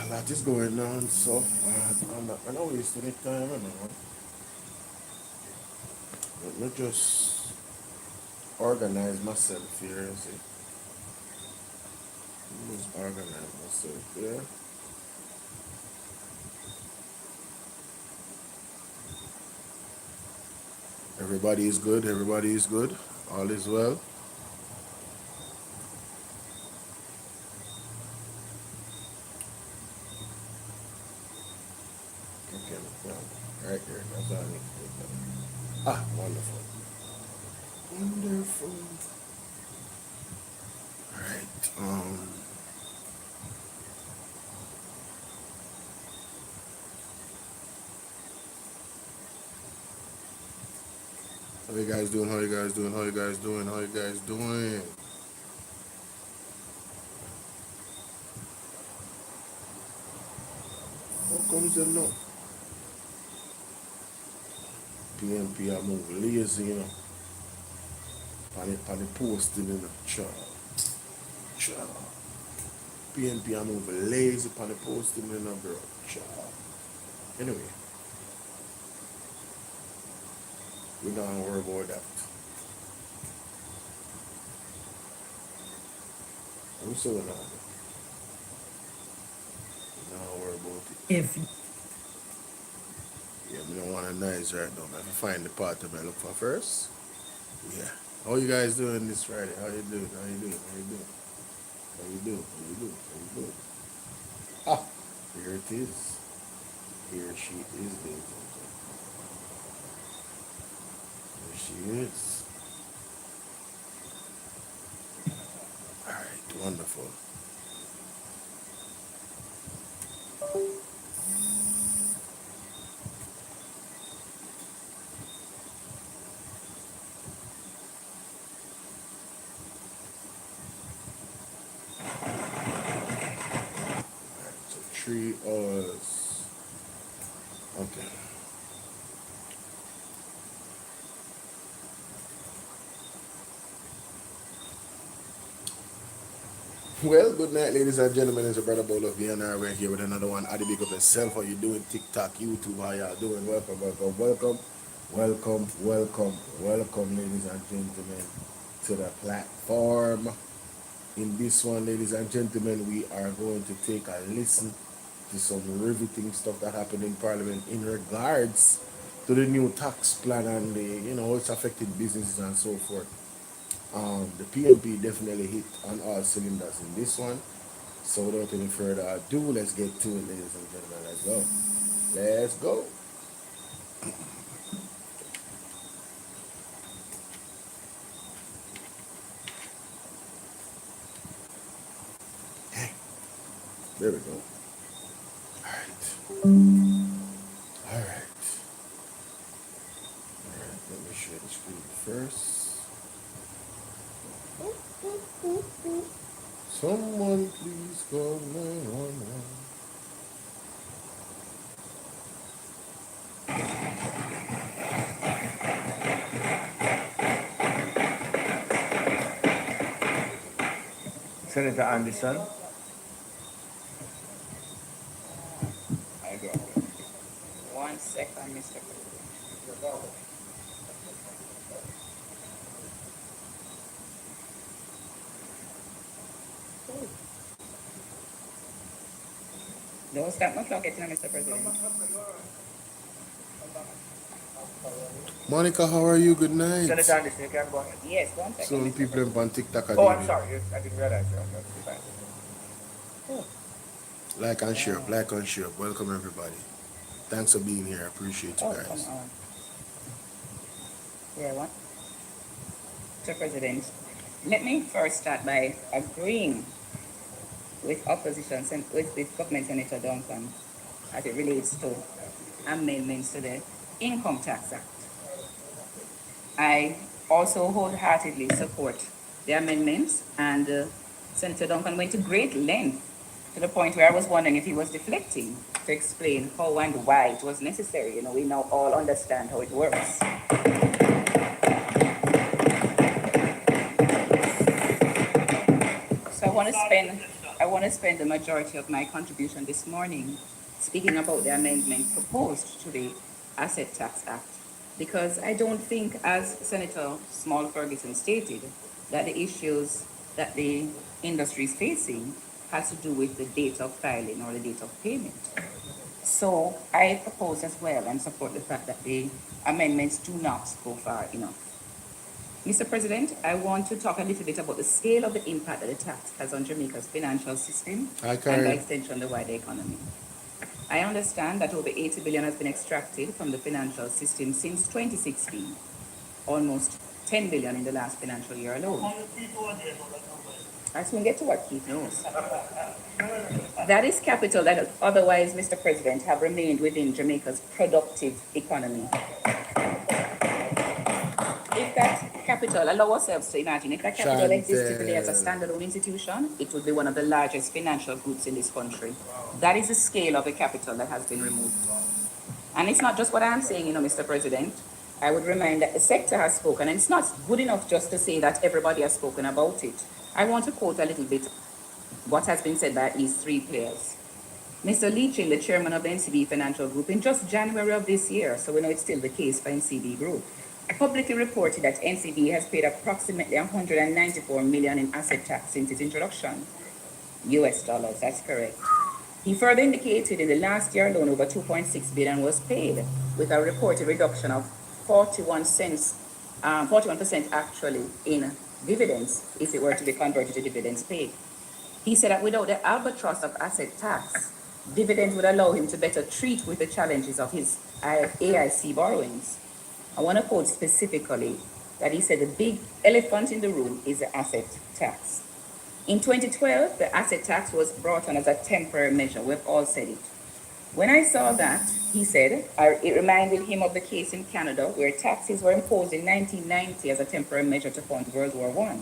A lot is going on, so I'm not gonna waste any time anymore. Let me just organize myself here, you see. Let me just organize myself here. Everybody is good, everybody is good. All is well. Okay, well, right here. That's all I need to do. Ah, wonderful. Wonderful. Alright. How you guys doing? How you guys doing? How you guys doing? How you guys doing? How comes them now? PNP I move lazy, you know. On the posting, you know. Cha. PNP I move lazy on the posting, you know, bro. Cha. Anyway, we don't worry about that. I'm so not. We don't worry about it. If Yeah, we don't want to nice right now. I have to find the part that I look for first. Yeah. How you guys doing this Friday? How you doing? How you doing? How you doing? How you doing? How you doing? How you doing? Ah, here it is. Here she is, ladies and gentlemen. Here she is. All right, wonderful. All right, so 3 hours. Okay. Well, good night, ladies and gentlemen. It's your brother Bolo VNR. We're here with another one. Adi, big up yourself. How you doing? TikTok, YouTube, how y'all doing? Welcome, welcome, welcome. Welcome, welcome, welcome, ladies and gentlemen, to the platform. In this one, ladies and gentlemen, we are going to take a listen to some riveting stuff that happened in Parliament in regards to the new tax plan and the, it's affected businesses and so forth. The PNP definitely hit on all cylinders in this one. So without any further ado, let's get to it, ladies and gentlemen. Let's go. Let's go. There we go. All right. All right. All right. Let me share the screen first. Someone please call 911. Senator Anderson. I got it. 1 second, Mr. President. Don't stop my clock getting Mr. President. Monica, how are you? Good night. Senator Anderson, you can go ahead. Yes, 1 second, Some Mr. people President. on TikTok are Oh, I'm doing sorry. Yes, I didn't realize that. Okay, fine. like and share, like and share. Welcome everybody. Thanks for being here. I appreciate you Oh, come guys. on. Yeah, what? Mr. President, let me first start by agreeing with opposition, with Government Senator Duncan as it relates to amendments to the Income Tax Act. I also wholeheartedly support the amendments, and Senator Duncan went to great length to the point where I was wondering if he was deflecting to explain how and why it was necessary. We now all understand how it works. So I want to spend I want to spend the majority of my contribution this morning speaking about the amendment proposed to the Asset Tax Act, because I don't think, as Senator Small Ferguson stated, that the issues that the industry is facing has to do with the date of filing or the date of payment. So I propose as well and support the fact that the amendments do not go far enough. Mr. President, I want to talk a little bit about the scale of the impact that the tax has on Jamaica's financial system and by extension the wider economy. I understand that over 80 billion has been extracted from the financial system since 2016, almost 10 billion in the last financial year alone. As we get to what Keith knows. That is capital that otherwise, Mr. President, have remained within Jamaica's productive economy. If that capital, allow ourselves to imagine, if that capital existed today as a standalone institution, it would be one of the largest financial groups in this country. That is the scale of the capital that has been removed. And it's not just what I'm saying, Mr. President. I would remind that the sector has spoken, and it's not good enough just to say that everybody has spoken about it. I want to quote a little bit what has been said by at least three players. Mr. Leaching, the chairman of the NCB Financial Group, in just January of this year, so we know it's still the case for NCB Group, publicly reported that NCB has paid approximately 194 million in asset tax since its introduction. US dollars, that's correct. He further indicated in the last year alone over 2.6 billion was paid, with a reported reduction of 41% actually in dividends if it were to be converted to dividends paid. He said that without the albatross of asset tax, dividends would allow him to better treat with the challenges of his AIC borrowings. I want to quote specifically that he said the big elephant in the room is the asset tax. In 2012, the asset tax was brought on as a temporary measure. We've all said it. When I saw that, he said, it reminded him of the case in Canada where taxes were imposed in 1990 as a temporary measure to fund World War I.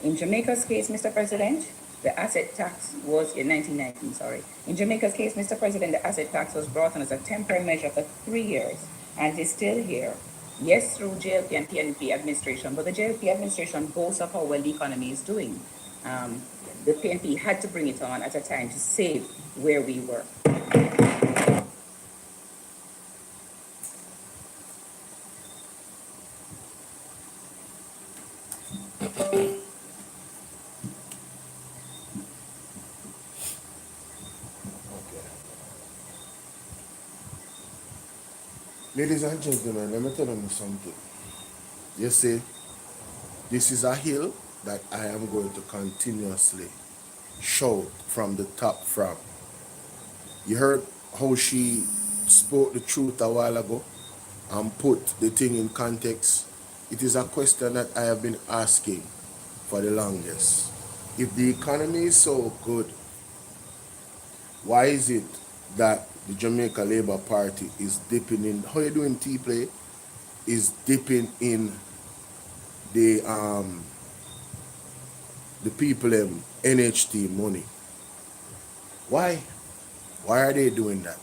In Jamaica's case, Mr. President, the asset tax was in 1919, sorry. In Jamaica's case, Mr. President, the asset tax was brought on as a temporary measure for 3 years and is still here. Yes, through JLP and PNP administration, but the JLP administration boasts of how well the economy is doing. The PNP had to bring it on at a time to save where we were. Ladies and gentlemen, let me tell you something. You see, this is a hill that I am going to continuously shout from the top from. You heard how she spoke the truth a while ago and put the thing in context. It is a question that I have been asking for the longest. If the economy is so good, why is it that the Jamaica Labour Party is dipping in, how you doing T-Play, is dipping in the people NHT money? Why? Why are they doing that?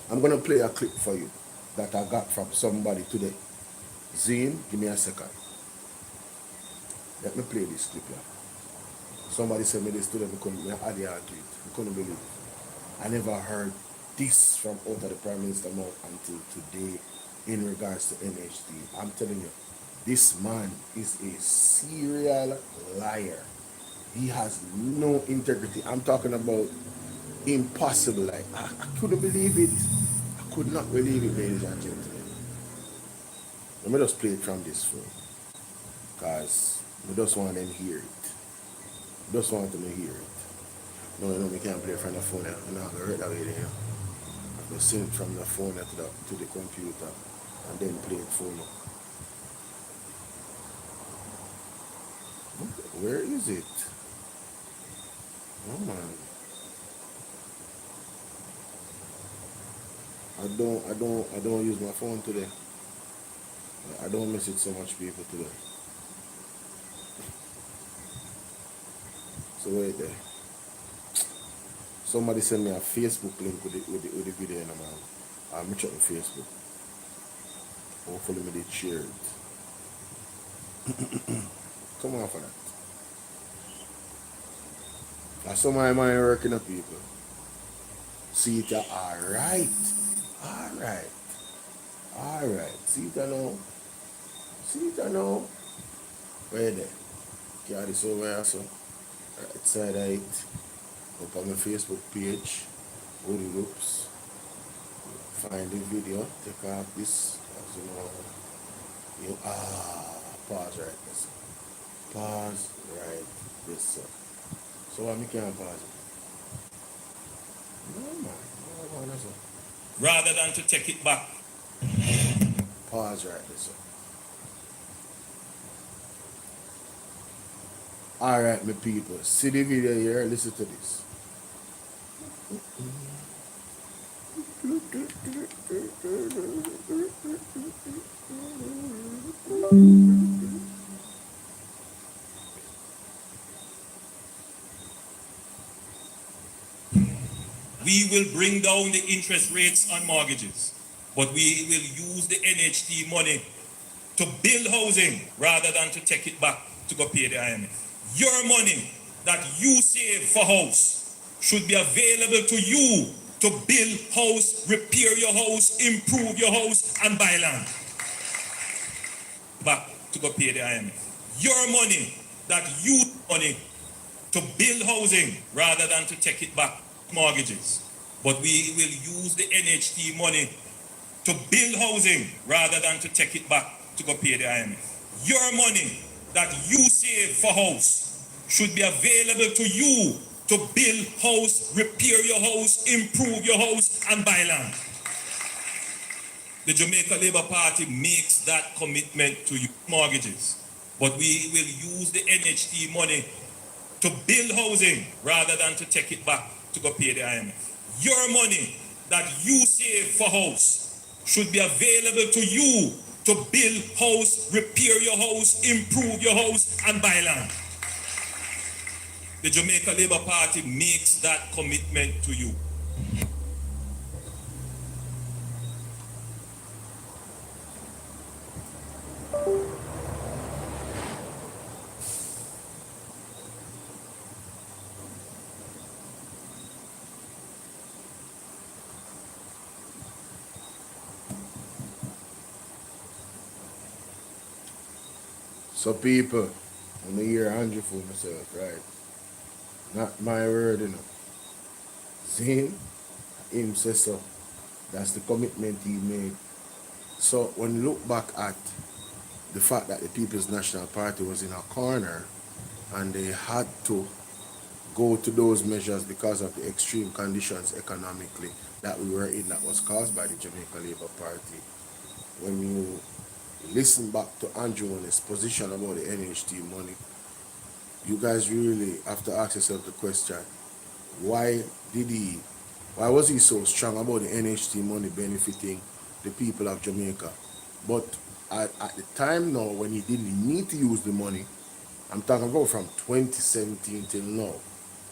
I'm going to play a clip for you that I got from somebody today. Zine, give me a second. Let me play this clip here. Somebody sent me this today, I couldn't add it to it. I couldn't believe it. I never heard this from out of the Prime Minister mouth until today in regards to NHT. I'm telling you, this man is a serial liar. He has no integrity. I'm talking about impossible. Like, I couldn't believe it. I could not believe it, ladies and gentlemen. Let me just play it from this phone, because we just want them to hear it. Just want them to hear it. No, we can't play it from the phone. I'm not going to read that way there. We send it from the phone to the computer and then play it for you. Where is it? Oh man. I don't use my phone today. I don't message so much people today. So wait there. Somebody send me a Facebook link with the video, man. I'm checking Facebook. Hopefully me did share it. Come on for that. That's some of my mind working up, people. See it, alright. Alright. Alright. See it now. See it now. Where there? Carry this over here, so. Right side of it. Up on my Facebook page. Go to groups. Find the video. Take off this. As you know. Pause right this. Pause right this, sir. So why me can't pause it? No, man. No, man, that's a rather than to take it back. pause right there, sir. Alright, my people. See the video here, listen to this. We will bring down the interest rates on mortgages, but we will use the NHT money to build housing rather than to take it back to go pay the IMF. Your money that you save for house should be available to you to build house, repair your house, improve your house, and buy land. Back to go pay the IMF. Your money that you money to build housing rather than to take it back mortgages. But we will use the NHT money to build housing rather than to take it back to go pay the IMF. Your money that you save for house should be available to you to build house, repair your house, improve your house, and buy land. The Jamaica Labour Party makes that commitment to you mortgages. But we will use the NHT money to build housing rather than to take it back to go pay the IMF. Your money that you save for house should be available to you to build house, repair your house, improve your house, and buy land. The Jamaica Labour Party makes that commitment to you. So people, I'm hear Andrew for myself, right? Not my word, you know. See him say so. That's the commitment he made. So when you look back at the fact that the People's National Party was in a corner and they had to go to those measures because of the extreme conditions economically that we were in that was caused by the Jamaica Labour Party. When you listen back to Andrew and his position about the NHT money, you guys really have to ask yourself the question, why was he so strong about the NHT money benefiting the people of Jamaica? But at the time now, when he didn't need to use the money, I'm talking about from 2017 till now,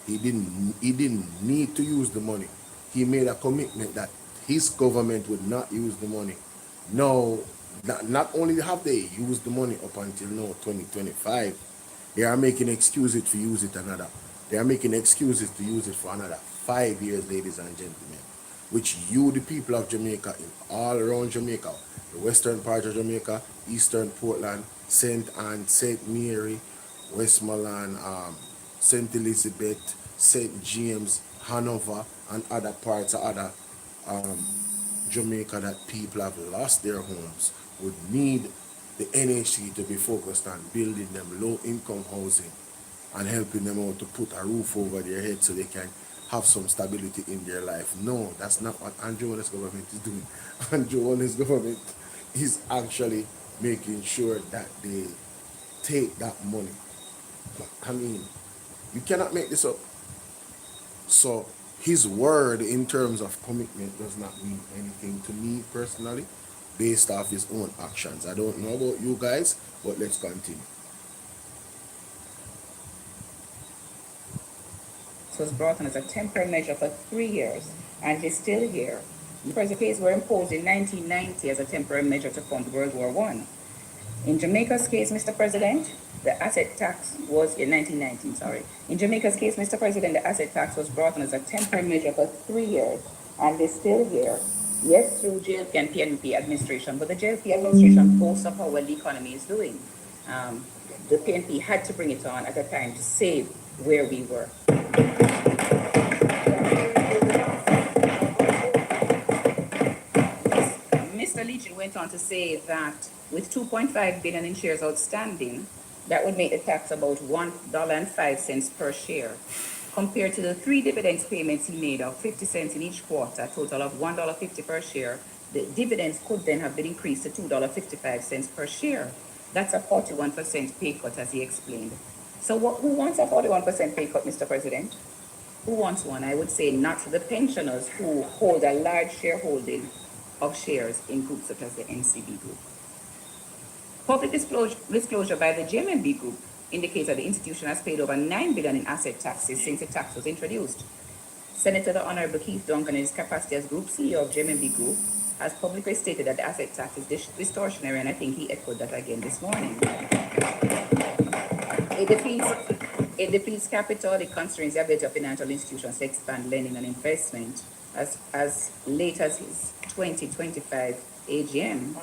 he didn't need to use the money. He made a commitment that his government would not use the money. Now, not only have they used the money up until now, 2025, they are making excuses to use it another. They are making excuses to use it for another 5 years, ladies and gentlemen. Which you, the people of Jamaica, in all around Jamaica, the western part of Jamaica, eastern Portland, St. Anne, St. Mary, Westmoreland, St. Elizabeth, St. James, Hanover, and other parts of other Jamaica that people have lost their homes would need the NHC to be focused on building them low-income housing and helping them out to put a roof over their head so they can have some stability in their life. No, that's not what Andrew and his government is doing. Andrew and his government is actually making sure that they take that money. I mean, you cannot make this up. So his word in terms of commitment does not mean anything to me personally, based off his own actions. I don't know about you guys, but let's continue. Was brought on as a temporary measure for 3 years and is still here. The present fees were imposed in 1990 as a temporary measure to fund World War I. In Jamaica's case, Mr. President, The asset tax was in 1919, sorry. In Jamaica's case, Mr. President, the asset tax was brought on as a temporary measure for 3 years, and is still here. Yes, through JLP and PNP administration, but the JLP administration boasts of how well the economy is doing. The PNP had to bring it on at a time to save where we were. Mr. Leach went on to say that with 2.5 billion in shares outstanding, that would make the tax about $1.05 per share. Compared to the 3 dividends payments he made of 50 cents in each quarter, a total of $1.50 per share, the dividends could then have been increased to $2.55 per share. That's a 41% pay cut, as he explained. So who wants a 41% pay cut, Mr. President? Who wants one? I would say not the pensioners who hold a large shareholding of shares in groups such as the NCB Group. Public disclosure by the JMB Group indicates that the institution has paid over $9 billion in asset taxes since the tax was introduced. Senator the Honorable Keith Duncan, in his capacity as Group CEO of JMB Group, has publicly stated that the asset tax is distortionary, and I think he echoed that again this morning. It depletes capital, it constrains the ability of financial institutions to expand lending and investment. As late as his 2025 AGM,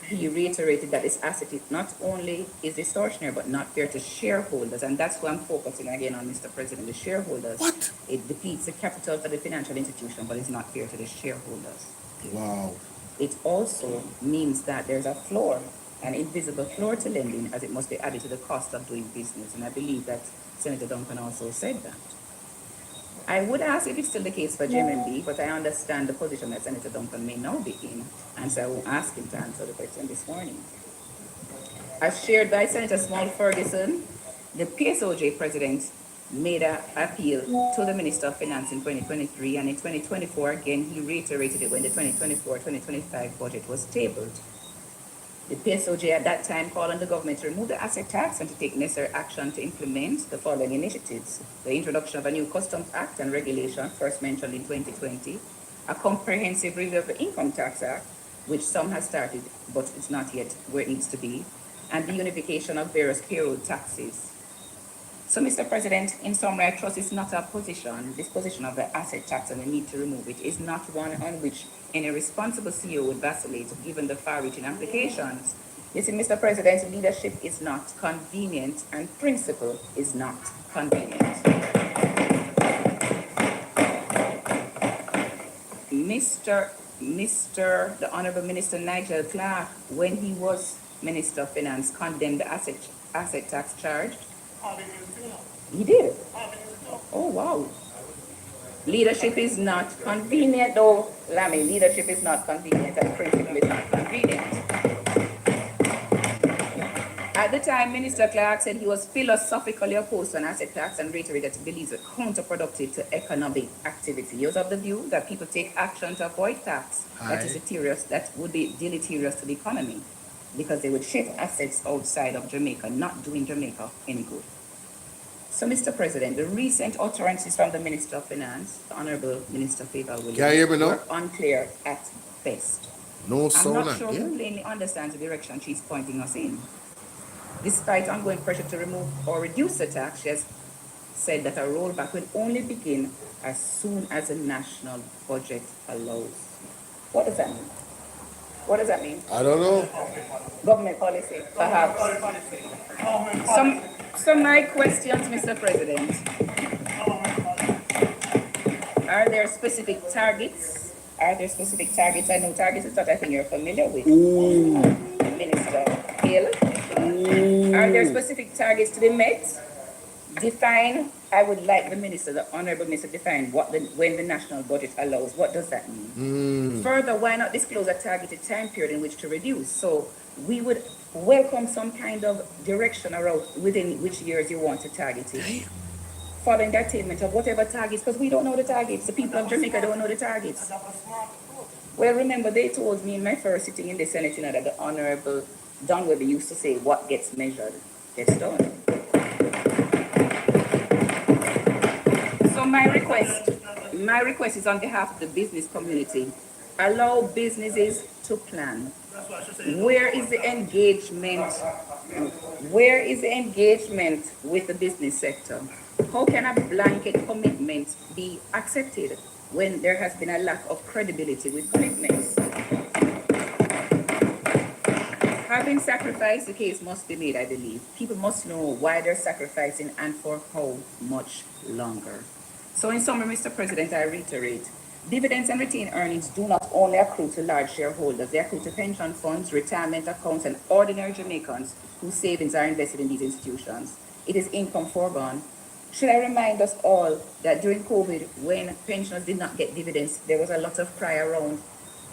he reiterated that this asset is not only is distortionary but not fair to shareholders, and that's why I'm focusing again on, Mr. President, the shareholders. What? It depletes the capital for the financial institution, but it's not fair to the shareholders. Wow. It also means that there's a floor, an invisible floor to lending, as it must be added to the cost of doing business, and I believe that Senator Duncan also said that. I would ask if it's still the case for JMB, but I understand the position that Senator Duncan may now be in, and so I will ask him to answer the question this morning. As shared by Senator Small Ferguson, the PSOJ president made an appeal to the Minister of Finance in 2023, and in 2024, again, he reiterated it when the 2024-2025 budget was tabled. The PSOJ at that time called on the government to remove the asset tax and to take necessary action to implement the following initiatives: the introduction of a new Customs Act and regulation, first mentioned in 2020, a comprehensive review of the Income Tax Act, which some has started, but it's not yet where it needs to be, and the unification of various payroll taxes. So, Mr. President, in summary, I trust it's not a position, this position of the asset tax and the need to remove it is not one on which any responsible CEO would vacillate, given the far-reaching applications. You see, Mr. President, leadership is not convenient and principle is not convenient. The Honorable Minister Nigel Clark, when he was Minister of Finance, condemned the asset tax charge. He did. Oh, wow. Leadership is not convenient, though, Lammy. Leadership is not convenient, and principle is not convenient. At the time, Minister Clark said he was philosophically opposed to an asset tax and reiterated that he believes it counterproductive to economic activity. He was of the view that people take action to avoid tax that would be deleterious to the economy, because they would shift assets outside of Jamaica, not doing Jamaica any good. So, Mr. President, the recent utterances from the Minister of Finance, the Honorable Minister Faber Williams, Can you hear me now? were unclear at best. No I'm sound not sure again. who plainly understands the direction she's pointing us in. Despite ongoing pressure to remove or reduce the tax, she has said that a rollback will only begin as soon as the national budget allows. What does that mean? What does that mean? I don't know. Government policy, perhaps. Some my questions, Mr. President. Are there specific targets? I know targets is what I think you're familiar with. Ooh. Minister Hill. Are there specific targets to be met? Define. I would like the minister, the honorable minister, define when the national budget allows. What does that mean? Further, why not disclose a targeted time period in which to reduce? So we would welcome some kind of direction around within which years you want to target it. Following the attainment of whatever targets, because we don't know the targets. The people of Jamaica don't know the targets. Well, remember, they told me in my first sitting in the Senate, that the Honorable Don Webber used to say, what gets measured gets done. So my request is on behalf of the business community. Allow businesses to plan. Where is the engagement Where is the engagement with the business sector? How can a blanket commitment be accepted when there has been a lack of credibility with commitments? Having sacrificed, the case must be made, I believe. People must know why they're sacrificing and for how much longer. So in summary, Mr. President, I reiterate, dividends and retained earnings do not only accrue to large shareholders, they accrue to pension funds, retirement accounts, and ordinary Jamaicans whose savings are invested in these institutions. It is income foregone. Should I remind us all that during COVID, when pensioners did not get dividends, there was a lot of cry around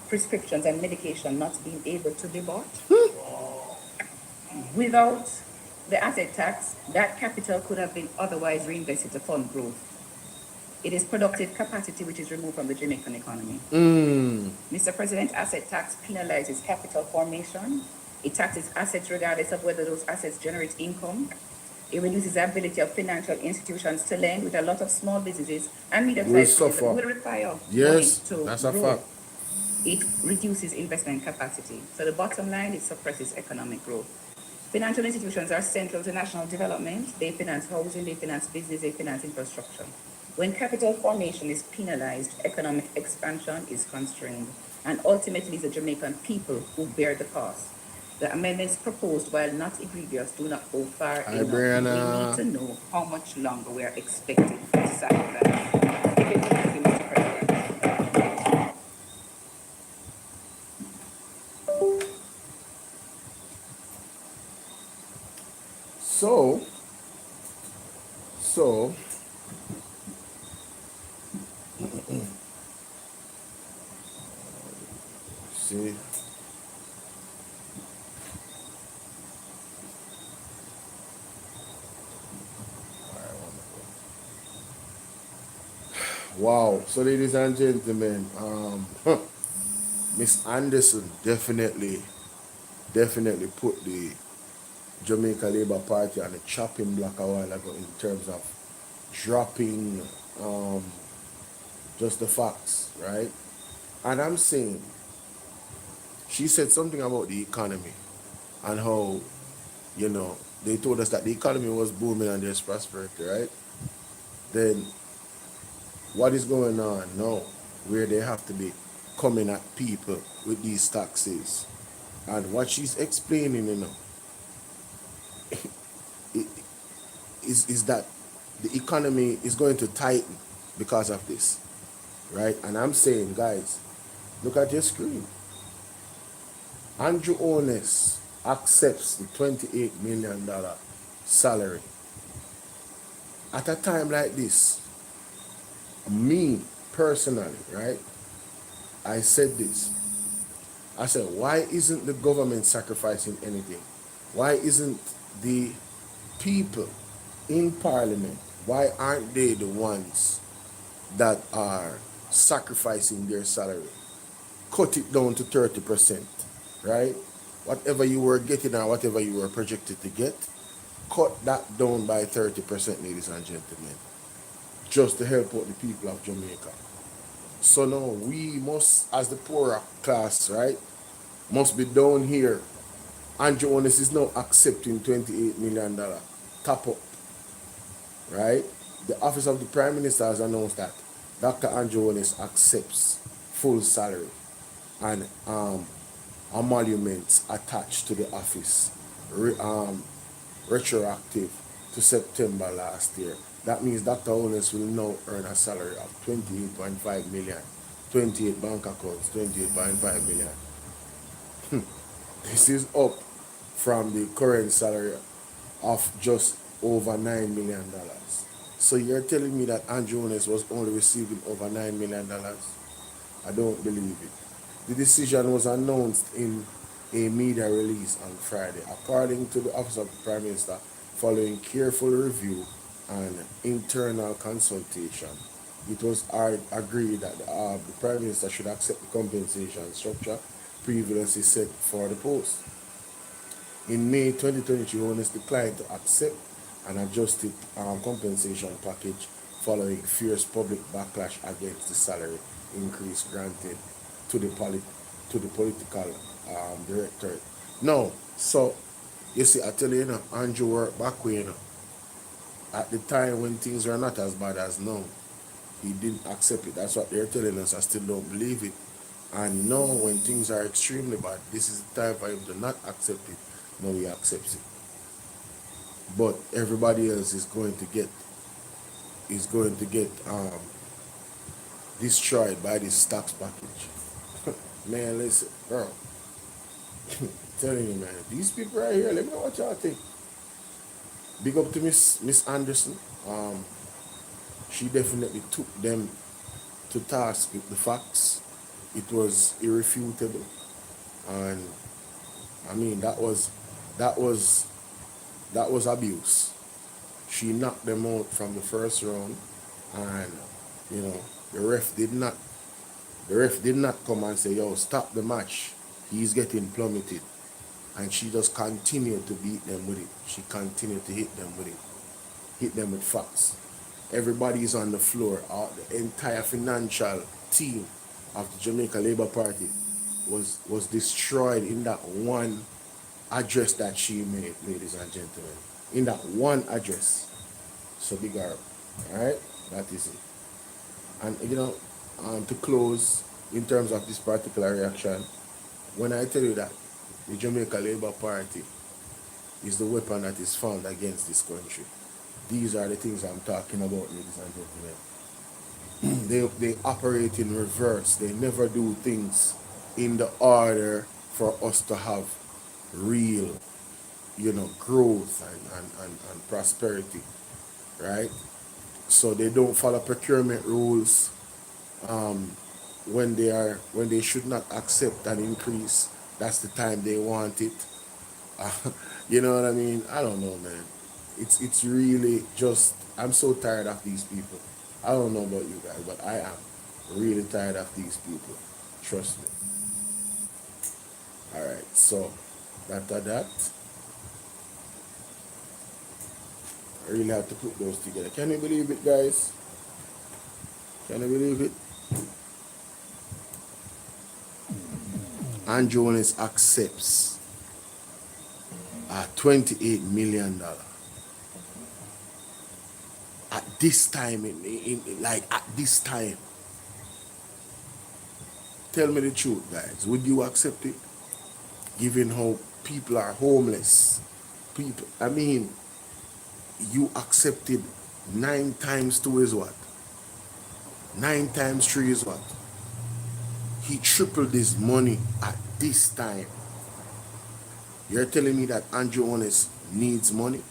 prescriptions and medication not being able to be bought? Without the asset tax, that capital could have been otherwise reinvested to fund growth. It is productive capacity which is removed from the Jamaican economy. Mr. President, asset tax penalizes capital formation. It taxes assets regardless of whether those assets generate income. It reduces the ability of financial institutions to lend, with a lot of small businesses and medium-sized businesses will require money to that's a grow. fact. It reduces investment capacity. So the bottom line, it suppresses economic growth. Financial institutions are central to national development. They finance housing, they finance business, they finance infrastructure. When capital formation is penalized, economic expansion is constrained. And ultimately, it's the Jamaican people who bear the cost. The amendments proposed, while not egregious, do not go far enough. We need to know how much longer we are expected to sacrifice. Thank you, Mr. President. So, see, wow. So, ladies and gentlemen, Miss Anderson definitely put the Jamaica Labour Party on the chopping block a while ago in terms of dropping just the facts, right? And I'm saying, she said something about the economy and how, they told us that the economy was booming and there's prosperity, right? Then what is going on now where they have to be coming at people with these taxes? And what she's explaining, is that the economy is going to tighten because of this, right? And I'm saying, guys, look at your screen. Andrew Ones accepts the $28 million salary. At a time like this, me personally, right, I said this. I said, why isn't the government sacrificing anything? Why isn't the people in Parliament, why aren't they the ones that are sacrificing their salary? Cut it down to 30%, right? Whatever you were getting or whatever you were projected to get, cut that down by 30%, ladies and gentlemen, just to help out the people of Jamaica. So now we must, as the poorer class, right, must be down here. Andrew Ones is now accepting $28 million top up, right? The Office of the Prime Minister has announced that Dr. Andrew Ones accepts full salary and emoluments attached to the office, retroactive to September last year. That means Dr. Ones will now earn a salary of 28.5 million, 28 bank accounts, 28.5 million. This is up from the current salary of just over $9 million. So you're telling me that Andrew Ones was only receiving over $9 million? I don't believe it. The decision was announced in a media release on Friday. According to the Office of the Prime Minister, following careful review and internal consultation, it was agreed that the Prime Minister should accept the compensation structure previously set for the post. In May 2023, Ones declined to accept an adjusted compensation package following fierce public backlash against the salary increase granted to the political directorate. No, so You see, I tell you, Andrew worked back way, at the time when things were not as bad as now. He didn't accept it. That's what they're telling us. I still don't believe it. And now, when things are extremely bad, this is the time for him to not accept it. No, he accepts it. But everybody else is going to get destroyed by this tax package. Man, listen, bro. Telling you, man, these people right here, let me know what y'all think. Big up to Miss Anderson. She definitely took them to task with the facts. It was irrefutable, and I mean that was that was abuse. She knocked them out from the first round, and you know the ref did not come and say, "Yo, stop the match. He's getting plummeted." And she just continued to beat them with it. She continued to hit them with it, hit them with facts. Everybody's on the floor. The entire financial team of the Jamaica Labour Party was destroyed in that one address that she made, ladies and gentlemen. In that one address. So big up. Alright? That is it. And to close, in terms of this particular reaction, when I tell you that the Jamaica Labour Party is the weapon that is found against this country, these are the things I'm talking about, ladies and gentlemen. They operate in reverse. They never do things in the order for us to have real, growth and prosperity, right? So they don't follow procurement rules when they should not accept an increase. That's the time they want it. You know what I mean? I don't know, man. It's really just, I'm so tired of these people. I don't know about you guys, but I am really tired of these people. Trust me. All right, so that. I really have to put those together. Can you believe it, guys? Can you believe it? And Jones accepts $28 million at this time. At this time. Tell me the truth, guys. Would you accept it? Given how people are homeless. You accepted 9 times 2 is what? 9 times 3 is what? He tripled his money at this time. You're telling me that Andrew Honest needs money?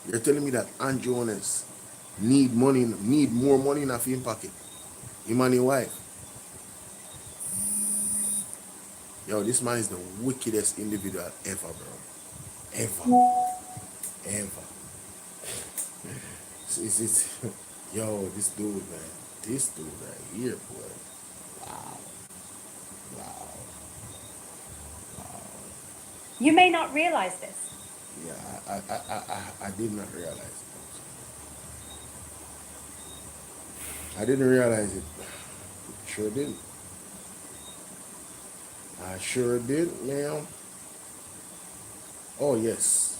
You're telling me that Andrew Honest need more money in his pocket? Him and his wife. Yo, this man is the wickedest individual ever, bro. Ever. Yo, this dude, man. This dude right here, boy. Wow. You may not realize this. Yeah, I did not realize it. I didn't realize it. Sure didn't. I sure did, ma'am. Oh, yes.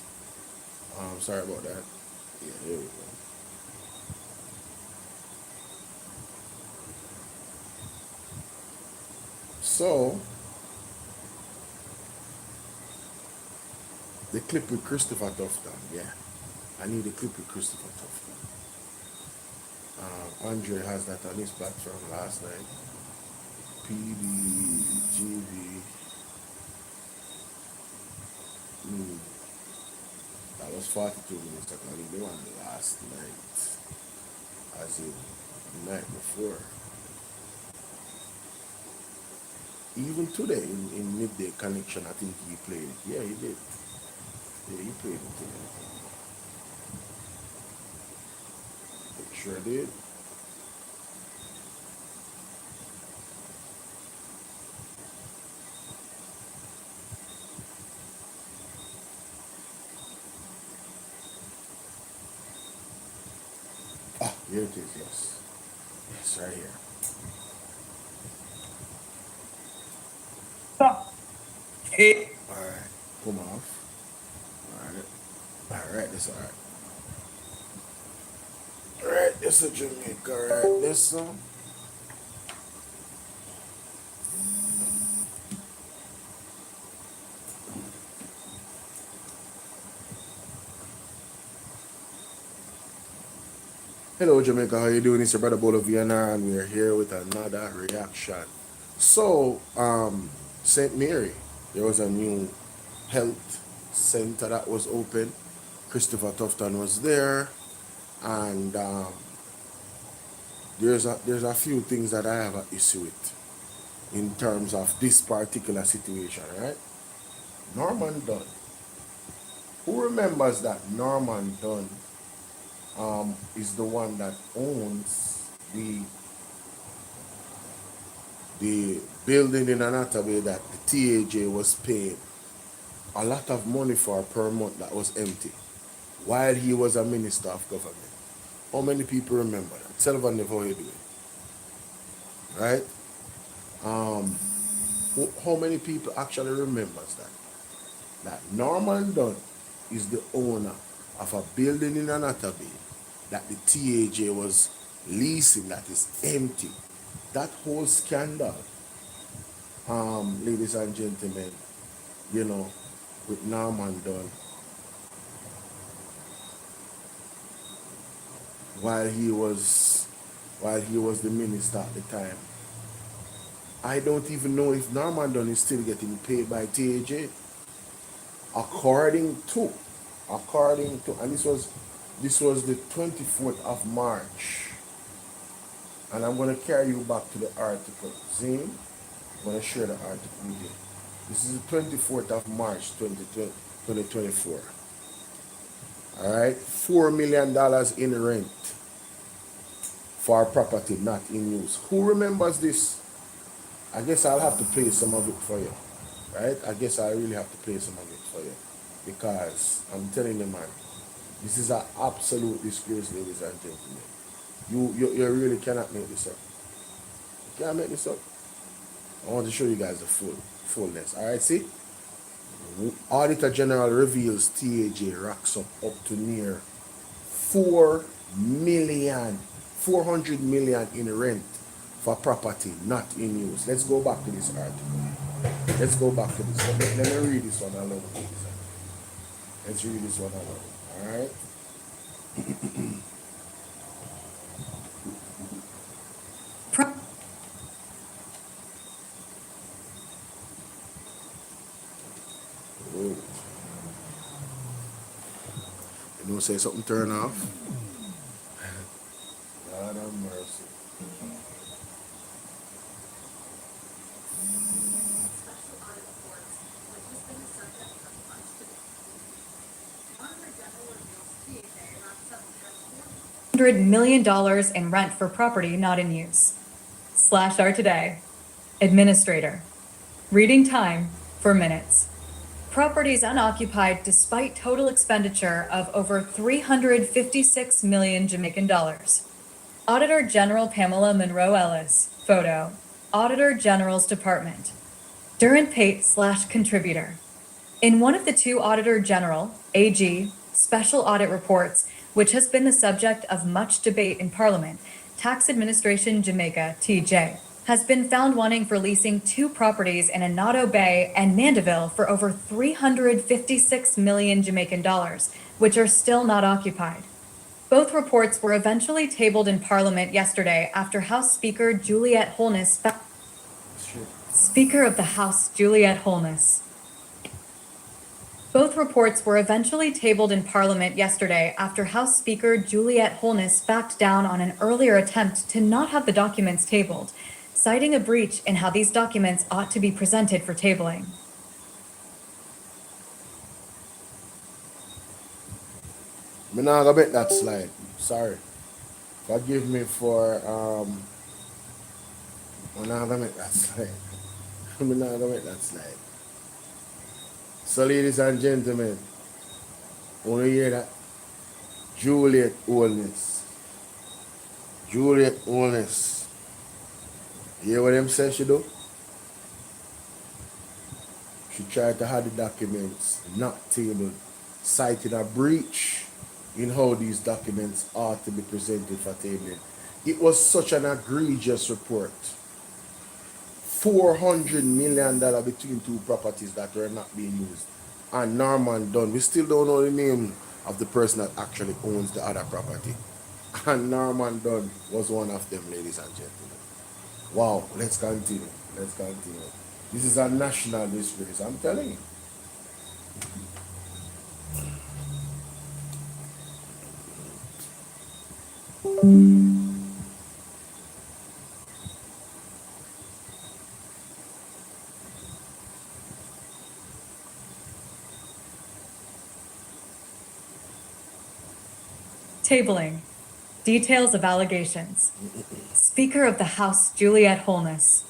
Sorry about that. Yeah, there we go. So, the clip with Christopher Tufton, yeah. I need a clip with Christopher Tufton. Andre has that on his platform last night. PDGV. That was 42 minutes ago. I think they won last night. As in the night before. Even today, in midday connection, I think he played it. Yeah, he did. Yeah, he played it today. It sure did. Here it is, yes. Yes, right here. Stop. Hey. Alright, come off. Alright, this alright. Alright, this is Jamaica, alright, this one. Hello Jamaica, how you doing? It's your brother Bolo VNR and we're here with another reaction. So, St. Mary, there was a new health center that was open. Christopher Tufton was there, and there's a few things that I have an issue with in terms of this particular situation, right? Norman Dunn. Who remembers that Norman Dunn is the one that owns the building in Anataway that the TAJ was paying a lot of money for per month that was empty while he was a minister of government? How many people remember that? Selvon, how you doing? Right? How many people actually remembers that? That Norman Dunn is the owner of a building in Anataway that the TAJ was leasing that is empty. That whole scandal, ladies and gentlemen, you know, with Norman Dunn, while he was the minister at the time. I don't even know if Norman Dunn is still getting paid by TAJ. According to, and this was the 24th of March. And I'm going to carry you back to the article. See? I'm going to share the article with you. This is the 24th of March, 2024. All right? $4 million in rent for property not in use. Who remembers this? I guess I'll have to play some of it for you. Right? I guess I really have to play some of it for you. Because I'm telling you, man, this is an absolute disgrace, ladies and gentlemen. You really cannot make this up. You can't make this up. I want to show you guys the fullness. Alright, see? Auditor General reveals TAJ racks up to near 400 million in rent for property not in use. Let's go back to this article. Let's go back to this. Let me read this one alone. Let's read this one alone. Alright? You know, say something turn off. God have mercy. $100 million in rent for property not in use. /R today. Administrator. Reading time 4 minutes. Properties unoccupied despite total expenditure of over 356 million Jamaican dollars. Auditor General Pamela Monroe Ellis. Photo. Auditor General's Department. Durant Pate /contributor. In one of the 2 Auditor General, AG, special audit reports, which has been the subject of much debate in Parliament, Tax Administration Jamaica, TJ, has been found wanting for leasing 2 properties in Anato Bay and Mandeville for over 356 million Jamaican dollars, which are still not occupied. Both reports were eventually tabled in Parliament yesterday after House Speaker Juliette Holness, Speaker of the House Juliette Holness. Both reports were eventually tabled in Parliament yesterday after House Speaker Juliette Holness backed down on an earlier attempt to not have the documents tabled, citing a breach in how these documents ought to be presented for tabling. I'm not gonna make that slide. Sorry. Forgive me for I'm not gonna make that slide. I'm not gonna make that slide. So ladies and gentlemen, want to hear that? Juliette Holness. Juliette Holness. You hear what them say she do? She tried to have the documents not tabled citing a breach in how these documents ought to be presented for tabling. It was such an egregious report. $400 million between two properties that were not being used. And Norman Dunn, we still don't know the name of the person that actually owns the other property. And Norman Dunn was one of them, ladies and gentlemen. Wow, let's continue. Let's continue. This is a national disgrace, I'm telling you. Tabling. Details of allegations. Speaker of the House Juliette Holness.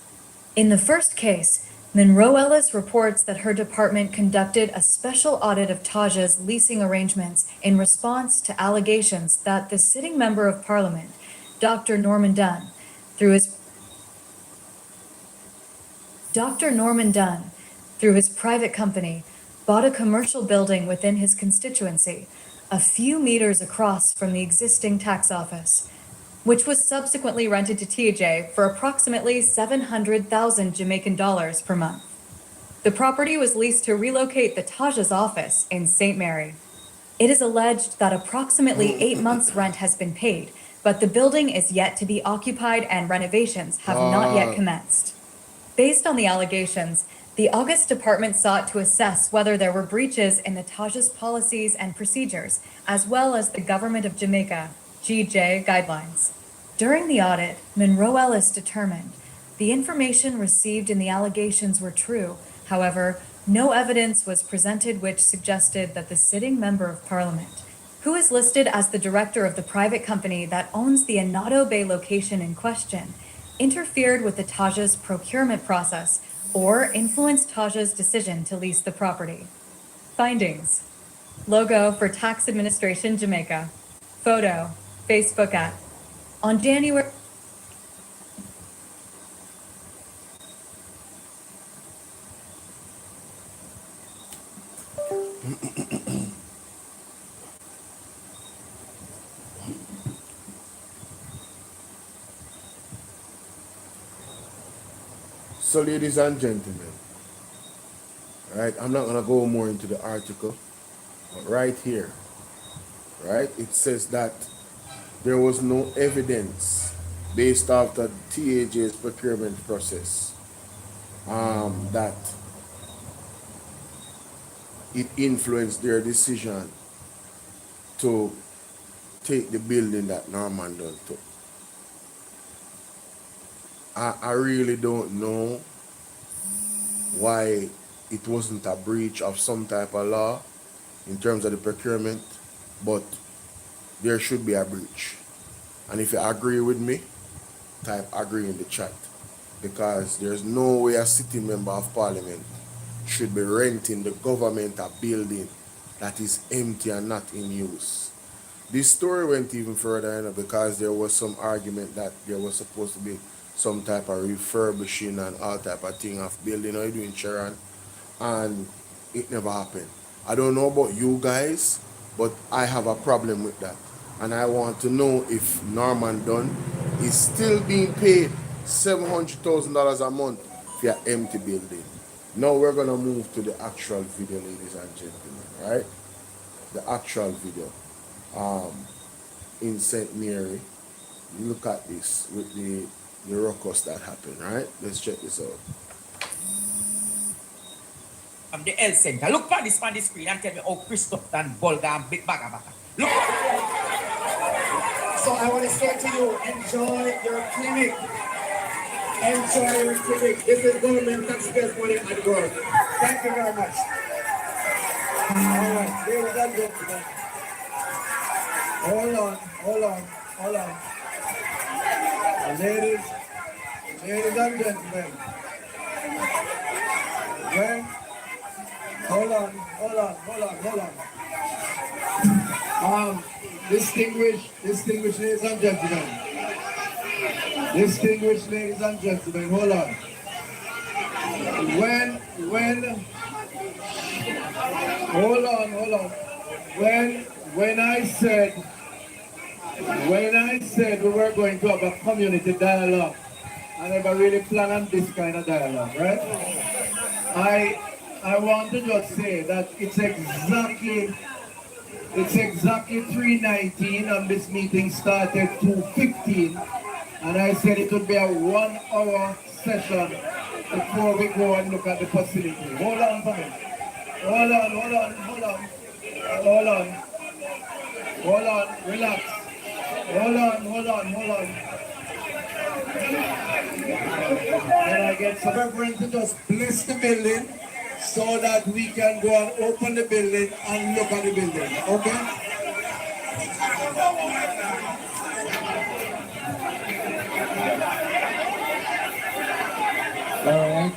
In the first case, Monroe Ellis reports that her department conducted a special audit of Taj's leasing arrangements in response to allegations that the sitting member of Parliament, Dr. Norman Dunn, through his private company, bought a commercial building within his constituency, a few meters across from the existing tax office, which was subsequently rented to TJ for approximately 700,000 Jamaican dollars per month. The property was leased to relocate the Taj's office in St. Mary. It is alleged that approximately 8 months' rent has been paid, but the building is yet to be occupied and renovations have not yet commenced. Based on the allegations, the August department sought to assess whether there were breaches in the Taj's policies and procedures, as well as the Government of Jamaica, GJ, guidelines. During the audit, Monroe Ellis determined the information received in the allegations were true. However, no evidence was presented which suggested that the sitting member of Parliament, who is listed as the director of the private company that owns the Anado Bay location in question, interfered with the Taj's procurement process or influenced Taj's decision to lease the property. Findings. Logo for Tax Administration Jamaica. Photo, Facebook @ on January. So, ladies and gentlemen, right, I'm not going to go more into the article, but right here, right, it says that there was no evidence based off the TAJ's procurement process that it influenced their decision to take the building that Norman Dunn took. I really don't know why it wasn't a breach of some type of law in terms of the procurement, but there should be a breach. And if you agree with me, type agree in the chat, because there's no way a sitting member of Parliament should be renting the government a building that is empty and not in use. This story went even further, because there was some argument that there was supposed to be some type of refurbishing and all type of thing of building. How you doing, Sharon? And it never happened. I don't know about you guys, but I have a problem with that. And I want to know if Norman Dunn is still being paid $700,000 a month for an empty building. Now we're going to move to the actual video, ladies and gentlemen, right? The actual video in St. Mary. Look at this with the ruckus that happened, right? Let's check this out. I'm the L Center. Look at this on the screen and tell me how Christoph and Bolga and Big Bagabaka. Look. So I want to say to you, enjoy your clinic. Enjoy your clinic. This is government taxpayers' money at work. Thank you very much. All right, ladies and gentlemen. Hold on. Ladies and gentlemen. Okay? Hold on. Distinguished ladies and gentlemen. Hold on. Hold on. when I said we were going to have a community dialogue, I never really planned on this kind of dialogue, right? I want to just say that it's exactly 3:19 and this meeting started 2:15, and I said it would be a 1 hour session before we go and look at the facility. Hold on for me. Hold on, relax. Hold on. Can I get some reverend to just bless the building so that we can go and open the building and look at the building, okay? All right.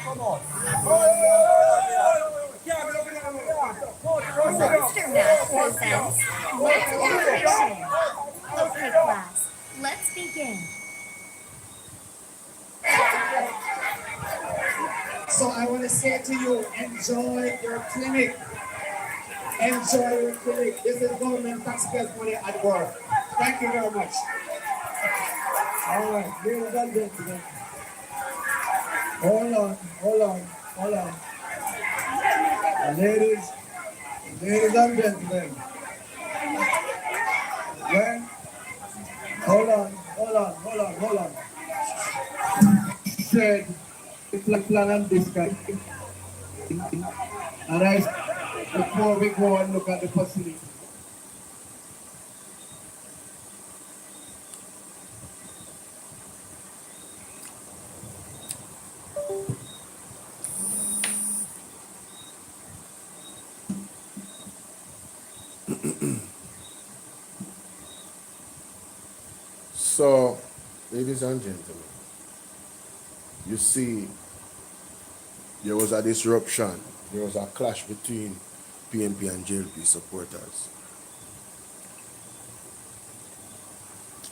Come on. Monster Math presents What's Action? Okay, class, let's begin. So I want to say to you, enjoy your clinic. Enjoy your clinic. This is government taxpayers' money at work. Thank you very much. All right, ladies and gentlemen. Hold on. Ladies and gentlemen. When? Hold on. Said the plan on this guy. And before we go and look at the facility. So, ladies and gentlemen, you see, there was a disruption. There was a clash between PNP and JLP supporters.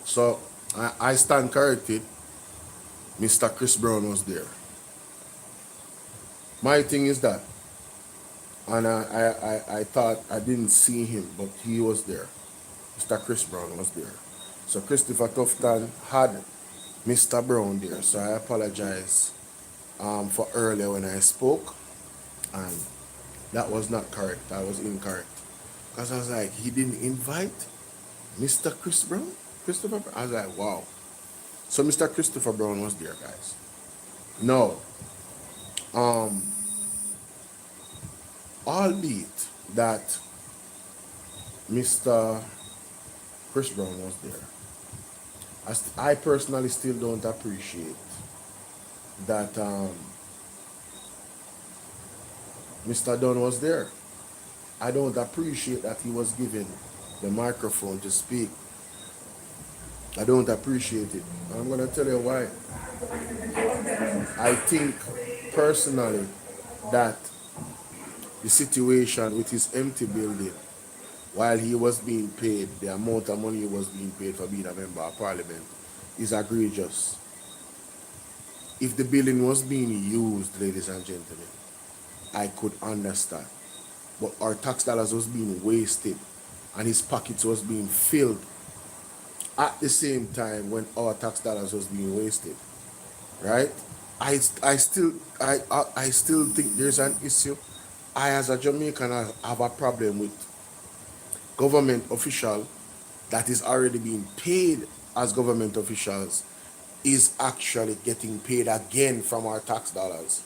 So, I stand corrected. Mr. Chris Brown was there. My thing is that, and I thought I didn't see him, but he was there. Mr. Chris Brown was there. So Christopher Tufton had Mr. Brown there. So I apologize for earlier when I spoke, and that was not correct. I was incorrect. Because I was like, he didn't invite Mr. Chris Brown? Christopher Brown? I was like, wow. So Mr. Christopher Brown was there, guys. No. Albeit that Mr. Chris Brown was there, I personally still don't appreciate that Mr. Dunn was there. I don't appreciate that he was given the microphone to speak. I don't appreciate it. I'm going to tell you why. I think personally that the situation with his empty building, while he was being paid, the amount of money he was being paid for being a member of parliament, is egregious. If the building was being used, ladies and gentlemen, I could understand. But our tax dollars was being wasted and his pockets was being filled at the same time when our tax dollars was being wasted. Right? I still think there's an issue. I, as a Jamaican, have a problem with government official that is already being paid as government officials is actually getting paid again from our tax dollars,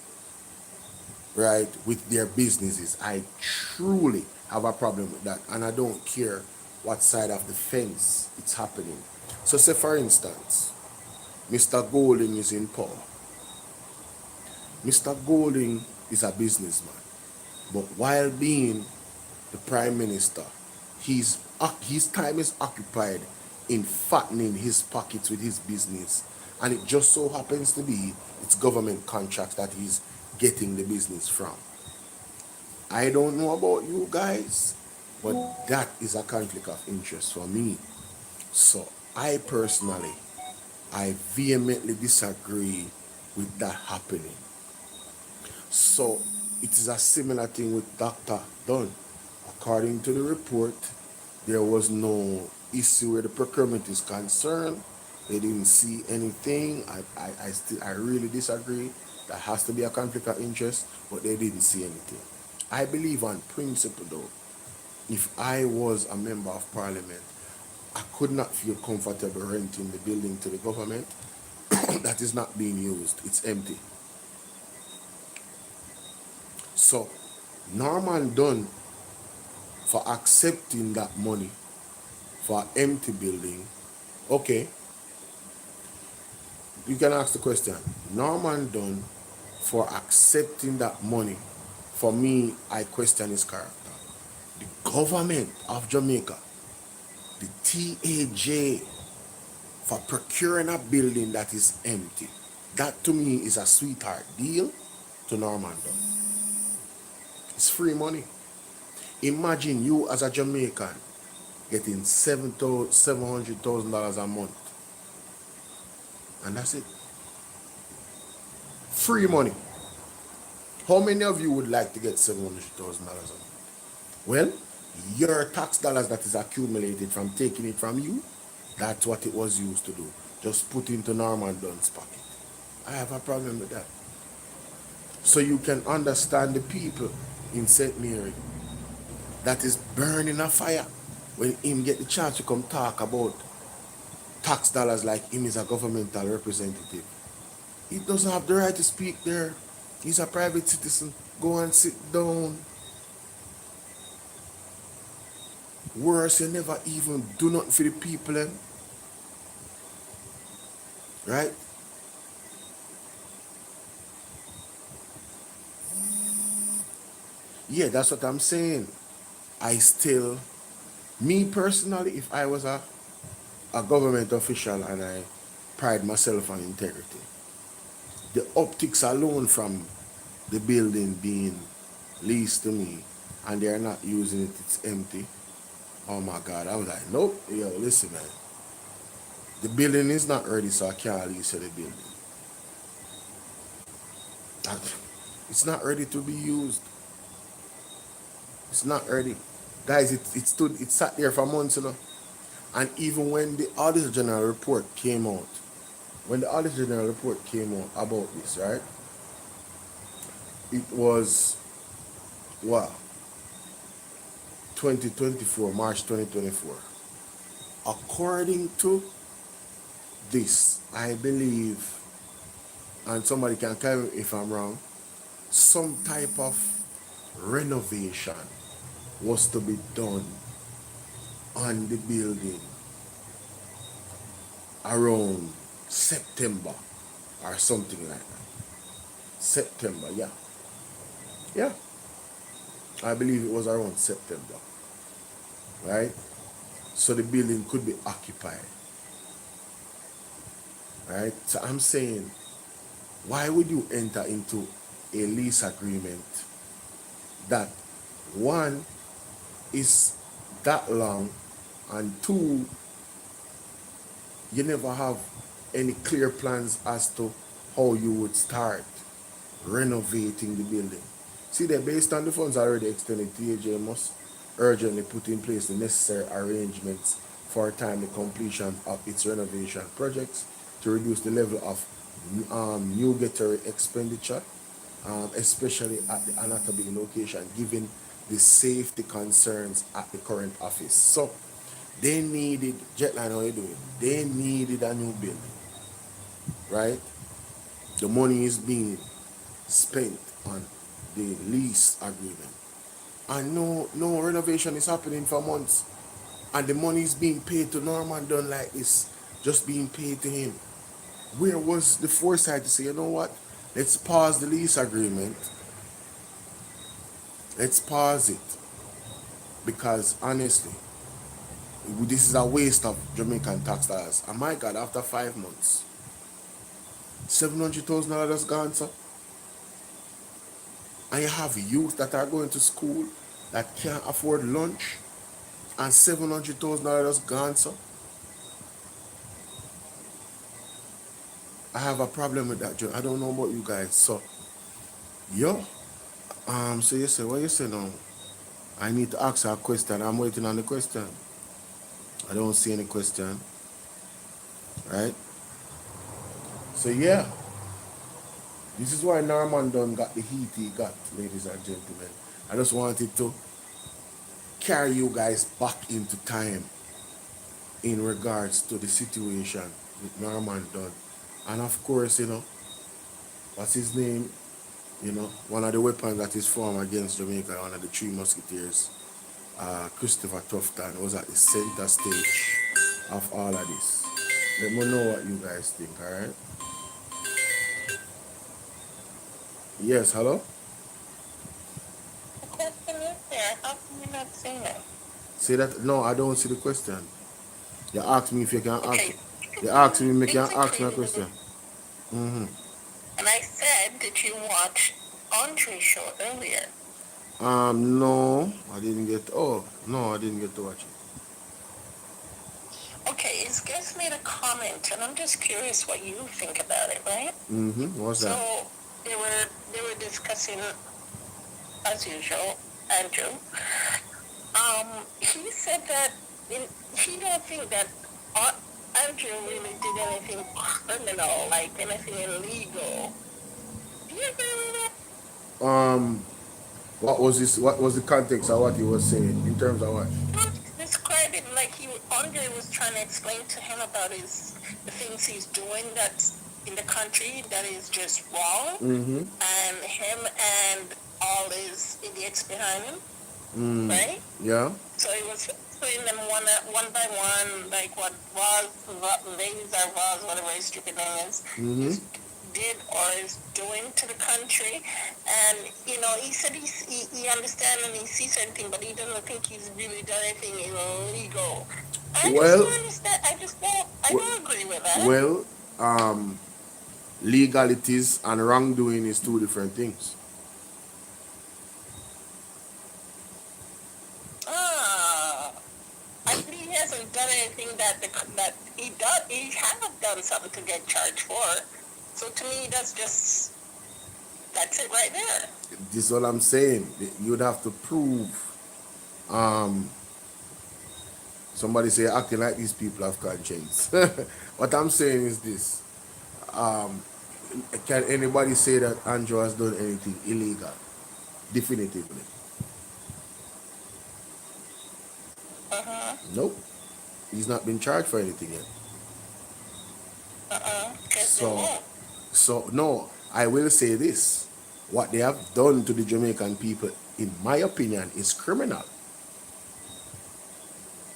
right, with their businesses. I truly have a problem with that, and I don't care what side of the fence it's happening. So say, for instance, Mr. Golding is in power. Mr. Golding is a businessman, but while being the prime minister, his time is occupied in fattening his pockets with his business, and it just so happens to be it's government contracts that he's getting the business from. I don't know about you guys, But that is a conflict of interest for me. So I personally, I vehemently disagree with that happening. So it is a similar thing with Dr. Dunn. According to the report, there was no issue where the procurement is concerned. They didn't see anything. I really disagree. There has to be a conflict of interest, but they didn't see anything. I believe on principle though, if I was a member of parliament, I could not feel comfortable renting the building to the government that is not being used. It's empty. So Norman Dunn, for accepting that money for an empty building, okay, you can ask the question. Norman Dunn, for accepting that money, for me, I question his character. The government of Jamaica, the TAJ, for procuring a building that is empty, that to me is a sweetheart deal to Norman Dunn. It's free money. Imagine you as a Jamaican getting $700,000 a month. And that's it. Free money. How many of you would like to get $700,000 a month? Well, your tax dollars that is accumulated from taking it from you, that's what it was used to do. Just put into Norman Dunn's pocket. I have a problem with that. So you can understand the people in St. Mary that is burning a fire when him get the chance to come talk about tax dollars like him is a governmental representative. He doesn't have the right to speak there. He's a private citizen. Go and sit down. Worse, you never even do nothing for the people. Right? Yeah, that's what I'm saying. Me personally, if I was a government official and I pride myself on integrity, the optics alone from the building being leased to me and they're not using it, it's empty. Oh my God, I was like, nope, yo, listen, man. The building is not ready, so I can't lease the building. It's not ready to be used. It's not ready. Guys, it sat there for months, you know. And even when the Auditor General report came out, about this, right? It was, wow, 2024, March 2024. According to this, I believe, and somebody can tell me if I'm wrong, some type of renovation was to be done on the building around September or something like that. September, yeah. Yeah. I believe it was around September. Right? So the building could be occupied. Right? So I'm saying, why would you enter into a lease agreement that, one, is that long, and two, you never have any clear plans as to how you would start renovating the building? See that based on the funds already extended, TAJ must urgently put in place the necessary arrangements for timely completion of its renovation projects to reduce the level of nugatory expenditure, especially at the Anatomy location, given the safety concerns at the current office. So they needed, Jetline, how you doing? They needed a new building, right? The money is being spent on the lease agreement, and no renovation is happening for months, and the money is being paid to Norman Dunn like this, just being paid to him. Where was the foresight to say, you know what, let's pause the lease agreement, let's pause it, because honestly, this is a waste of Jamaican tax dollars. And my God, after 5 months, $700,000 gone, sir. And you have youth that are going to school that can't afford lunch. and $700,000 gone, so I have a problem with that, Joe. I don't know about you guys. So, yo, so you say, what you say now? I need to ask her a question. I'm waiting on the question. I don't see any question, right? So yeah, this is why Norman Dunn got the heat he got, ladies and gentlemen. I just wanted to carry you guys back into time in regards to the situation with Norman Dunn. And of course, what's his name? One of the weapons that is formed against Jamaica, one of the three musketeers, Christopher Tufton, was at the center stage of all of this. Let me know what you guys think, alright? Yes, hello? The question is there. How come you're not seeing it? Say that? No, I don't see the question. You ask me if you can ask. Okay. You ask me if you can Things ask me a increasing. question. Mm-hmm. And I said, did you watch Andre's show earlier? No, I didn't get. Oh, no, I didn't get to watch it. Okay, his guest made a comment, and I'm just curious what you think about it, right? Mm-hmm. What's that? So they were discussing, as usual, Andrew. He said that he don't think that Andrew really did anything criminal, like anything illegal. Do you agree with that? What was this? What was the context of what he was saying in terms of what? Describe it like Andre was trying to explain to him about the things he's doing that's in the country that is just wrong, Mm-hmm. and him and all his idiots behind him, right? Yeah. So he was explaining them one by one, like what ladies or Roz, whatever his stupid name is, did or is doing to the country. And he said he understands and he sees something, but he doesn't think he's really done anything illegal. I just don't understand. I don't agree with that. Well, legalities and wrongdoing is two different things. I think he hasn't done anything that he does. He hasn't done something to get charged for. So to me, that's it right there. This is what I'm saying. You'd have to prove. Somebody say acting like these people have conscience. What I'm saying is this. Can anybody say that Andrew has done anything illegal? Definitively. Nope. He's not been charged for anything yet. So no, I will say this. What they have done to the Jamaican people, in my opinion, is criminal.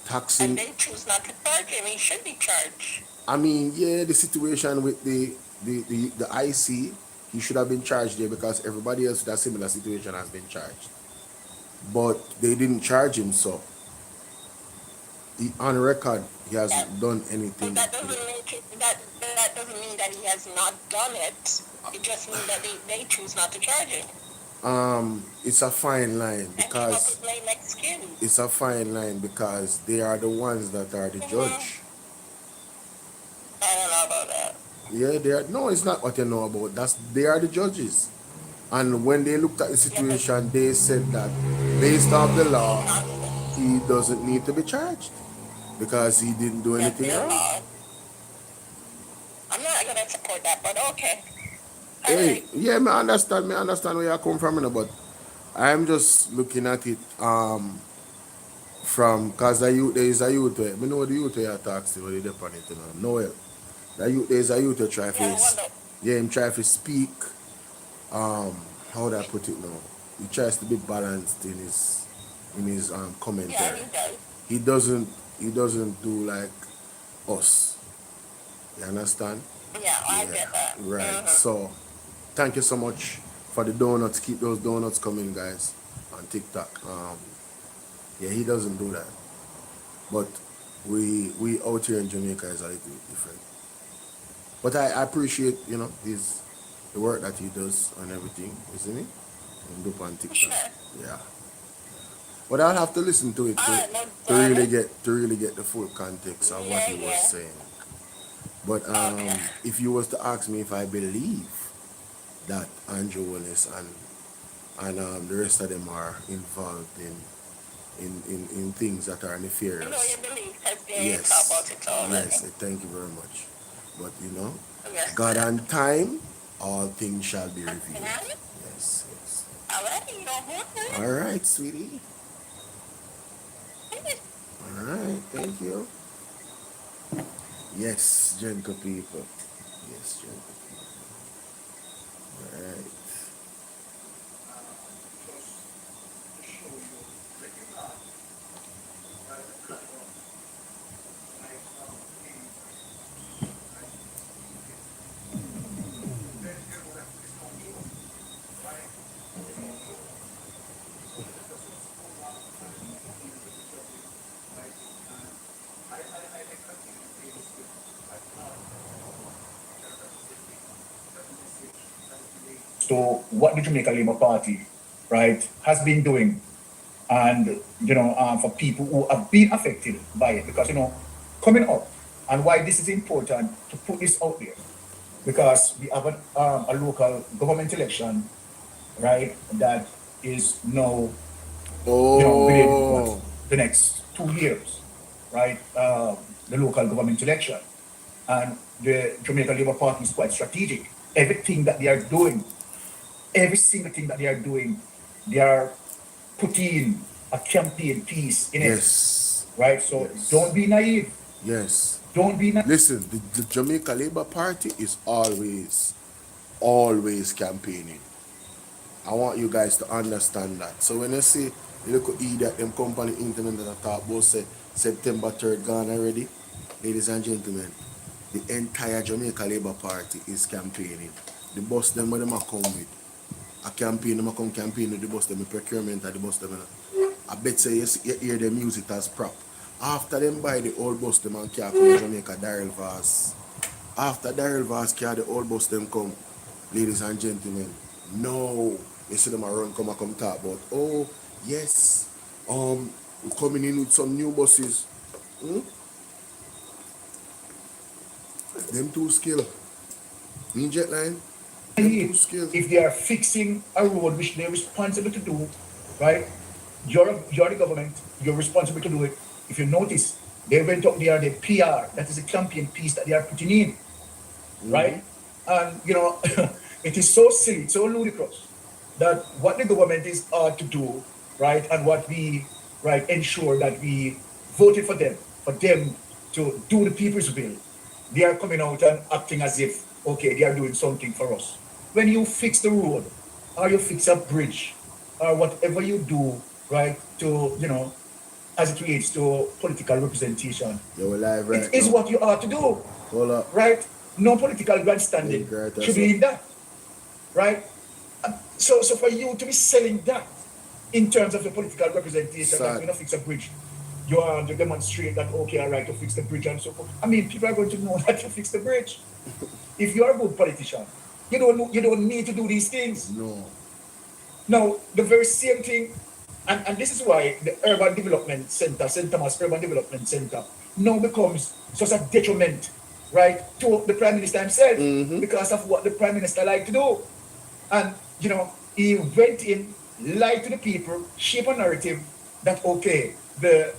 Taxing. And they choose not to charge him. He should be charged. I mean, yeah, the situation with the IC, he should have been charged there because everybody else with a similar situation has been charged. But they didn't charge him, so on record, he hasn't done anything. But that doesn't mean that he has not done it. It just means that they choose not to charge him. It's a fine line because it's a fine line because they are the ones that are the judge. I don't know about that. Yeah, they are. No, it's not what you know about. They are the judges. And when they looked at the situation, they said that based on the law, he doesn't need to be charged because he didn't do anything wrong. I'm not going to support that, but okay. Hey, yeah, I understand where you come from, but I'm just looking at it from because there is a youth where, I know the youth where you talk to, where they depend on it, Noel. There is a youth who try him try to speak, how would I put it now? He tries to be balanced in his commentary. Yeah, He doesn't do like us. You understand? Yeah, I get that. Right. So thank you so much for the donuts. Keep those donuts coming, guys, on TikTok. Yeah, he doesn't do that. But we out here in Jamaica is a little bit different. But I appreciate, the work that he does and everything, isn't it? And do on TikTok. Sure. Yeah. But I'll have to listen to it All right, no to really problem. get the full context of what Yeah, he was yeah. saying. But Okay. if you was to ask me if I believe that Andrew Willis and the rest of them are involved in things that are You know your nefarious, belief has been talk yes, about it already. yes, thank you very much. But Yes, God sir. and time, all things shall be revealed. Okay. Yes, yes. All right, you don't want to. All right, sweetie. All right, thank you. Yes, gentle people. Yes, gentle people. All right. To what the Jamaica Labour Party, right, has been doing, and for people who have been affected by it, because coming up, and why this is important to put this out there, because we have a local government election, right, that is now within Oh, the next 2 years, right, the local government election, and the Jamaica Labour Party is quite strategic. Everything that they are doing, every single thing that they are doing, they are putting a campaign piece in it, yes, right? So yes, don't be naive. yes. Don't be naive. Listen, the Jamaica Labour Party is always campaigning. I want you guys to understand that. So when you see you look at that them company internet that I talk about say September 3rd gone already, ladies and gentlemen, the entire Jamaica Labour Party is campaigning. The bus them where them a come with. A campaign, them a come campaign with the bus them, the procurement at the bus them. I bet say you hear the music as prop. After them buy the old bus them and car come to Jamaica Daryl Vaz. After Daryl Vaz car the old bus them come, ladies and gentlemen, no, you see them around come talk about, oh yes, we're coming in with some new buses. Hmm? Them two skill. In Jetline, them two skill. If they are fixing a road which they're responsible to do, right? You're the government, you're responsible to do it. If you notice, they went up there, the PR, that is a campaign piece that they are putting in, right? And it is so silly, so ludicrous that what the government is to do, right, and what we ensure that we voted for them to do the people's will. They are coming out and acting as if they are doing something for us. When you fix the road, or you fix a bridge, or whatever you do, right, to as it relates to political representation, You're live right it is now. what you are to do, Hold up. right? No political grandstanding should be in that, right? So for you to be selling that in terms of the political representation, that you're going to fix a bridge, you are to demonstrate that, okay, all right, to fix the bridge and so forth. I mean, people are going to know that you fix the bridge. If you're a good politician, you don't need to do these things. No. Now, the very same thing, and this is why the Urban Development Center, St. Thomas Urban Development Center, now becomes such a detriment, right, to the Prime Minister himself, because of what the Prime Minister liked to do. And, he went in, lied to the people, shape a narrative that, okay, the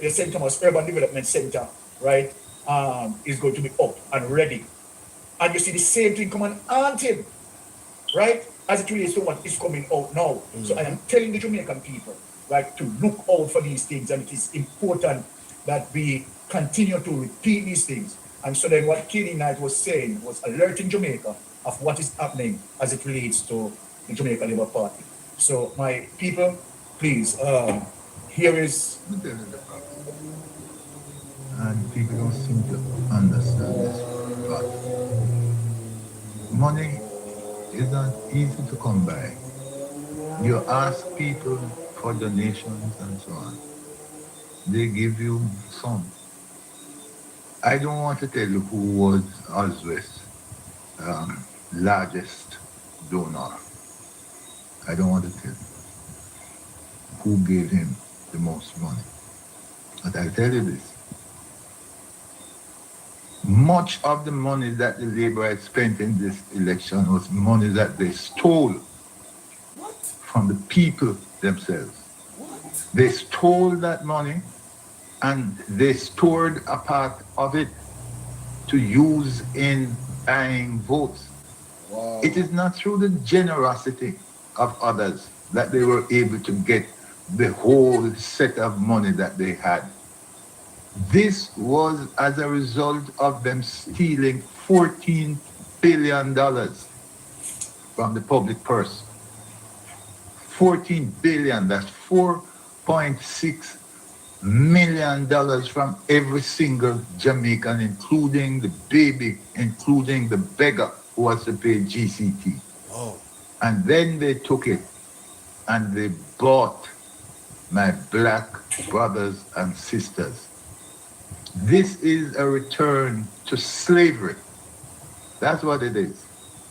St. Thomas Urban Development Center, right, is going to be up and ready. And you see the same thing come and haunt him, right, as it relates to what is coming out now. So I am telling the Jamaican people, right, to look out for these things, and it is important that we continue to repeat these things. And so then what Kenny Knight was saying was alerting Jamaica of what is happening as it relates to the Jamaica Labour Party. So my people, please, here is... And people don't seem to understand this, but money is not easy to come by. You ask people for donations and so on. They give you some. I don't want to tell you who was Oswest's largest donor. I don't want to tell you who gave him the most money. But I'll tell you this. Much of the money that the Labour had spent in this election was money that they stole from the people themselves. They stole that money and they stored a part of it to use in buying votes. Wow. It is not through the generosity of others that they were able to get the whole set of money that they had. This was as a result of them stealing $14 billion from the public purse. 14 billion, that's $4.6 million from every single Jamaican, including the baby, including the beggar who has to pay GCT. Oh. And then they took it and they bought my black brothers and sisters. This is a return to slavery. That's what it is.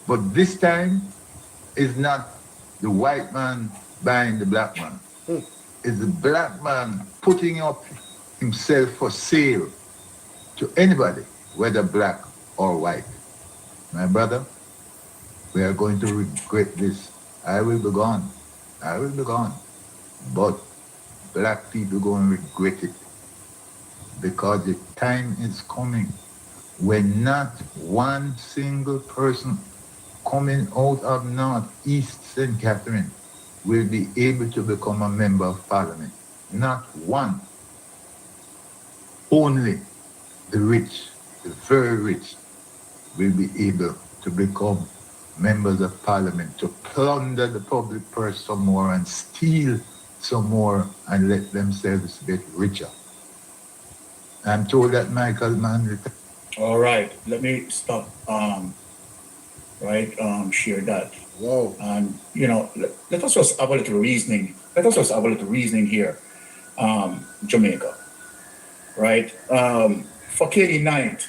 But this time is not the white man buying the black man. It's the black man putting up himself for sale to anybody, whether black or white. My brother, we are going to regret this. I will be gone. I will be gone. But black people going to regret it. Because the time is coming when not one single person coming out of North, East St. Catherine will be able to become a member of parliament. Not one. Only the rich, the very rich, will be able to become members of parliament, to plunder the public purse some more and steal some more and let themselves get richer. I'm told that Michael Mann. All right, let me stop. Share that. Whoa. And let us just have a little reasoning. Let us just have a little reasoning here, Jamaica. Right? For Katie Knight,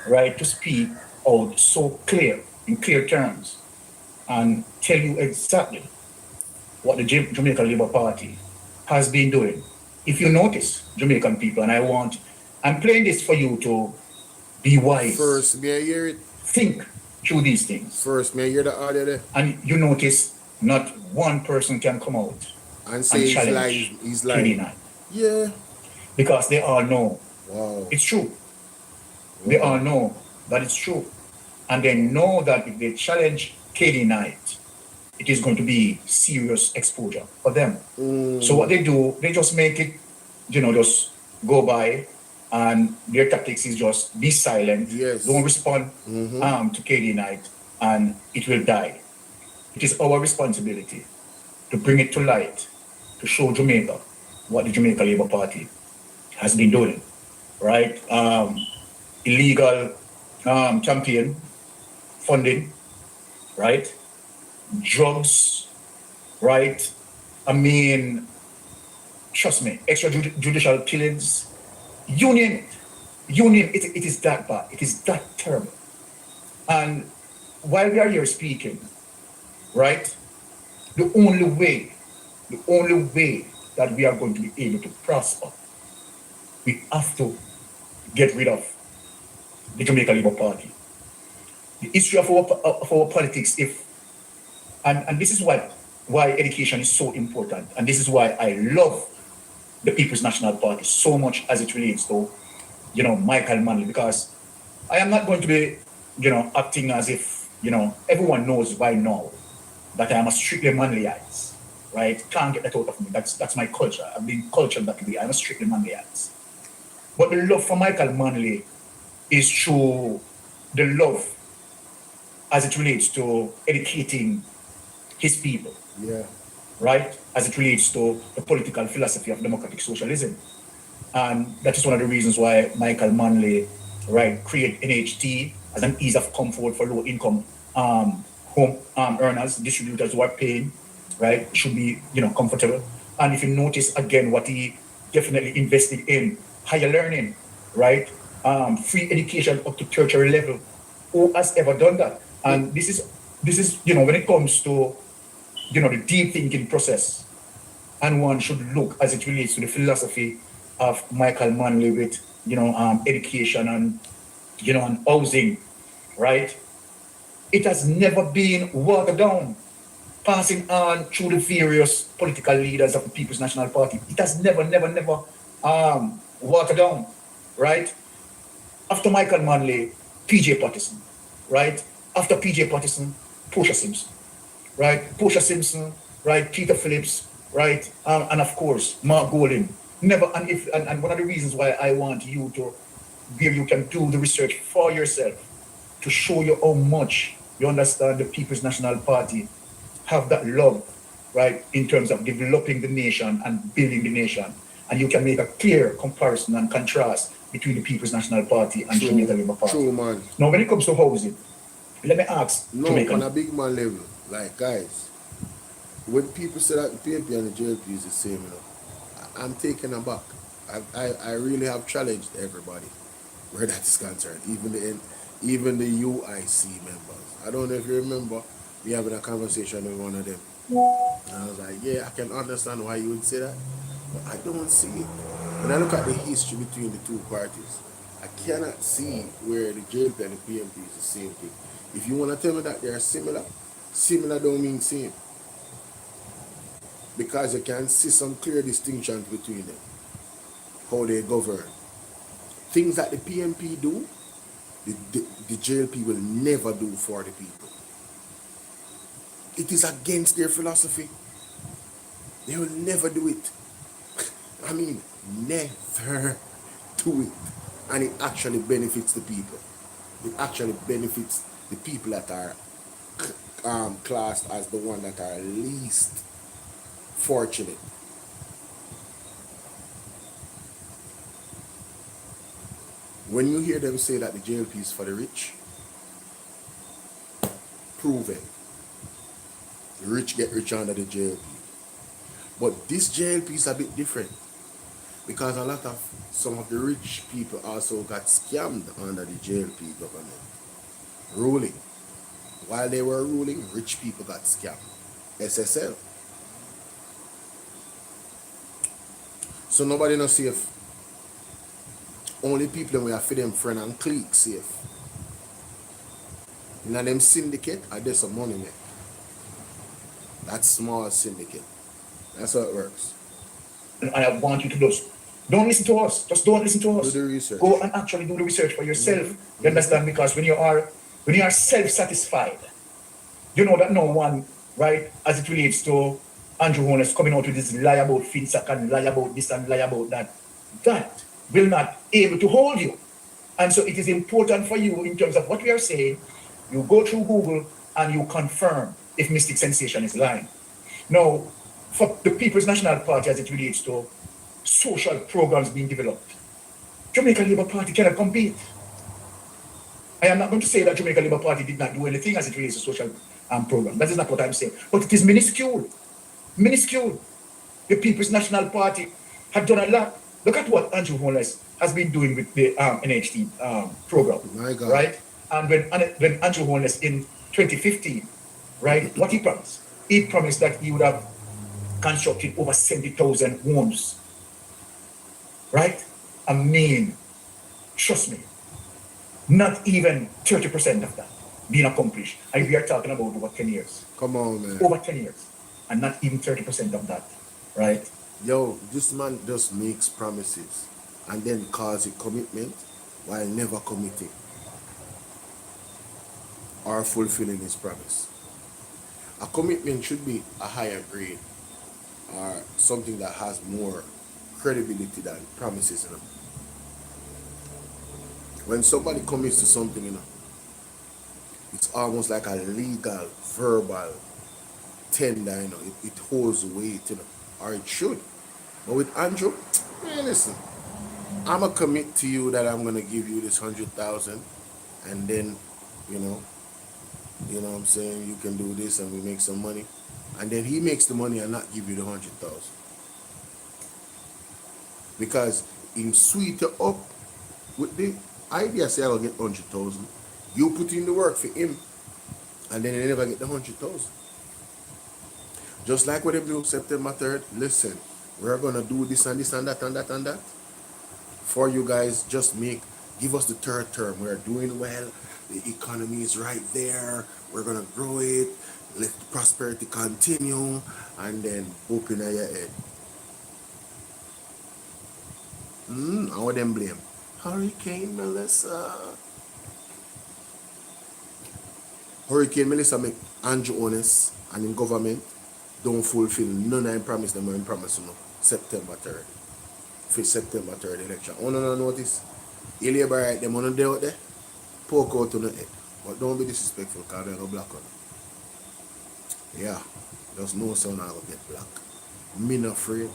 right, to speak out so in clear terms, and tell you exactly what the Jamaica Labour Party has been doing. If you notice, Jamaican people, and I'm playing this for you to be wise. First, may I hear it? Think through these things. First, may I hear the audio there? And you notice not one person can come out and say he's lying. Yeah. Because they all know it's true. Wow. They all know that it's true. And they know that if they challenge KD Knight, it is going to be serious exposure for them. So what they do, they just make it, just go by, and their tactics is just be silent, don't respond to KD Knight, and it will die. It is our responsibility to bring it to light, to show Jamaica what the Jamaica Labour Party has been doing, right? Illegal campaign funding, right? Drugs, right? I mean, trust me, extrajudicial killings, you name it. It is that bad. It is that terrible. And while we are here speaking, right, the only way that we are going to be able to prosper, we have to get rid of the Jamaica Labour Party. The history of our politics, and this is why education is so important, and this is why I love the People's National Party so much as it relates to, Michael Manley, because I am not going to be, acting as if, everyone knows by now that I am a strictly Manleyite, right? Can't get that out of me. That's my culture. I've been cultured that way. I'm a strictly Manleyite. But the love for Michael Manley is through the love as it relates to educating his people. Yeah. Right? As it relates to the political philosophy of democratic socialism. And that is one of the reasons why Michael Manley, right, created NHT as an ease of comfort for low income home earners, distributors who are paying, right, should be, comfortable. And if you notice again what he definitely invested in, higher learning, right? Free education up to tertiary level. Who has ever done that? And this is, when it comes to, the deep thinking process and one should look as it relates to the philosophy of Michael Manley with, education and, and housing, right? It has never been watered down, passing on through the various political leaders of the People's National Party. It has never watered down, right? After Michael Manley, PJ Patterson, right? After PJ Patterson, Portia Simpson, right? Portia Simpson, right? Peter Phillips, right? And of course, Mark Golding. Never, and one of the reasons why I want you to, where you can do the research for yourself, to show you how much you understand the People's National Party have that love, right, in terms of developing the nation and building the nation. And you can make a clear comparison and contrast between the People's National Party and Jamaica Labour Party. True, man. Now, when it comes to housing, let me ask. No, Jamaican, on a big man level, like, guys, when people say that the PNP and the JLP is the same, I'm taken aback. I really have challenged everybody where that is concerned, even the UIC members. I don't know if you remember me having a conversation with one of them. And I was like, yeah, I can understand why you would say that, but I don't see it. When I look at the history between the two parties, I cannot see where the JLP and the PNP is the same thing. If you want to tell me that they are similar don't mean same. Because you can see some clear distinctions between them, how they govern. Things that the PNP do, the JLP will never do for the people. It is against their philosophy. They will never do it. I mean, never do it. And it actually benefits the people. It actually benefits the people that are classed as the one that are least fortunate. When you hear them say that the JLP is for the rich, proven. The rich get richer under the JLP. But this JLP is a bit different, because some of the rich people also got scammed under the JLP government ruling. While they were ruling, rich people got scammed. SSL. So nobody no safe. Only people that we have for them friend and clique safe. In them syndicate, are there some money make? That small syndicate. That's how it works. And I want you to don't listen to us. Just don't listen to us. Do the research. Go and actually do the research for yourself. You understand? Because when you are self-satisfied, you know that no one, right, as it relates to Andrew Holness coming out with this lie about FinSac and lie about this and lie about that, that will not able to hold you. And so it is important for you, in terms of what we are saying, you go through Google and you confirm if Mystic Sensation is lying. Now, for the People's National Party, as it relates to social programs being developed, Jamaica Labour Party cannot compete. I am not going to say that Jamaica Labour Party did not do anything as it relates to social program. That is not what I'm saying. But it is minuscule. Minuscule. The People's National Party had done a lot. Look at what Andrew Holness has been doing with the NHT program. My God. Right? And when Andrew Holness in 2015, right, what he promised? He promised that he would have constructed over 70,000 homes. Right? I mean, trust me, not even 30% of that being accomplished. And we are talking about over 10 years. Come on, man. Over 10 years. And not even 30% of that. Right? Yo, this man just makes promises and then calls it commitment while never committing or fulfilling his promise. A commitment should be a higher grade or something that has more credibility than promises. When somebody commits to something, it's almost like a legal, verbal tender, it holds weight, or it should. But with Andrew, man, listen, I'm going to commit to you that I'm going to give you this 100,000, and then, you know what I'm saying, you can do this and we make some money. And then he makes the money and not give you the 100,000. Because he sweet you up with the idea, say I'll get 100,000. You put in the work for him, and then he never get the 100,000. Just like what they do September 3rd, listen, we're gonna do this and this and that and that and that. For you guys, just give us the third term. We're doing well, the economy is right there, we're gonna grow it, let the prosperity continue, and then open your head. I want them blame. Hurricane Melissa. Hurricane Melissa make Andrew honest and in government don't fulfill none of them promise them when promise you know, September 3rd. For September 3rd election. I don't notice. You labor right them on the out there, poke out on the head. But don't be disrespectful because they're no black on. Yeah. There's no sound I will get black. Me not afraid.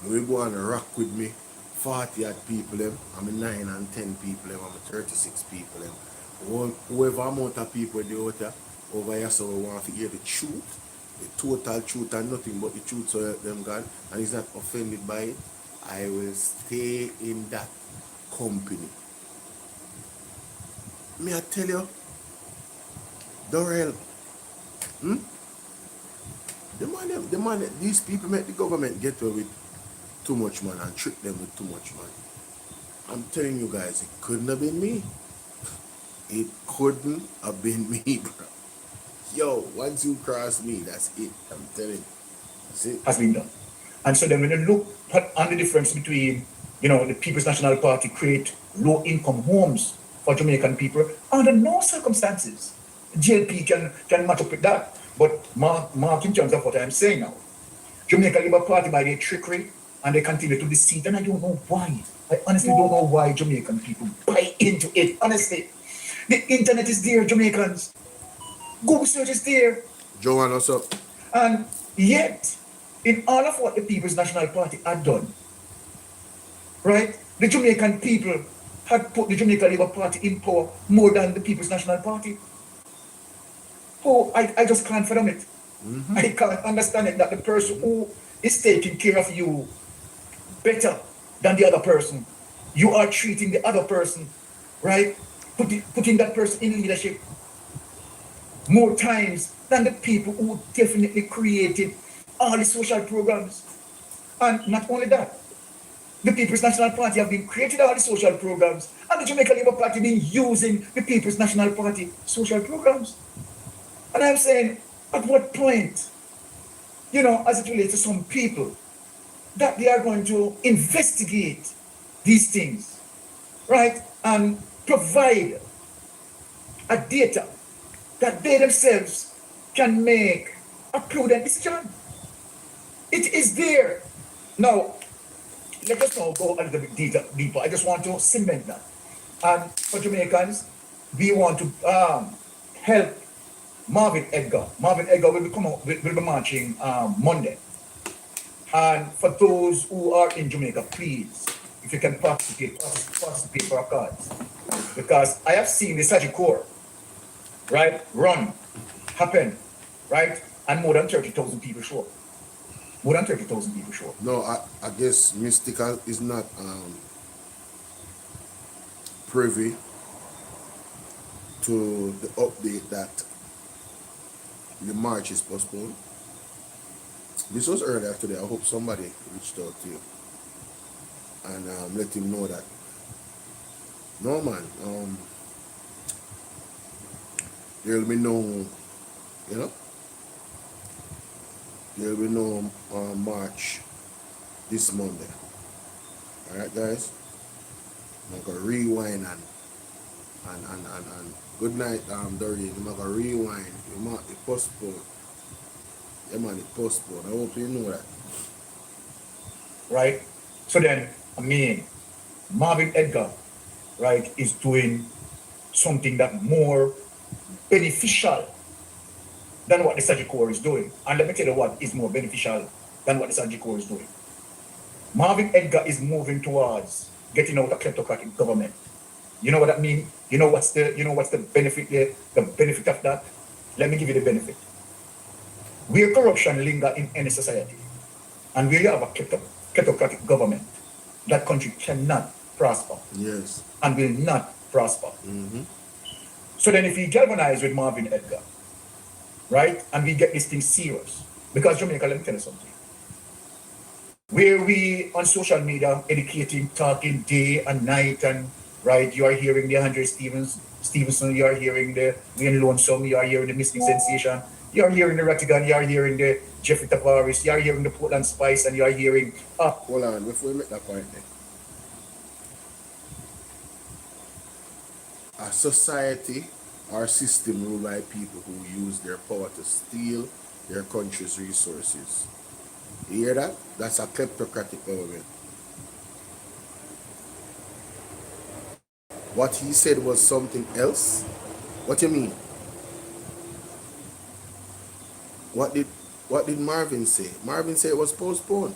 We go on a rock with me. 40 odd people them. I'm 9 and 10 people them. I'm 36 people them. Whoever amount of people they out there over here, so we want to hear the truth, the total truth and nothing but the truth, so help them God, and he's not offended by it. I will stay in that company. Me I tell you, Dorel, the man, these people make the government get away with too much money and trick them with too much money. I'm telling you guys, it couldn't have been me. It couldn't have been me, bro. Yo, once you cross me, that's it. I'm telling you. That's it. Has been done. And so then when you look on the difference between, the People's National Party create low-income homes for Jamaican people, under no circumstances JLP can match up with that. But mark in terms of what I'm saying now, Jamaica Labour Party, by their trickery, and they continue to deceive, and I don't know why. I honestly don't know why Jamaican people buy into it, honestly. The internet is there, Jamaicans. Google search is there. Joanne, what's up? And yet, in all of what the People's National Party had done, right, the Jamaican people had put the Jamaica Labour Party in power more than the People's National Party. Oh, I just can't fathom it. I can't understand it that the person who is taking care of you better than the other person, you are treating the other person, right, putting that person in leadership more times than the people who definitely created all the social programs. And not only that, the People's National Party have been creating all the social programs, and the Jamaica Labour Party been using the People's National Party social programs. And I'm saying, at what point, as it relates to some people, that they are going to investigate these things, right, and provide a data that they themselves can make a prudent decision. It is there. Now, let us now go a little bit deeper. I just want to cement that. And for Jamaicans, we want to help Marvin Edgar. Marvin Edgar will be marching Monday. And for those who are in Jamaica, please, if you can participate for our cards. Because I have seen the Sagicor, right, run, happen, right, and more than 30,000 people show up. More than 30,000 people show up. No, I guess Mystica is not privy to the update that the march is postponed. This was earlier today. I hope somebody reached out to you and let him know that. No, man. There will be no, there will be no march this Monday. All right, guys. I'm gonna rewind and good night, Doreen. I'm gonna rewind. It postponed. Yeah, man, it postponed. I hope you know that. Right? So then, Marvin Edgar, right, is doing something that more beneficial than what the Sagicor is doing. And let me tell you what is more beneficial than what the Sagicor is doing. Marvin Edgar is moving towards getting out a kleptocratic government. You know what that means? You know what's the benefit there? The benefit of that? Let me give you the benefit. Where corruption linger in any society, and where you have a kleptocratic government, that country cannot prosper. Yes. And will not prosper. So then if we galvanize with Marvin Edgar, right? And we get this thing serious. Because Jamaica, let me tell you something. Where we on social media educating, talking day and night, and right, you are hearing the Andre Stevenson, you are hearing the Wayne Lonesome, you are hearing the Mystic Sensation, you are hearing the Rattigan, you are hearing the Jeffrey Tavares, you are hearing the Portland Spice, and you are hearing Hold on, before we make that point there. A society or system ruled by people who use their power to steal their country's resources. You hear that? That's a kleptocratic government. What he said was something else? What you mean? What did Marvin say? Marvin said it was postponed.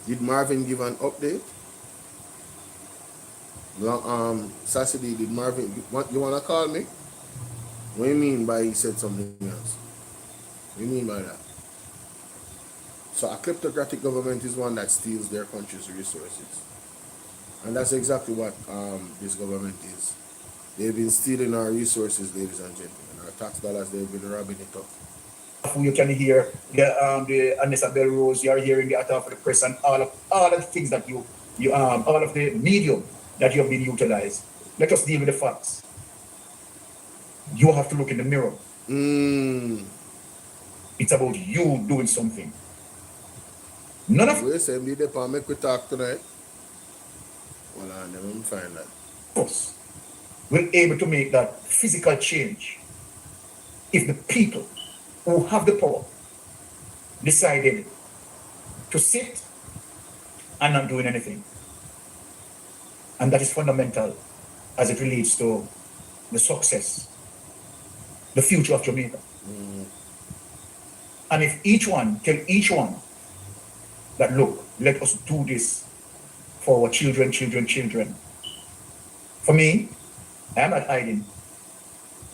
Did Marvin give an update? Saturday, did Marvin, you wanna call me? What do you mean by he said something else? What do you mean by that? So a kleptocratic government is one that steals their country's resources. And that's exactly what this government is. They've been stealing our resources, ladies and gentlemen. Our tax dollars, they've been robbing it up. you can hear the Anessa Bell Rose, you are hearing the attack of the press, and all of the things that you all of the medium that you have been utilized. Let us deal with the facts. You have to look in the mirror. It's about you doing something. None of we say me the make we talk tonight. Well, I never find that. us will able to make that physical change if the people who have the power decided to sit and not doing anything. And that is fundamental as it relates to the success, the future of Jamaica. And if each one tell each one that, look, let us do this for our children. For me, I am not hiding.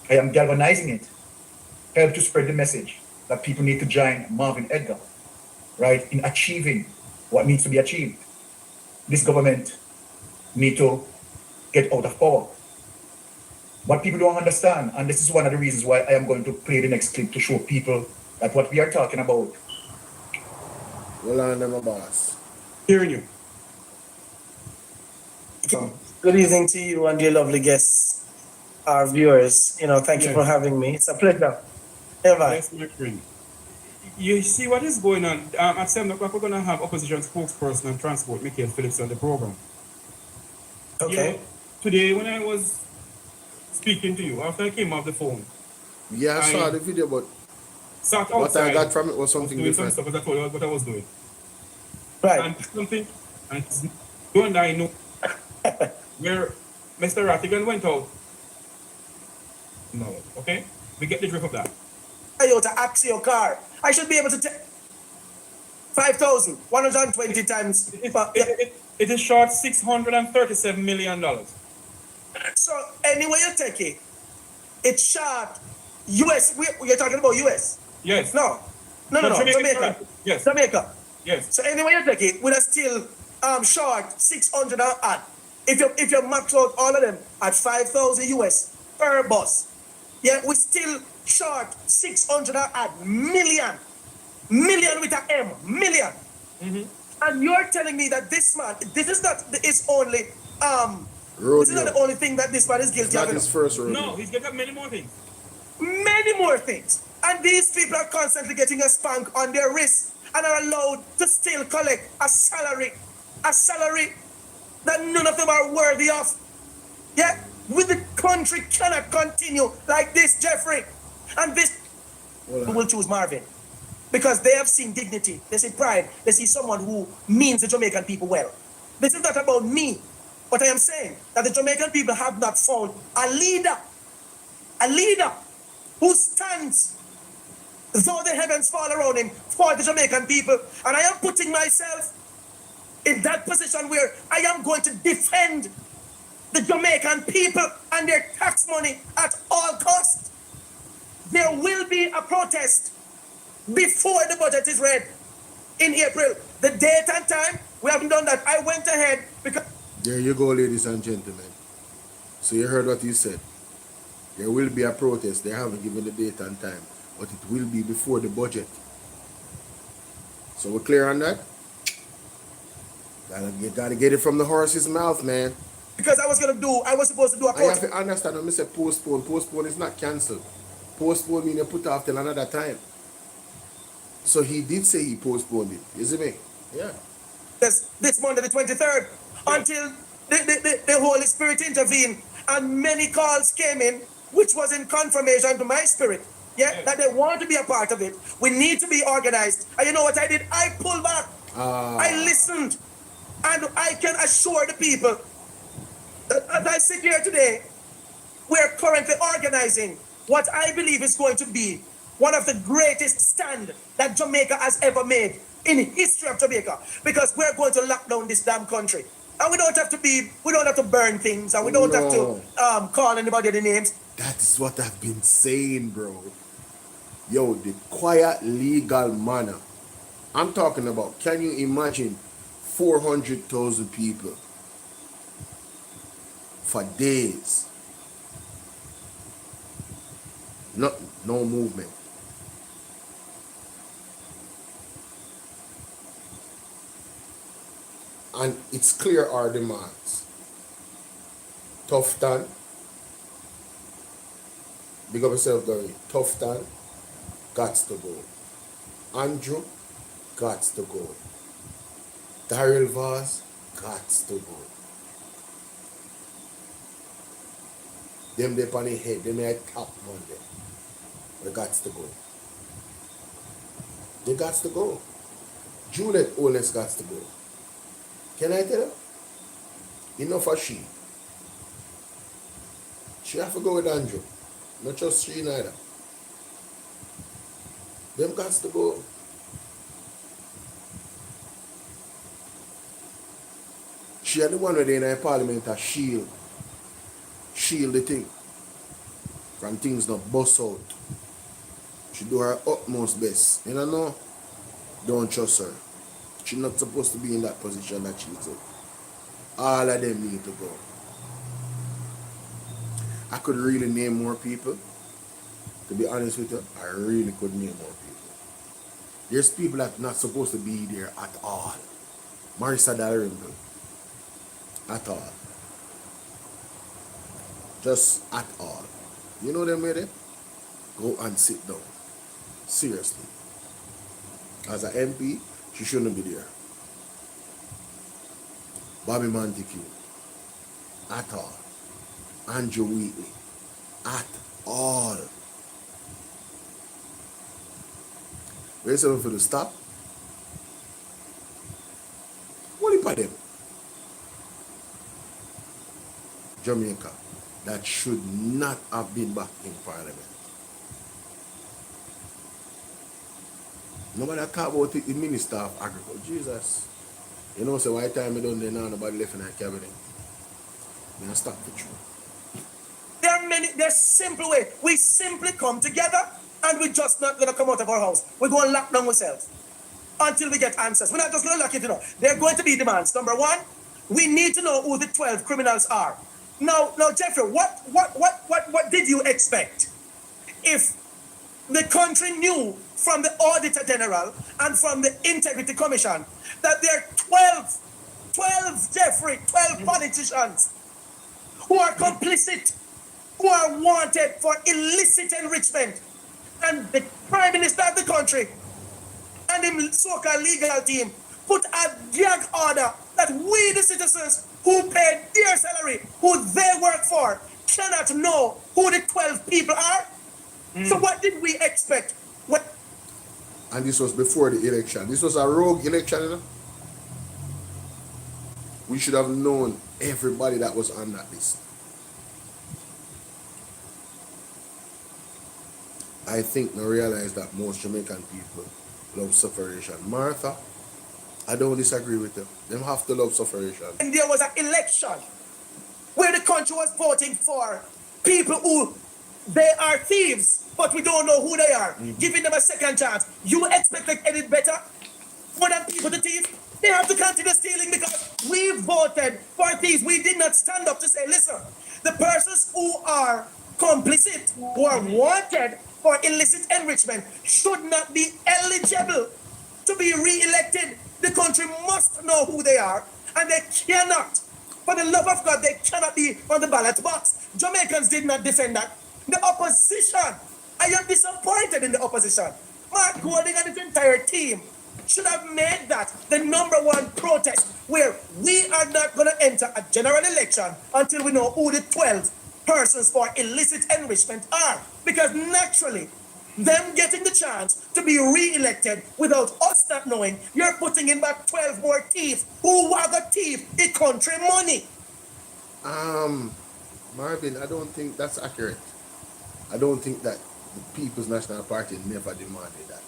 I am galvanizing it. Help to spread the message that people need to join Marvin Edgar, right, in achieving what needs to be achieved. This government need to get out of power. What people don't understand, and this is one of the reasons why I am going to play the next clip to show people that what we are talking about. Well, I'm my boss. Hearing you. Good evening to you and your lovely guests, our viewers. Thank you for having me. It's a pleasure. Yes, my friend. You see what is going on? At 7 o'clock, we're going to have opposition spokesperson on transport, Michael Phillips, on the program. Okay. Today, when I was speaking to you, after I came off the phone. Yeah, I saw the video, but what I got from it was something different. Some stuff, as I told you what I was doing. Right. And you and I know where Mr. Rattigan went out. No, okay? We get the drift of that. To axe your car. I should be able to take 5,120 times. It is short $637 million. So anyway you take it, it's short US. You're talking about US? Yes. No. Jamaica. Yes. Jamaica. Yes. So anyway you take it, we're still short 600 and odd. If you max out all of them at 5,000 US per bus, yeah, we're still short 600 and odd million with an M, million. Mm-hmm. And you're telling me that this man, this is not the only thing that this man is guilty of. Not his first rodeo. No, he's guilty of many more things. Many more things. And these people are constantly getting a spank on their wrists and are allowed to still collect a salary that none of them are worthy of. Yeah, the country cannot continue like this, Jeffrey. And this people will choose Marvin because they have seen dignity, they see pride, they see someone who means the Jamaican people well. This is not about me, but I am saying that the Jamaican people have not found a leader who stands though the heavens fall around him for the Jamaican people. And I am putting myself in that position where I am going to defend the Jamaican people and their tax money at all costs. There will be a protest before the budget is read in April. The date and time, we haven't done that. I went ahead because... There you go, ladies and gentlemen. So you heard what he said. There will be a protest. They haven't given the date and time, but it will be before the budget. So we're clear on that? You gotta get it from the horse's mouth, man. Because I was supposed to do a And you have protest. to understand when I say postpone. Postpone is not cancel. Postpone means you put off till another time. So he did say he postponed it. You see me? Yeah. This Monday, the 23rd, until the Holy Spirit intervened, and many calls came in, which was in confirmation to my spirit. Yeah, that they want to be a part of it. We need to be organized. And you know what I did? I pulled back. I listened. And I can assure the people that as I sit here today, we're currently organizing what I believe is going to be one of the greatest stand that Jamaica has ever made in the history of Jamaica. Because we're going to lock down this damn country. And we don't have to burn things, and we don't have to call anybody the names. That's what I've been saying, bro. Yo, the quiet legal manner. I'm talking about, can you imagine 400,000 people for days? No movement. And it's clear our demands. Tufton, big up yourself, Gary. Tufton, gots to go. Andrew, gots to go. Daryl Vaz, gots to go. Them they on the head, them at top Monday. They gots to go. They gots to go. Juliet Oles gots to go. Can I tell you? Enough for she. She have to go with Andrew. Not just she neither. Them gots to go. She had the one where they in her parliament a shield the thing from things not bust out. She do her utmost best. You know? Don't trust her. She's not supposed to be in that position that she's in. All of them need to go. I could really name more people. To be honest with you, I really could name more people. There's people that not supposed to be there at all. Marissa Dalrymple. At all. Just at all. You know them with it? Go and sit down. Seriously. As an MP, she shouldn't be there. Bobby Montague. At all. Andrew Wheatley. At all. Where's something for the stop? What about them? Jamaica, that should not have been back in Parliament. Nobody talk about the Minister of Agriculture. Jesus. You know, so why time I don't there now, nobody left in that cabinet. I stop the truth. There's simple way. We simply come together and we're just not gonna come out of our house. We're going to lock down ourselves until we get answers. We're not just gonna lock it, you know. There are going to be demands. Number one, we need to know who the 12 criminals are. Now, Jeffrey, what did you expect if the country knew from the Auditor General and from the Integrity Commission that there are 12 politicians who are complicit, who are wanted for illicit enrichment, and the Prime Minister of the country and the so-called legal team put a gag order that we, the citizens who paid their salary, who they work for, cannot know who the 12 people are? So what did we expect? And this was before the election. This was a rogue election, you know? We should have known everybody that was on that list. I think I realize that most Jamaican people love separation. Martha, I don't disagree with them. Them have to love separation. And there was an election where the country was voting for people who they are thieves, but we don't know who they are, giving them a second chance. You expect like any better? More than people to thief? They have to continue stealing because we voted for thieves. We did not stand up to say, listen, the persons who are complicit who are wanted for illicit enrichment should not be eligible to be re-elected. The country must know who they are, and they cannot, for the love of God, they cannot be on the ballot box. Jamaicans did not defend that. The opposition, I am disappointed in the opposition. Mark Golding and his entire team should have made that the number one protest, where we are not going to enter a general election until we know who the 12 persons for illicit enrichment are. Because naturally, them getting the chance to be re-elected without us not knowing, you're putting in back 12 more thieves who were the thief the country money. Marvin, I don't think that's accurate. I don't think that the People's National Party never demanded that.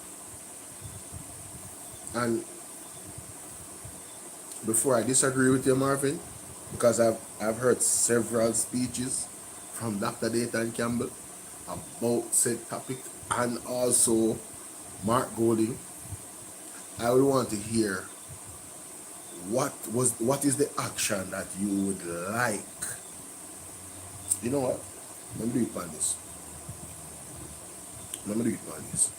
And before I disagree with you, Marvin, because I've heard several speeches from Dr. Dayton Campbell about said topic, and also Mark Golding, I would want to hear what is the action that you would like. You know what? Let me do it on this. Let me do it on this.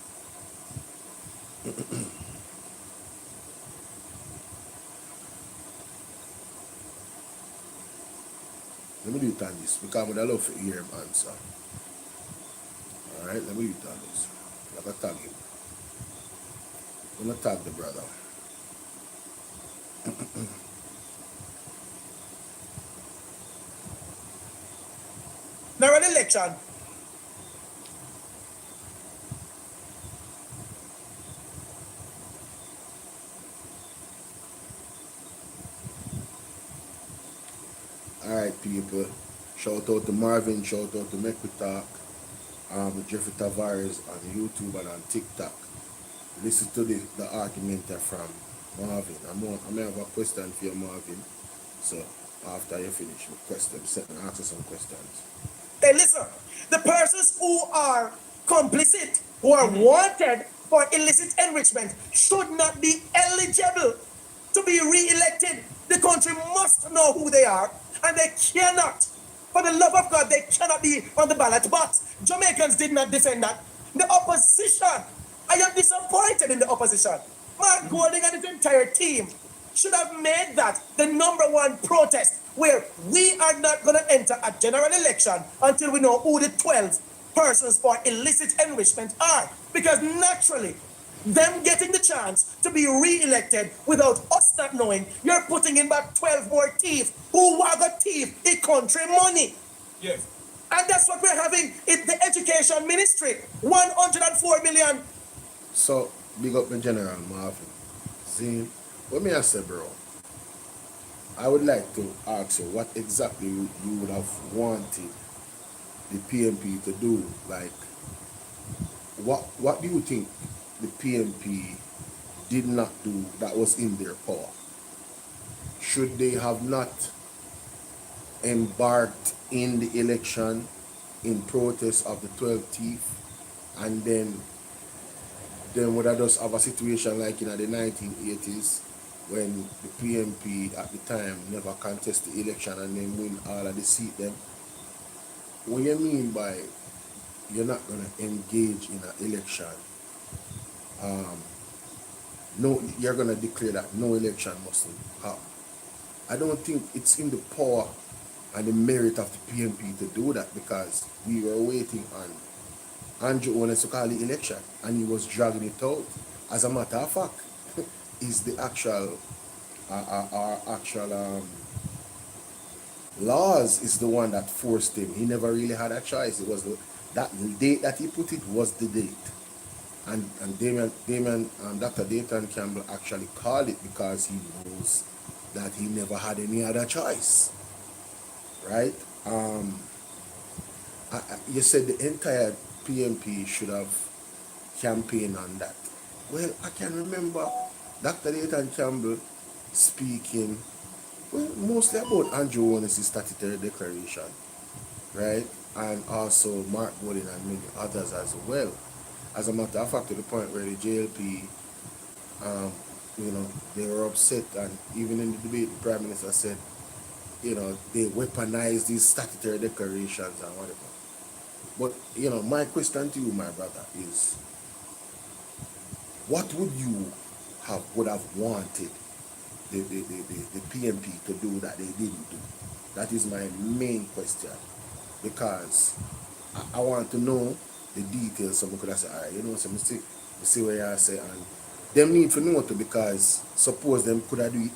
Let me do it on this because I would love to hear him answer. Alright, let me do it on this. I'm gonna tag him. I'm gonna tag the brother. Now, an election. Alright, people. Shout out to Marvin, shout out to Make We Talk, Jeffrey Tavares on YouTube and on TikTok. Listen to the argument from Marvin. I may have a question for you, Marvin. So, after you finish with questions, ask us some questions. Hey, listen, the persons who are complicit, who are wanted for illicit enrichment, should not be eligible to be re-elected. The country must know who they are, and they cannot, for the love of God, they cannot be on the ballot box. Jamaicans did not defend that. The opposition, I am disappointed in the opposition. Mark Golding and his entire team should have made that the number one protest, where we are not going to enter a general election until we know who the 12 persons for illicit enrichment are. Because naturally, them getting the chance to be re-elected without us not knowing, you're putting in back 12 more thieves who were the thief the country money. Yes. And that's what we're having in the education ministry. 104 million. So, big up the General Marvin. See, what may I say, bro? I would like to ask you what exactly you would have wanted the PNP to do. Like, what do you think the PNP did not do that was in their power? Should they have not embarked in the election in protest of the 12 thieves, and then would I just have a situation like in the 1980s when the PNP at the time never contest the election and then win all of the seat them? What you mean by you're not going to engage in an election? No, you're going to declare that no election must happen. I don't think it's in the power and the merit of the PNP to do that, because we were waiting on Andrew Owens to call the election and he was dragging it out. As a matter of fact, is the actual our actual laws is the one that forced him. He never really had a choice. It was that date that he put it was the date. And Dr. Dayton Campbell actually called it because he knows that he never had any other choice. Right? You said the entire PNP should have campaigned on that. Well, I can remember Dr. Dayton Campbell speaking, well, mostly about Andrew Owens' statutory declaration, right? And also Mark Golding and many others as well. As a matter of fact, to the point where the JLP, they were upset, and even in the debate, the Prime Minister said, they weaponize these statutory declarations and whatever. But you know, my question to you, my brother, is what would have wanted the PMP to do that they didn't do? That is my main question. Because I want to know the details so I could have said, all right, you know, so I see what you say, and them need to know too, because suppose them could have do it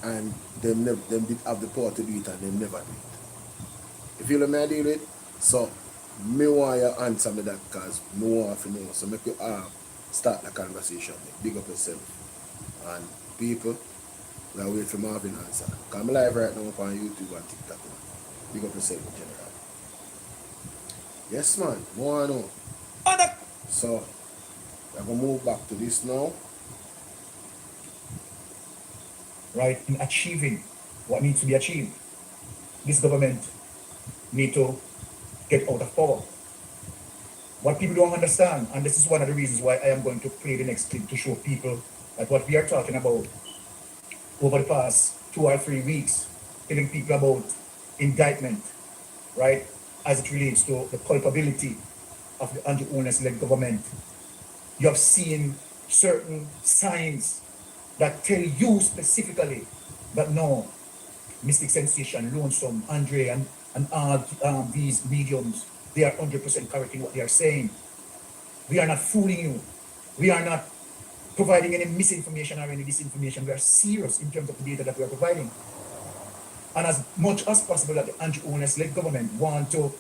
and them did have the power to do it and them never do it. You feel what I deal with? So me want you answer me that, because me want to know. So make you start the conversation. Big up yourself. And people, we are waiting for Marvin answer. Because I'm live right now on YouTube and TikTok. Big up yourself in general. Yes man, more know. So we're gonna move back to this now. Right, in achieving what needs to be achieved, this government need to get out of power. What people don't understand, and this is one of the reasons why I am going to play the next clip to show people that what we are talking about over the past 2 or 3 weeks, telling people about indictment, right, as it relates to the culpability of the anti-owners-led government. You have seen certain signs that tell you specifically that no, Mystic Sensation, Lonesome, Andre, and all these mediums, they are 100% correct in what they are saying. We are not fooling you. We are not providing any misinformation or any disinformation. We are serious in terms of the data that we are providing. And as much as possible that the anti-owners-led government want to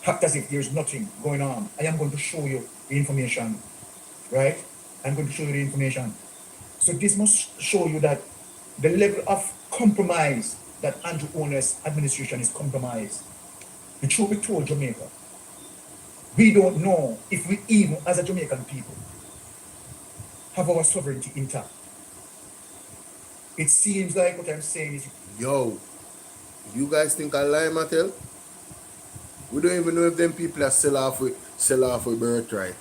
act as if there's nothing going on, I am going to show you the information, right? I'm going to show you the information. So this must show you that the level of compromise that Andrew Owner's administration is compromised. The truth be told, Jamaica, we don't know if we even, as a Jamaican people, have our sovereignty intact. It seems like what I'm saying is... Yo, you guys think I lie, Mattel? We don't even know if them people are sell off with birthright.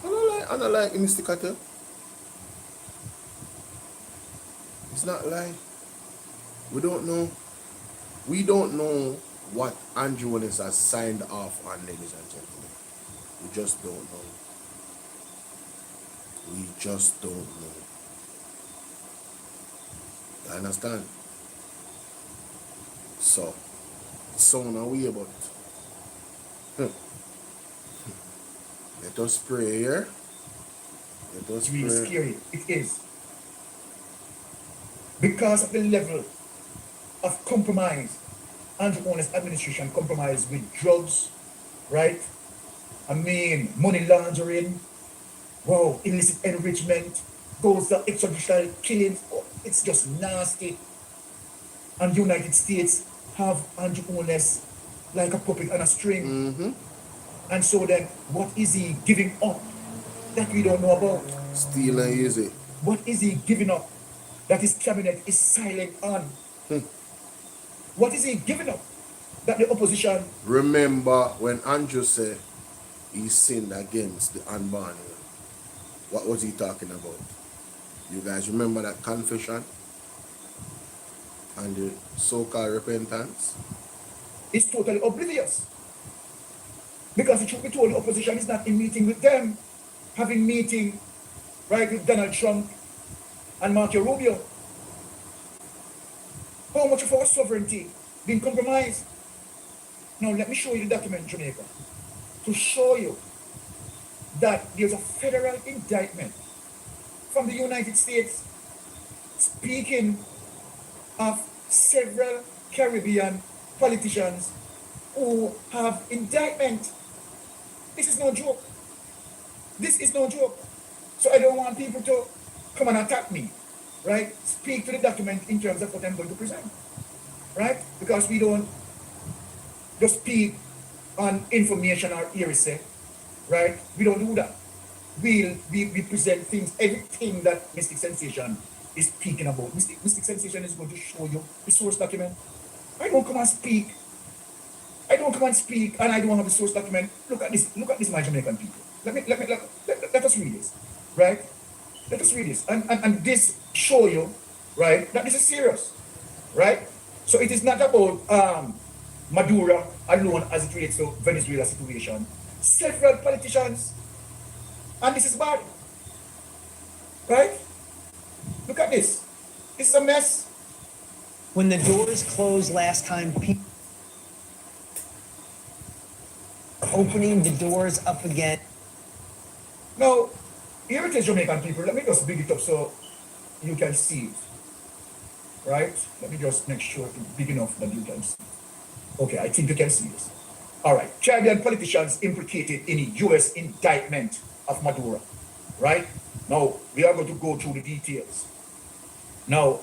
I don't like Mr. Cartel. It's not lie. We don't know. We don't know what Andrew Willis has signed off on, ladies and gentlemen. We just don't know. We just don't know. You understand? So, it's sound away about it. Let us pray here. Let us It's pray. really scary. It is. Because of the level of compromise, Andrew Owner's administration compromised with drugs, right? I mean, money laundering, wow, illicit enrichment, goes to extrajudicial killings. Oh, it's just nasty. And the United States have Andrew Owner's like a puppet on a string. Mm-hmm. And so then, what is he giving up that we don't know about? Steal and easy. What is he giving up that his cabinet is silent on? What is he giving up that the opposition... Remember when Andrew said he sinned against the unborn? What was he talking about? You guys remember that confession and the so-called repentance? It's totally oblivious. Because the truth be told, the opposition is not in meeting with them, having meeting, right, with Donald Trump and Marco Rubio. How much of our sovereignty being compromised? Now let me show you the document, Jamaica, to show you that there's a federal indictment from the United States speaking of several Caribbean politicians who have indictment. This is no joke. This is no joke. So I don't want people to come and attack me, right? Speak to the document in terms of what I'm going to present, right? Because we don't just speak on information or hearsay, right? We don't do that. We present things, everything that Mystic Sensation is speaking about. Mystic Sensation is going to show you the source document. I don't come and speak and I don't have the source document. Look at this, my Jamaican people. Let us read this, right? Let us read this. And this show you, right, that this is serious, right? So it is not about Maduro alone as it relates to Venezuela situation. Several politicians, and this is bad. Right? Look at this. This is a mess. When the doors closed last time, people opening the doors up again. Now, here it is, Jamaican people. Let me just big it up so you can see it. Right? Let me just make sure it's big enough that you can see it. Okay, I think you can see this. All right. Caribbean politicians implicated in a U.S. indictment of Maduro. Right? Now, we are going to go through the details. Now,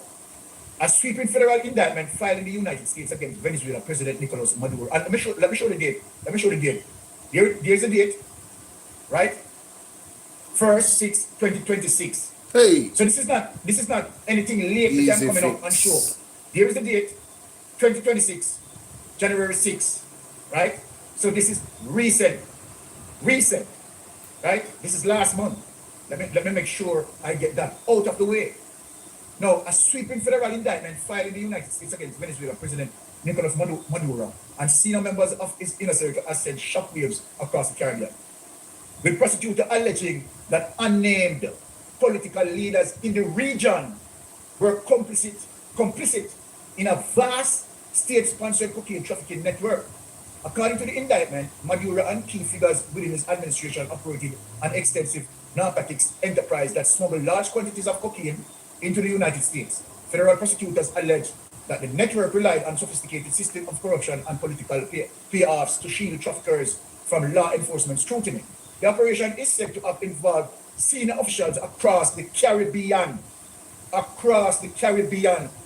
a sweeping federal indictment filed in the United States against Venezuela President Nicolas Maduro. And let me show the date. Let me show the date. There's the date. Right? 1/6/2026. Hey. So this is not anything late that I'm coming up and show. There is the date, 2026, January 6th, right? So this is recent, right? This is last month. Let me make sure I get that out of the way. Now, a sweeping federal indictment filed in the United States against Venezuela President Nicolas Maduro and senior members of his inner circle has sent shockwaves across the Caribbean, with prosecutors alleging that unnamed political leaders in the region were complicit in a vast state-sponsored cocaine trafficking network. According to the indictment, Maduro and key figures within his administration operated an extensive narcotics enterprise that smuggled large quantities of cocaine into the United States. Federal prosecutors allege that the network relied on sophisticated system of corruption and political payoffs to shield traffickers from law enforcement scrutiny. The operation is said to have involved senior officials across the Caribbean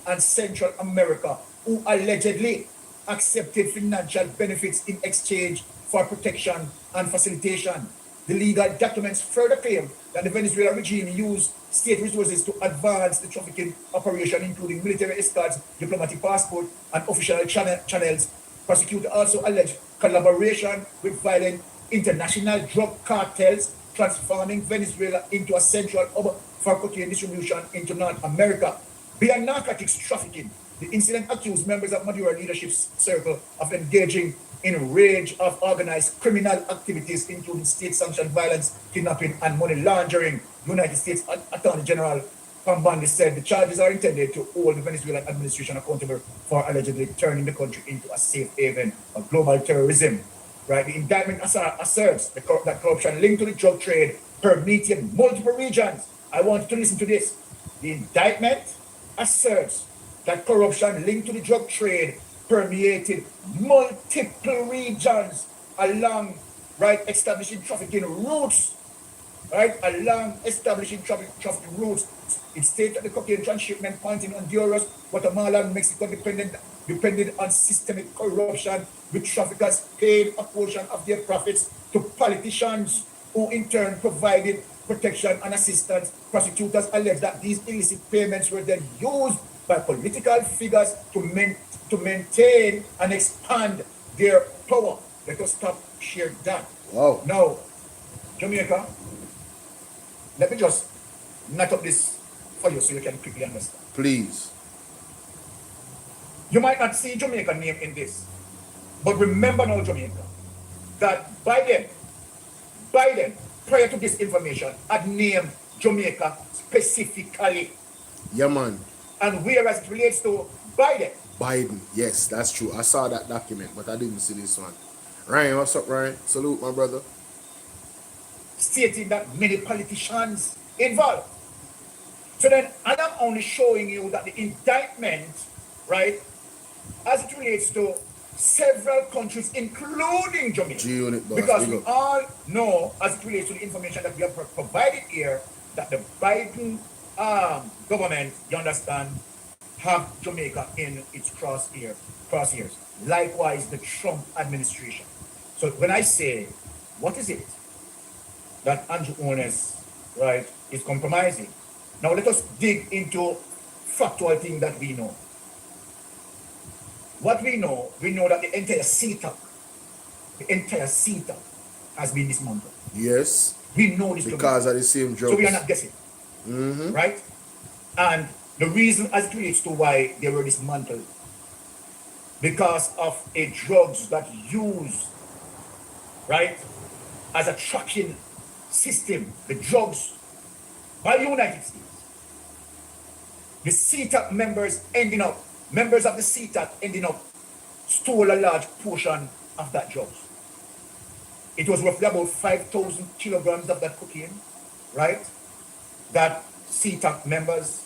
and Central America who allegedly accepted financial benefits in exchange for protection and facilitation. The legal documents further claim that the Venezuela regime used state resources to advance the trafficking operation, including military escorts, diplomatic passport, and official channels. Prosecutors also allege collaboration with violent international drug cartels, transforming Venezuela into a central hub for cocaine distribution into North America. Beyond narcotics trafficking, the incident accused members of Maduro leadership circle of engaging in a range of organized criminal activities, including state-sanctioned violence, kidnapping, and money laundering. United States Attorney General Pambandi said the charges are intended to hold the Venezuelan administration accountable for allegedly turning the country into a safe haven of global terrorism. Right? The indictment asserts that corruption linked to the drug trade permeated multiple regions. I want you to listen to this. The indictment asserts that corruption linked to the drug trade permeated multiple regions along, right, establishing trafficking routes. Right, along establishing trafficking routes. It states that the cocaine transshipment point in Honduras, Guatemala, and Mexico depended on systemic corruption, with traffickers paying a portion of their profits to politicians, who in turn provided protection and assistance. Prosecutors allege that these illicit payments were then used by political figures to maintain and expand their power. Let us stop share that. Wow. Now, Jamaica, let me just knock up this for you so you can quickly understand. Please. You might not see Jamaica name in this, but remember now, Jamaica, that Biden, prior to this information, had named Jamaica specifically. Yeah, man. And whereas it relates to Biden, yes, that's true. I saw that document, but I didn't see this one. Ryan, what's up, Ryan? Salute, my brother. Stating that many politicians involved. So then, and I'm only showing you that the indictment, right, as it relates to several countries, including Jamaica, because we all know, as it relates to the information that we have provided here, that the Biden government, you understand, have Jamaica in its crosshairs. Likewise, the Trump administration. So when I say, what is it that Andrew Ones, right, is compromising? Now let us dig into factual thing that we know. What we know that the entire CETA has been dismantled. Yes. We know this because of the same drugs. So we are not guessing. Right? And the reason as it relates to why they were dismantled because of a drugs that used, right, as a tracking system, the drugs by the United States. The CTAC members of the CTAC ending up stole a large portion of that drugs. It was roughly about 5,000 kilograms of that cocaine, right, that CTAC members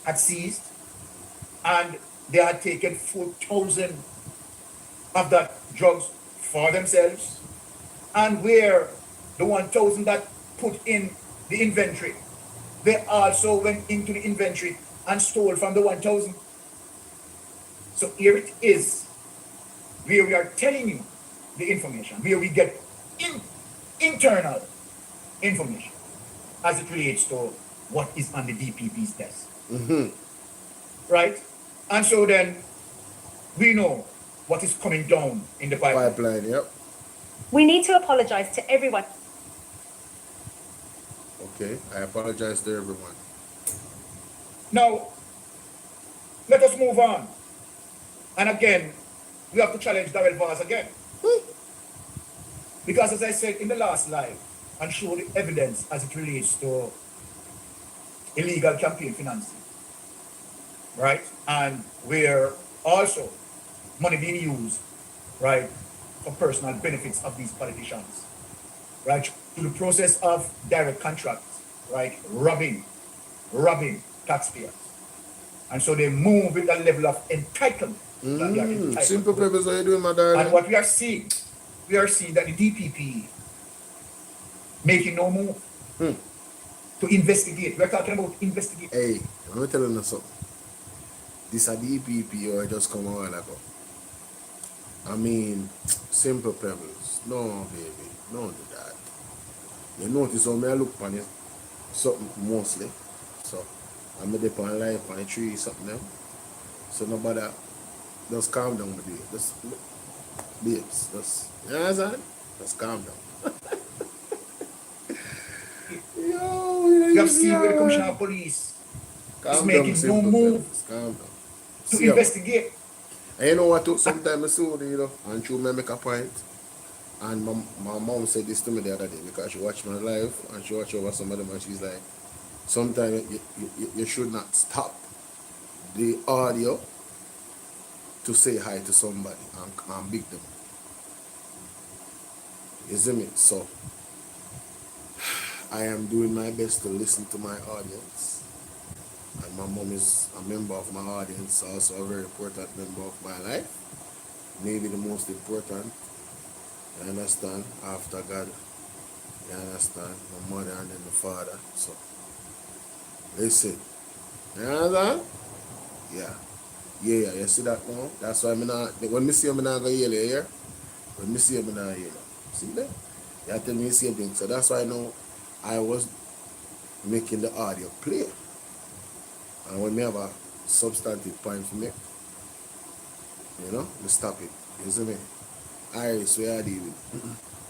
had seized, and they had taken 4,000 of that drugs for themselves, and where the 1,000 that put in the inventory, they also went into the inventory and stole from the 1,000. So here it is, where we are telling you the information, where we get internal information as it relates to what is on the DPP's desk. Right? And so then we know what is coming down in the pipeline. Yep. We need to apologize to everyone. Okay, I apologize to everyone. Now, let us move on. And again, we have to challenge Darrell Vaz again. Because as I said in the last live, and show the evidence as it relates to illegal campaign financing, right? And where also money being used, right, for personal benefits of these politicians, right, through the process of direct contracts, right, robbing taxpayers. And so they move with a level of entitlement. That they are entitled Simple to. purpose, how you doing, my darling? And what we are seeing that the DPP making no move to investigate. We're talking about investigate. Hey, let me tell you something. This a DPP or just come a while ago. I mean, simple pebbles. No, baby, don't do that. You notice how me I look on it, something mostly. So, I'm a dip on life on the tree, something there. So nobody, just calm down with it. Just, babes, just, you know what I'm saying? Just calm down. Yo, You have seen where the Commissioner of Police is making no move to investigate. And you know what, too? Sometimes I see you, and she may make a point. And my mom said this to me the other day because she watched my live and she watched over some of them and she's like, sometimes you should not stop the audio to say hi to somebody and big them. You see me? So I am doing my best to listen to my audience. And my mom is a member of my audience, also a very important member of my life. Maybe the most important. You understand? After God. You understand? My mother and then the father. So listen. You understand? Yeah. Yeah, you see that now? That's why when me see you, I'm not going to yell, you hear? When me see you, I'm not yell. See that? You tell me the same thing. So that's why now I was making the audio play. And when me have a substantive point for me, you know, we stop it. You see me? Iris, where I deal with.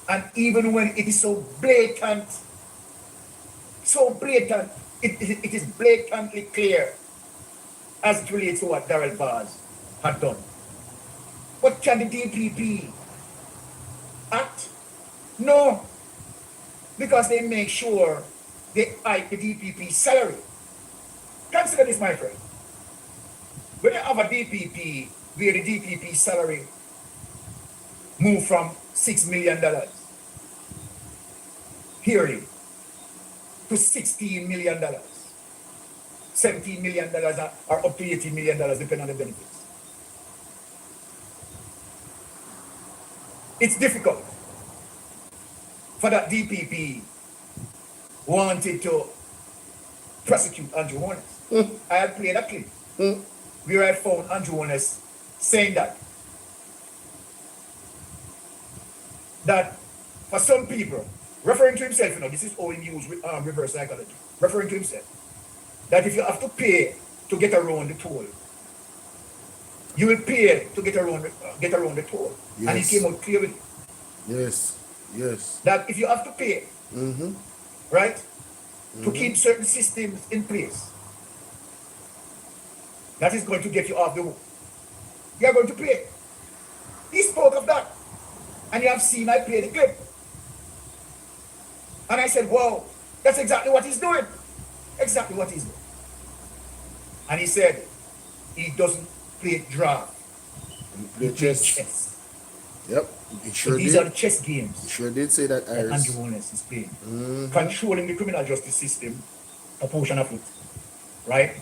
And even when it is so blatant, it is blatantly clear as it relates to what Darrell Vaz had done. But can the DPP act? No. Because they make sure they hike the DPP salary. Consider this, my friend. When you have a DPP where the DPP salary move from $6 million yearly to $16 million, $17 million, or up to $18 million, depending on the benefits. It's difficult for that DPP wanted to prosecute Andrew Holness. I had played a clip where I found Andrew Holness saying that for some people, referring to himself, you know, this is all in use with reverse psychology, referring to himself, that if you have to pay to get around the toll, you will pay to get around the toll. Yes. And he came out clear with it. Yes, yes. That if you have to pay, right, to keep certain systems in place, that is going to get you off the hook. You are going to pay. And you have seen I play the clip. And I said, wow, that's exactly what he's doing. Exactly what he's doing. And he said, he doesn't play draft. He plays chess. Yep. He sure so these did. are the chess games. He sure did say that, Iris. Andrew Holness is playing. Controlling the criminal justice system, a portion of it. Right?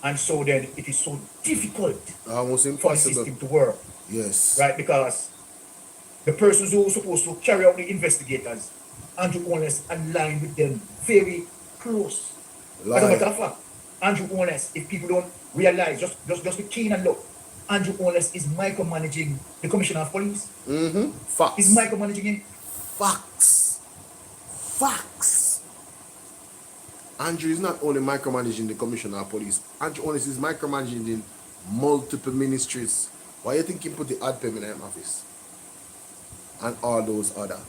And so then it is so difficult almost for the impossible system to work. Yes. Right? Because the persons who are supposed to carry out the investigators, Andrew Holness aligned with them very close. As a matter of fact, Andrew Holness, if people don't realize, just be keen and look, Andrew Holness is micromanaging the Commissioner of Police. Facts. He's micromanaging him. Facts. Andrew is not only micromanaging the Commissioner of Police, Andrew Holness is micromanaging multiple ministries. Why you think he put the ADPEM in the office? And all those other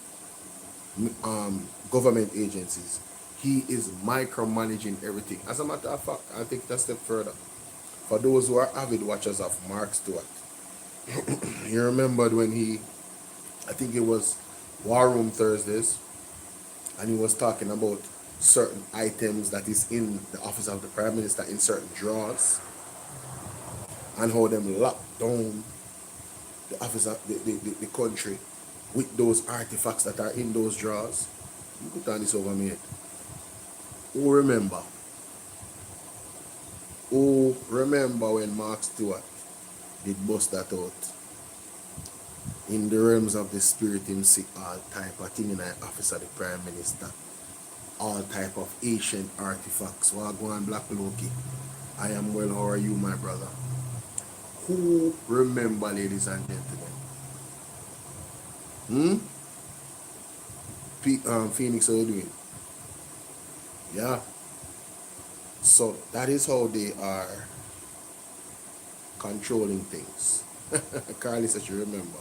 government agencies. He is micromanaging everything. As a matter of fact, I'll take that step further. For those who are avid watchers of Mark Stewart, you remembered when I think it was War Room Thursdays, and he was talking about certain items that is in the office of the Prime Minister in certain drawers, and how them lock down the office of the country with those artifacts that are in those drawers. You put on this over me head. Who remember when Mark Stewart did bust that out? In the realms of the spirit, him see all type of thing in the office of the Prime Minister. All type of ancient artifacts. Wagwan Black Loki. I am well, how are you, my brother? Who remember, ladies and gentlemen? Phoenix, how you doing? Yeah. So that is how they are controlling things. Carly said she remember.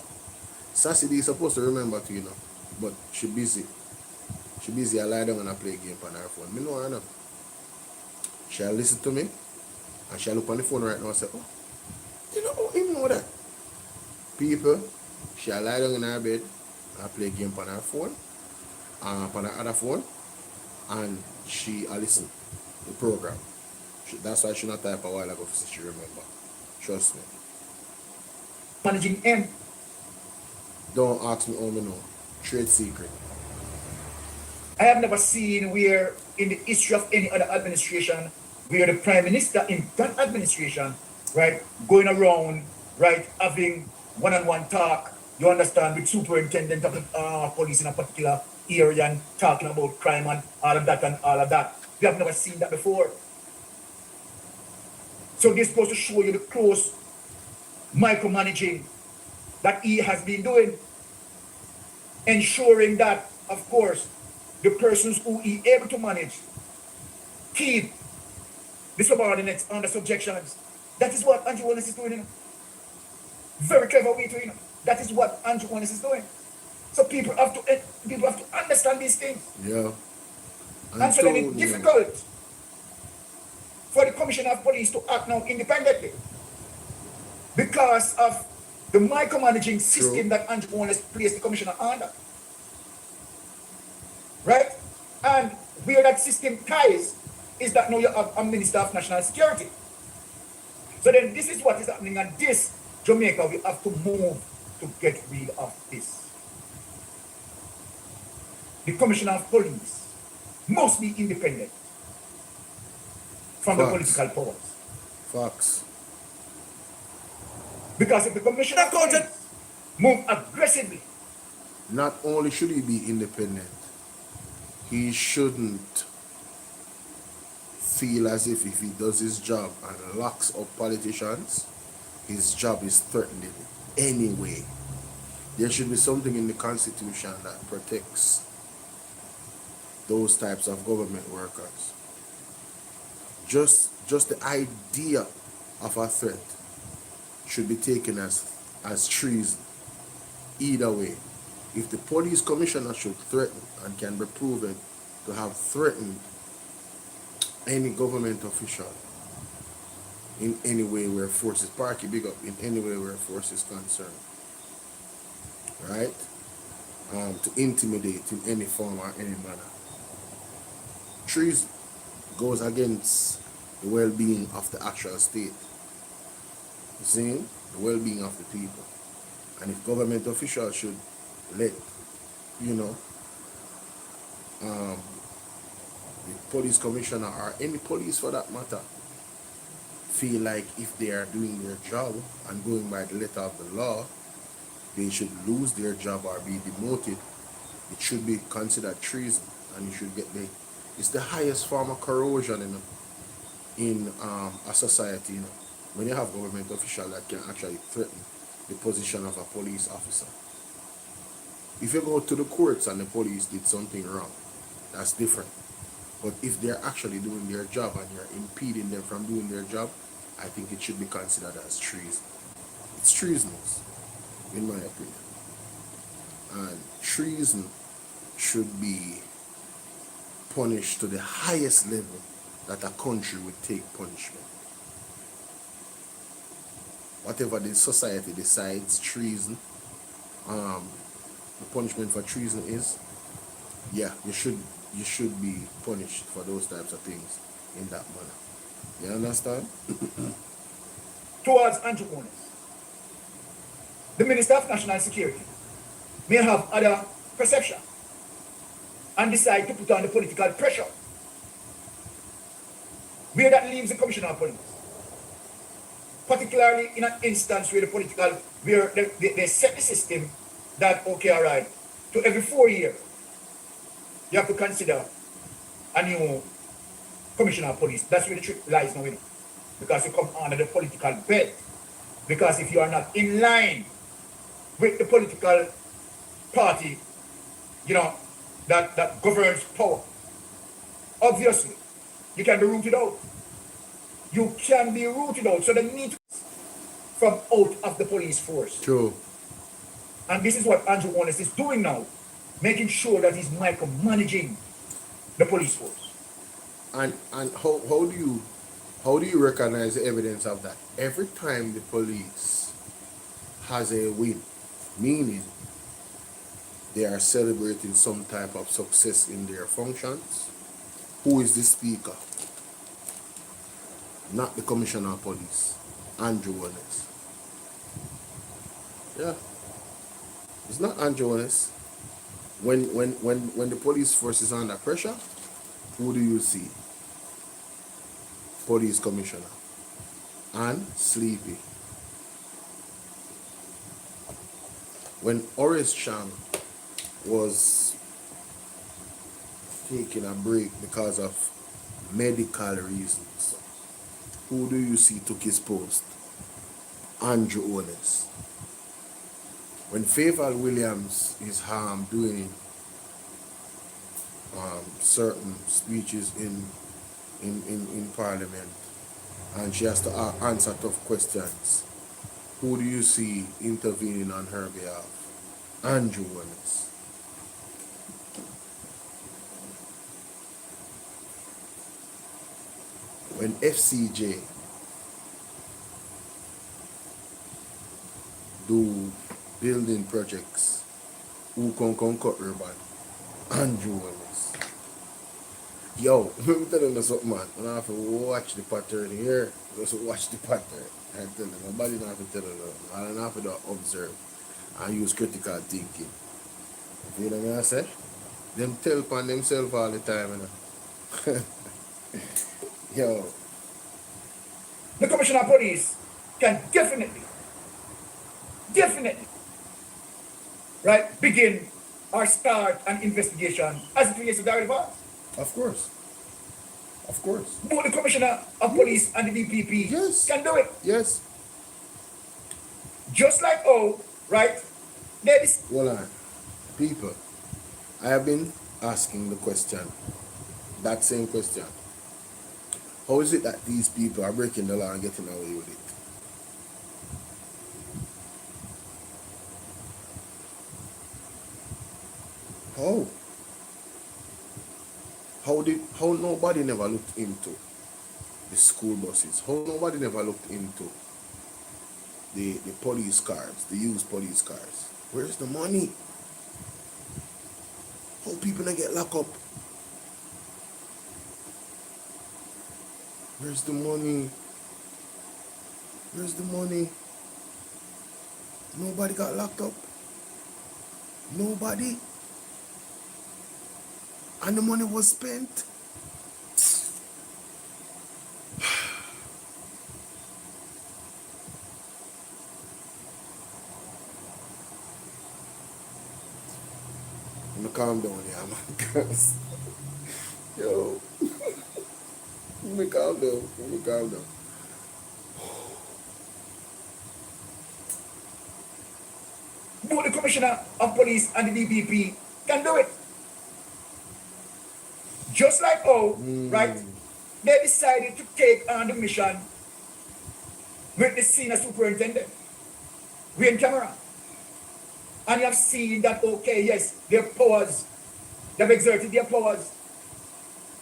Sassy D is supposed to remember too, you know, but she busy. She busy. I lie down and I play a game on her phone. Me know her now. She'll listen to me and she'll look on the phone right now and say, oh, you know that. People, she'll lie down in her bed and I play a game on her phone, on her other phone, and she'll listen to the program. That's why she not type a while ago so she remember. Trust me. Managing M. Don't ask me how me know. Trade secret. I have never seen where in the history of any other administration where the Prime Minister in that administration, right, going around, right, having one-on-one talk, you understand, with superintendent of the police in a particular area and talking about crime and all of that and all of that. We have never seen that before. So this goes to show you the close micromanaging that he has been doing, ensuring that, of course, the persons who he able to manage keep the subordinates under subjections. That is what Andrew Holness is doing. You know? Very clever way to, you know. That is what Andrew Holness is doing. So people have to understand these things. Yeah. And so then it's difficult for the Commissioner of Police to act now independently because of the micromanaging system that Andrew Holness placed the Commissioner under. Right? And where that system ties is that now you have a Minister of National Security. So then this is what is happening, and this, Jamaica, we have to move to get rid of this. The Commissioner of Police must be independent from the political powers. Facts. Because if the Commissioner of Police move aggressively, not only should he be independent, he shouldn't feel as if he does his job and locks up politicians, his job is threatened in any way. There should be something in the Constitution that protects those types of government workers. Just the idea of a threat should be taken as treason. Either way, if the police commissioner should threaten and can be proven to have threatened any government official in any way where force is, Parky big up, in any way where force is concerned, right? to intimidate in any form or any manner. Treason goes against the well-being of the actual state. You see, the well-being of the people. And if government officials should let, you know, the police commissioner or any police for that matter feel like if they are doing their job and going by the letter of the law, they should lose their job or be demoted, it should be considered treason, and you should get it's the highest form of corrosion in a society, you know, when you have government official that can actually threaten the position of a police officer. If you go to the courts and the police did something wrong, that's different. But if they're actually doing their job and you're impeding them from doing their job, I think it should be considered as treason. It's treasonous, in my opinion. And treason should be punished to the highest level that a country would take punishment. Whatever the society decides treason, the punishment for treason is, yeah, you should be punished for those types of things in that manner. You understand? Towards entrepreneurs, the Minister of National Security may have other perception and decide to put on the political pressure. Where that leaves the Commissioner of Police. Particularly in an instance where where they set the system that, okay, all right, to every 4 years, you have to consider a new Commissioner of Police. That's where the trick lies now, because you come under the political belt. Because if you are not in line with the political party, you know, that governs power, obviously, you can be rooted out. You can be rooted out. So they need to from out of the police force. True. And this is what Andrew Wallace is doing now, making sure that he's micromanaging the police force. And how do you recognize the evidence of that? Every time the police has a win, meaning they are celebrating some type of success in their functions, who is the speaker? Not the Commissioner of Police, Andrew Wallace. Yeah. It's not Andrew Wallace. When the police force is under pressure, who do you see? Police Commissioner. And Sleepy. When Horace Chang was taking a break because of medical reasons, who do you see took his post? Andrew Wallace. When Favour Williams is doing certain speeches in Parliament, and she has to answer tough questions, who do you see intervening on her behalf? Andrew Wallace. When FCJ do building projects, who can cut urban? Andrew Wallace. Yo, let me tell you something, man. You don't have to watch the pattern here. Just watch the pattern. I tell you, nobody don't have to tell you that. I don't have to observe and use critical thinking. You know what I say? Them tell upon themselves all the time, you know. Yo. The Commissioner of Police can definitely, right, begin or start an investigation as it relates to Gary Vaz. Of course. Of course. Both the Commissioner of Police and the DPP can do it. Yes. Just like right? Hold on. People, I have been asking the question, that same question. How is it that these people are breaking the law and getting away with it? How? How nobody never looked into the school buses? How nobody never looked into the police cars, the used police cars? Where's the money? How people don't get locked up? Where's the money? Where's the money? Nobody got locked up. Nobody. And the money was spent. I'm gonna calm down here, man. Yo. Let me calm down. Let me calm down. Both the Commissioner of Police and the DPP can do it. Just like how, right, they decided to take on the mission with the senior superintendent, Wayne Cameron. And you have seen that, okay, yes, their powers, they've exerted their powers,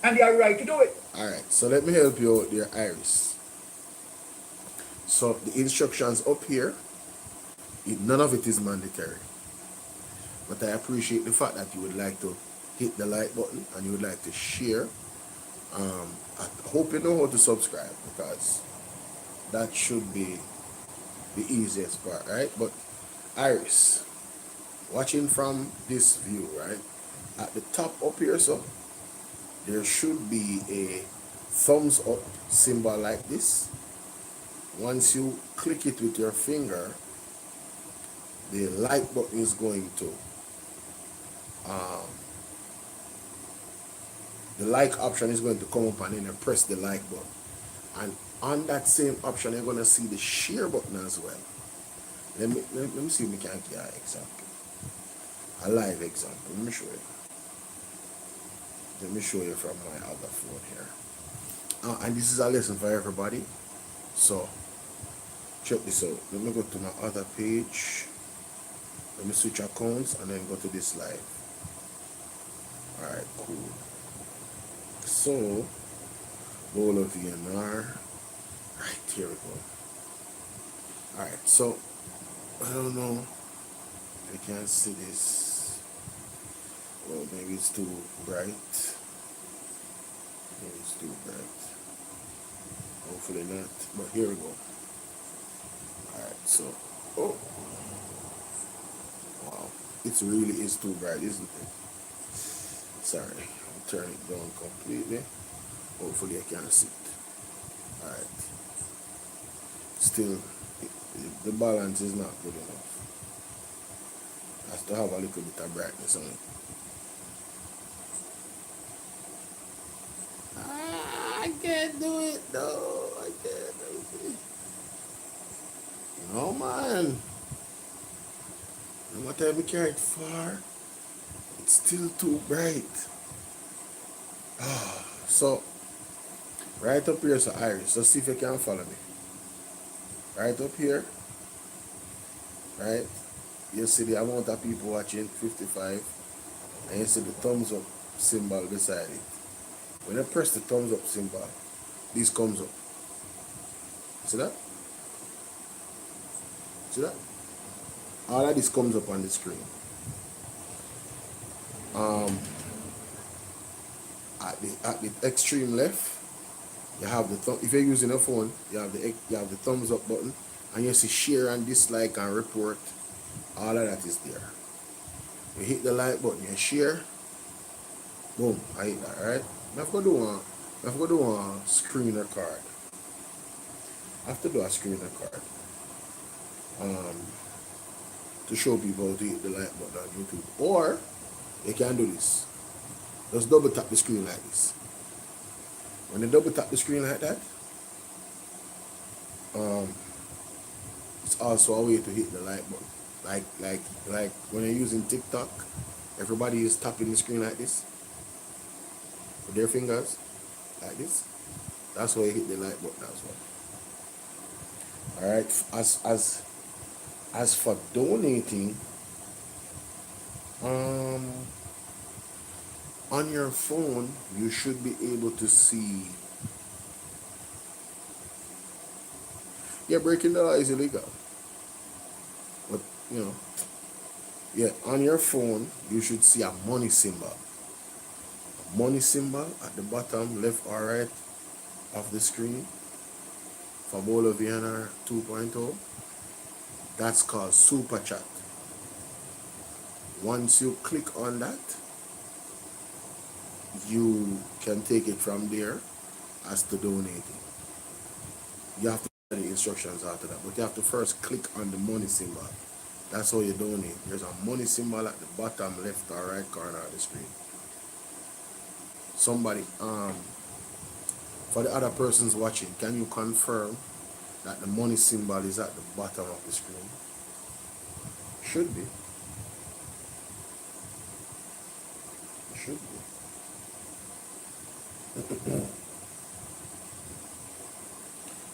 and they are right to do it. Alright, so let me help you out there, Iris. So the instructions up here, none of it is mandatory. But I appreciate the fact that you would like to hit the like button and you would like to share. I hope you know how to subscribe, because that should be the easiest part, right? But Iris, watching from this view, right, at the top up here, so there should be a thumbs up symbol like this. Once you click it with your finger, the like button is going to the like option is going to come up, and then you press the like button, and on that same option you're going to see the share button as well. Let me see if we can get an example, a live example. Let me show you from my other phone here, and this is a lesson for everybody, so check this out. Let me go to my other page. Let me switch accounts and then go to this live. Alright, cool. So, Bolo VNR. Right, here we go. Alright, so, I don't know if you can see this. Well, maybe it's too bright. Maybe it's too bright. Hopefully not. But here we go. Alright, so, oh. Wow, it really is too bright, isn't it? Sorry, I'll turn it down completely. Hopefully I can see it. Alright. Still, the balance is not good enough. I have to have a little bit of brightness on it. I can't do it, no, I can't do it. No, man. No matter if we carry it far, it's still too bright. So, right up here, so Iris, let's see if you can follow me. Right up here, right? You see the amount of people watching, 55, and you see the thumbs up symbol beside it. When I press the thumbs up symbol, this comes up. See that? See that? All of this comes up on the screen. At the extreme left, you have the if you're using a phone, you have the thumbs up button, and you see share and dislike and report. All of that is there. You hit the like button, you share. Boom, I hit that, right? I have to do a screen record. I have to do a screen record. To show people how to hit the like button on YouTube. Or you can do this. Just double tap the screen like this. When you double tap the screen like that, it's also a way to hit the like button. Like when you're using TikTok, everybody is tapping the screen like this with their fingers, like this. That's why you hit the like button as well. Alright, as for donating, on your phone, you should be able to see. Yeah, breaking the law is illegal. But, you know, Yeah, on your phone, you should see a money symbol. A money symbol at the bottom, left or right of the screen for Bolo VNR 2.0. That's called Super Chat. Once you click on that, you can take it from there as to donating. You have to follow the instructions after that, but you have to first click on the money symbol. That's how you donate. There's a money symbol at the bottom left or right corner of the screen. Somebody, for the other persons watching, can you confirm that the money symbol is at the bottom of the screen? Should be. Should be.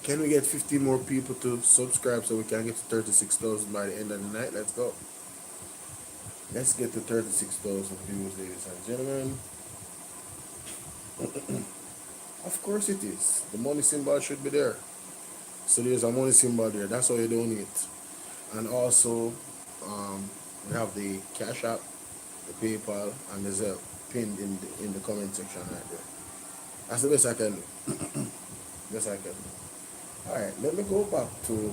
Can we get 50 more people to subscribe so we can get to 36,000 by the end of the night? Let's go. Let's get to 36,000 views, ladies and gentlemen. Of course it is. The money symbol should be there. So there's a money symbol there. That's how you donate. And also, we have the Cash App, the PayPal, and the Zelle pinned in the comment section right there. That's the best I can do. Best I can do. Alright, let me go back to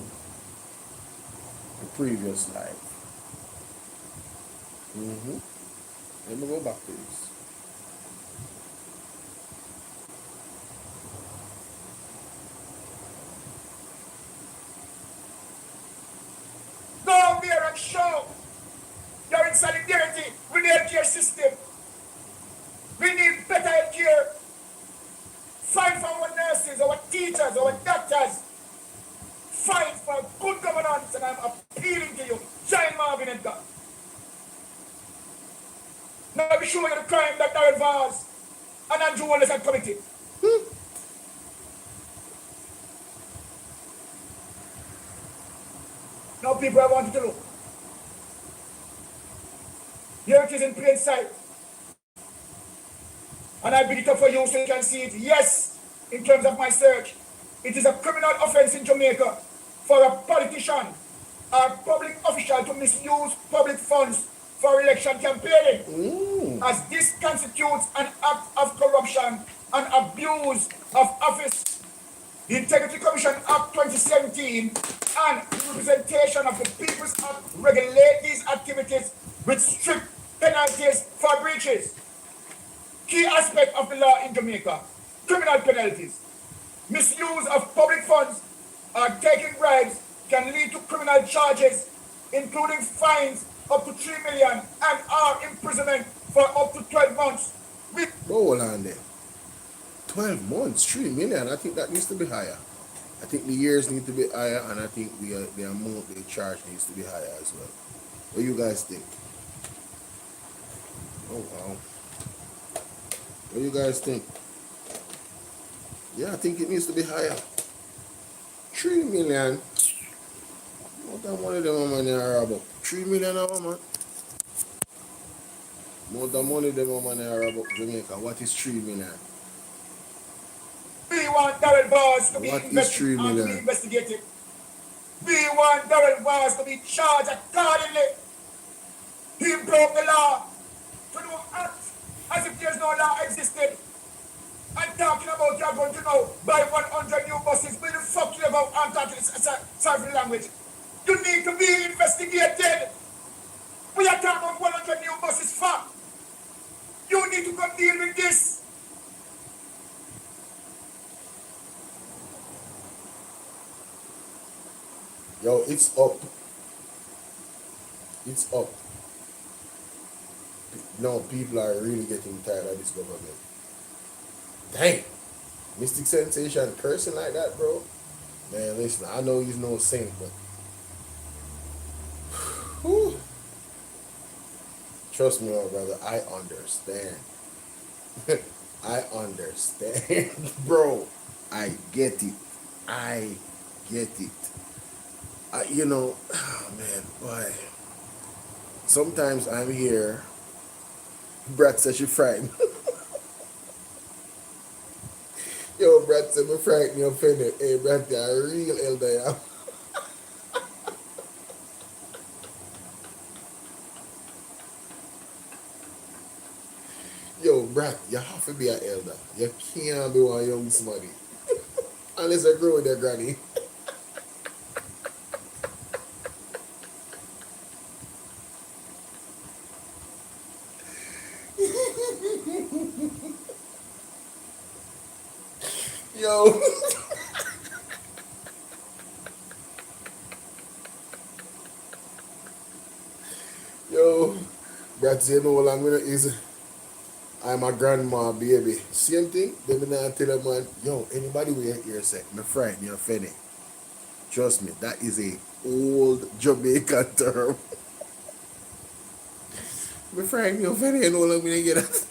the previous live. Let me go back to this. Go out there and show you're in solidarity with the healthcare system. We need better healthcare. Fight for our nurses, our teachers, our doctors. Fight for good governance, and I'm appealing to you. Join Marvin and God. Now let me show you the crime that Darren Vaz and Andrew Wallace had committed. Now people, I want you to look. Here it is in plain sight. And I bring it up for you so you can see it. Yes, in terms of my search, it is a criminal offense in Jamaica for a politician or public official to misuse public funds for election campaigning, as this constitutes an act of corruption and abuse of office. The Integrity Commission Act 2017 and the Representation of the People's Act regulate these activities with strict penalties for breaches. Key aspect of the law in Jamaica: criminal penalties. Misuse of public funds or taking bribes can lead to criminal charges, including fines up to 3 million and/or imprisonment for up to 12 months. Hold on there. 12 months, 3 million. I think that needs to be higher. I think the years need to be higher, and I think the amount they charge needs to be higher as well. What do you guys think? Oh wow. What do you guys think? Yeah, I think it needs to be higher. 3 million. What the money them money are about? 3 million a man. More the money them money are about Jamaica. What is 3 million? We want Darren Vaz to be investigated. We want Darren Vaz to be charged accordingly. He broke the law to do act as if there's no law existed. I'm talking about you're going to know by 100 new buses. Where the fuck you about? I'm talking, sorry for the language. You need to be investigated. We are talking about 100 new buses for. You need to come deal with this. Yo, it's up. It's up. No, people are really getting tired of this government. Dang. Mystic Sensation cursing like that, bro. Man, listen, I know he's no saint, but whew. Trust me, my brother, I understand. I understand, bro. I get it. I get it. You know, oh man, boy. Sometimes I'm here. Brad says she frightened. Yo, Brad said me frightened, you offended. Hey, Brad, you're a real elder. brat, you have to be an elder. You can't be one young somebody. Unless you grow with your granny. Yo. Yo. Brat, you know how long it is? I'm a grandma, baby. Same thing. Then I tell a man, yo, anybody with your ear say, me frighten you, Fenny. Trust me, that is a old Jamaican term. Me frighten you, Fenny, you know how long me get that?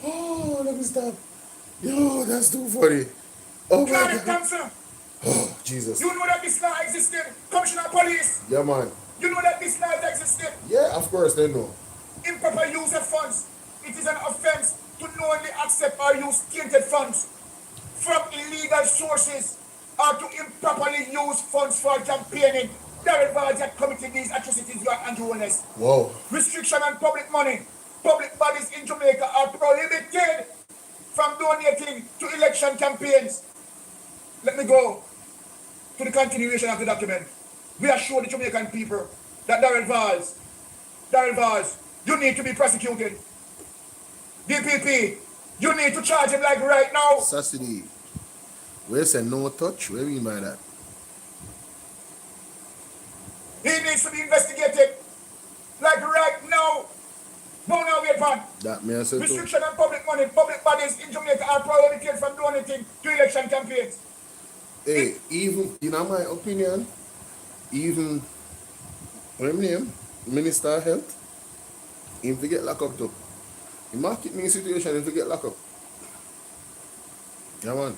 Oh, let me stop. Yo, that's too funny. Oh my Climate God. Council. Oh, Jesus. You know that this law existed. Commissioner of Police. Yeah, man. You know that this law existed. Yeah, of course they know. Improper use of funds. It is an offense to knowingly accept or use tainted funds from illegal sources or to improperly use funds for campaigning. That involves that committing these atrocities you are unruliness. Whoa. Restriction on public money. Public bodies in Jamaica are prohibited from donating to election campaigns. Let me go to the continuation of the document. We assure the Jamaican people that Darren Vaz, you need to be prosecuted. DPP, you need to charge him like right now. Sassy. Where say no touch? What do you mean by that? He needs to be investigated like right now. No, no, wait, man. That may I say too. Restriction on public money. Public bodies in Jamaica are prohibited from donating to election campaigns. Hey, even, in my opinion, even, what his name? Minister of Health, him to get locked up too. In market me situation, him to get locked up. Yeah, man.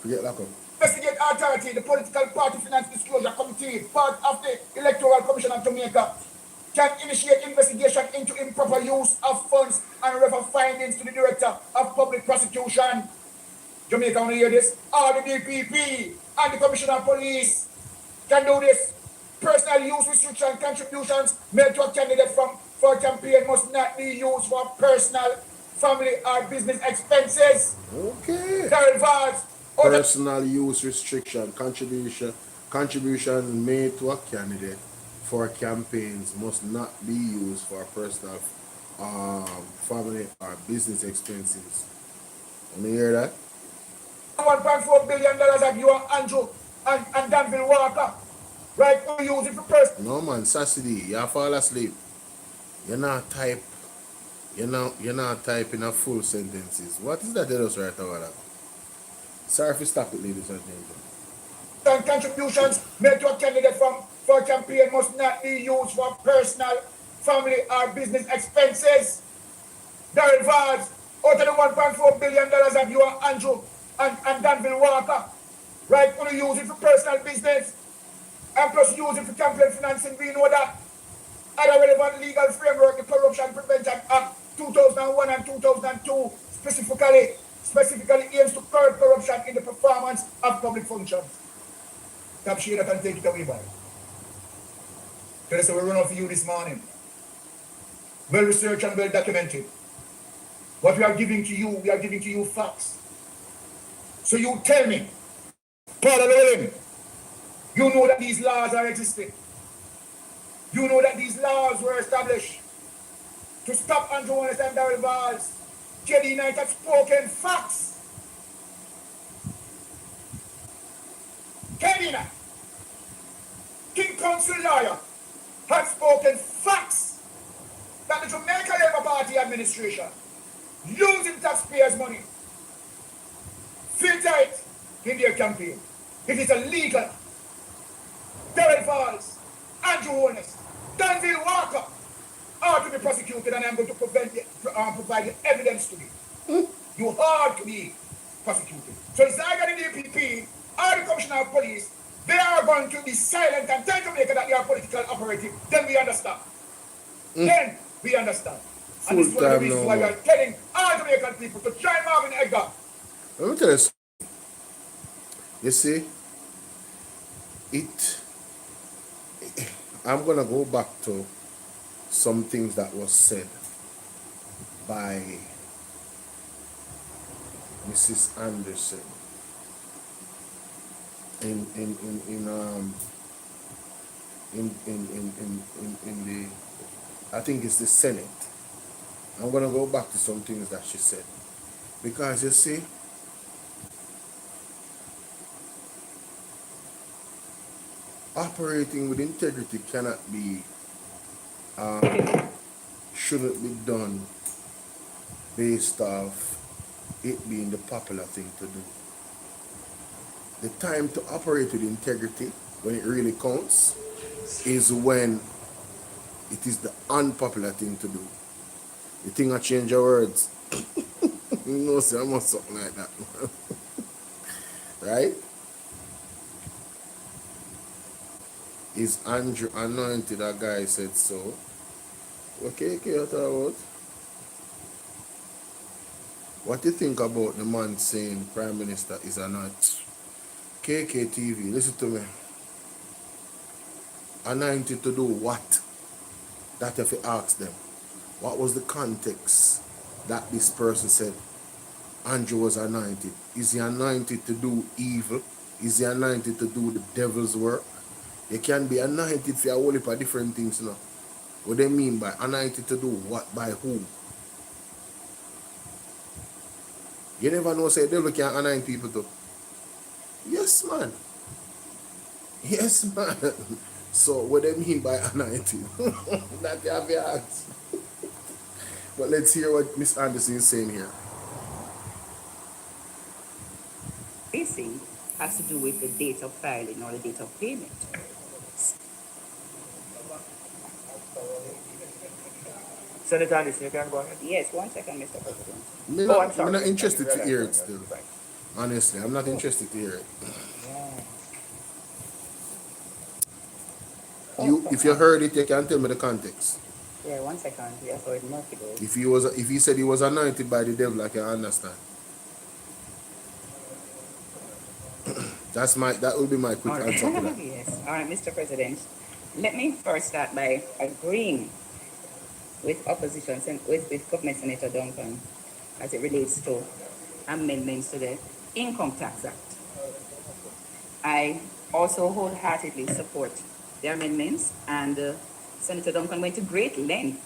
To get locked up. Investigate Authority, the Political Party Finance Disclosure Committee, part of the Electoral Commission of Jamaica, can initiate investigation into improper use of funds and refer findings to the Director of Public Prosecution. Jamaica, want to hear this? All the DPP and the Commissioner of Police can do this. Personal use restriction contributions made to a candidate for a campaign must not be used for personal, family, or business expenses. Okay. Darren Vaz. Personal use restriction, contribution made to a candidate for campaigns must not be used for personal, family, or business expenses. Let me hear that. $1.4 billion of you and Andrew and Danville Walker. Right, we use it for personal. No man, Sassy, you fall asleep. You're not type. You're not typing a full sentences. What is that tell us right about that? Sorry if you stop it, ladies and gentlemen. And contributions made to a candidate for a campaign must not be used for personal, family, or business expenses. Darren Vaz, out of the $1.4 billion of you and Andrew and Danville Walker, right, only use it for personal business and plus use it for campaign financing. We know that. Other relevant legal framework, the Corruption Prevention Act 2001 and 2002, specifically aims to curb corruption in the performance of public functions. Top Shada can take it away, by. So we run off for you this morning. Well researched and well documented. What we are giving to you facts. So you tell me, Paul Llewellyn, you know that these laws are existing. You know that these laws were established to stop Andrew Honest and Darrell Vaz. JD Knight had spoken facts. Kedina, King Council lawyer, had spoken facts that the Jamaica Labour Party administration using taxpayers' money filter it in their campaign. It is illegal. Darrell Vaz, Andrew Honest, Danville Walker are to be prosecuted, and I'm going to provide the evidence to me. You are to be prosecuted. So it's either the DPP or the Commissioner of Police, they are going to be silent and tell Jamaica that they are political operative. Then we understand. Then we understand. And this is one of the reasons why we are telling all Jamaican people to join Marvin Edgar. Let me tell you something. You see, I'm gonna go back to some things that was said by Mrs. Anderson in the, I think it's the Senate. I'm gonna go back to some things that she said, because you see, operating with integrity cannot be, shouldn't be done based off it being the popular thing to do. The time to operate with integrity, when it really counts, is when it is the unpopular thing to do. The thing I change your words. You know, say I'm not something like that. Right? Is Andrew anointed? A guy said so. Okay, what about? What do you think about the man saying Prime Minister is anointed? KKTV, listen to me. Anointed to do what? That if you ask them, what was the context that this person said Andrew was anointed? Is he anointed to do evil? Is he anointed to do the devil's work? You can be anointed for a whole heap of different things now. What they mean by anointed to do what, by whom? You never know, say the devil can anoint people too. Yes, man. Yes, man. So what they mean by anointing? That you have your asked. But let's hear what Miss Anderson is saying here. Facing has to do with the date of filing or the date of payment. Senator Anderson, you can go ahead. Yes, 1 second, Mr. President. I'm not interested to hear it still. Honestly, I'm not interested to hear it. If you heard it, you can tell me the context. Yeah, 1 second. We have heard multiple. If he said he was anointed by the devil, I can understand. That will be my quick answer to that. Yes. All right, Mr. President. Let me first start by agreeing with opposition, with Government Senator Duncan, as it relates to amendments to the Income Tax Act. I also wholeheartedly support the amendments, and Senator Duncan went to great length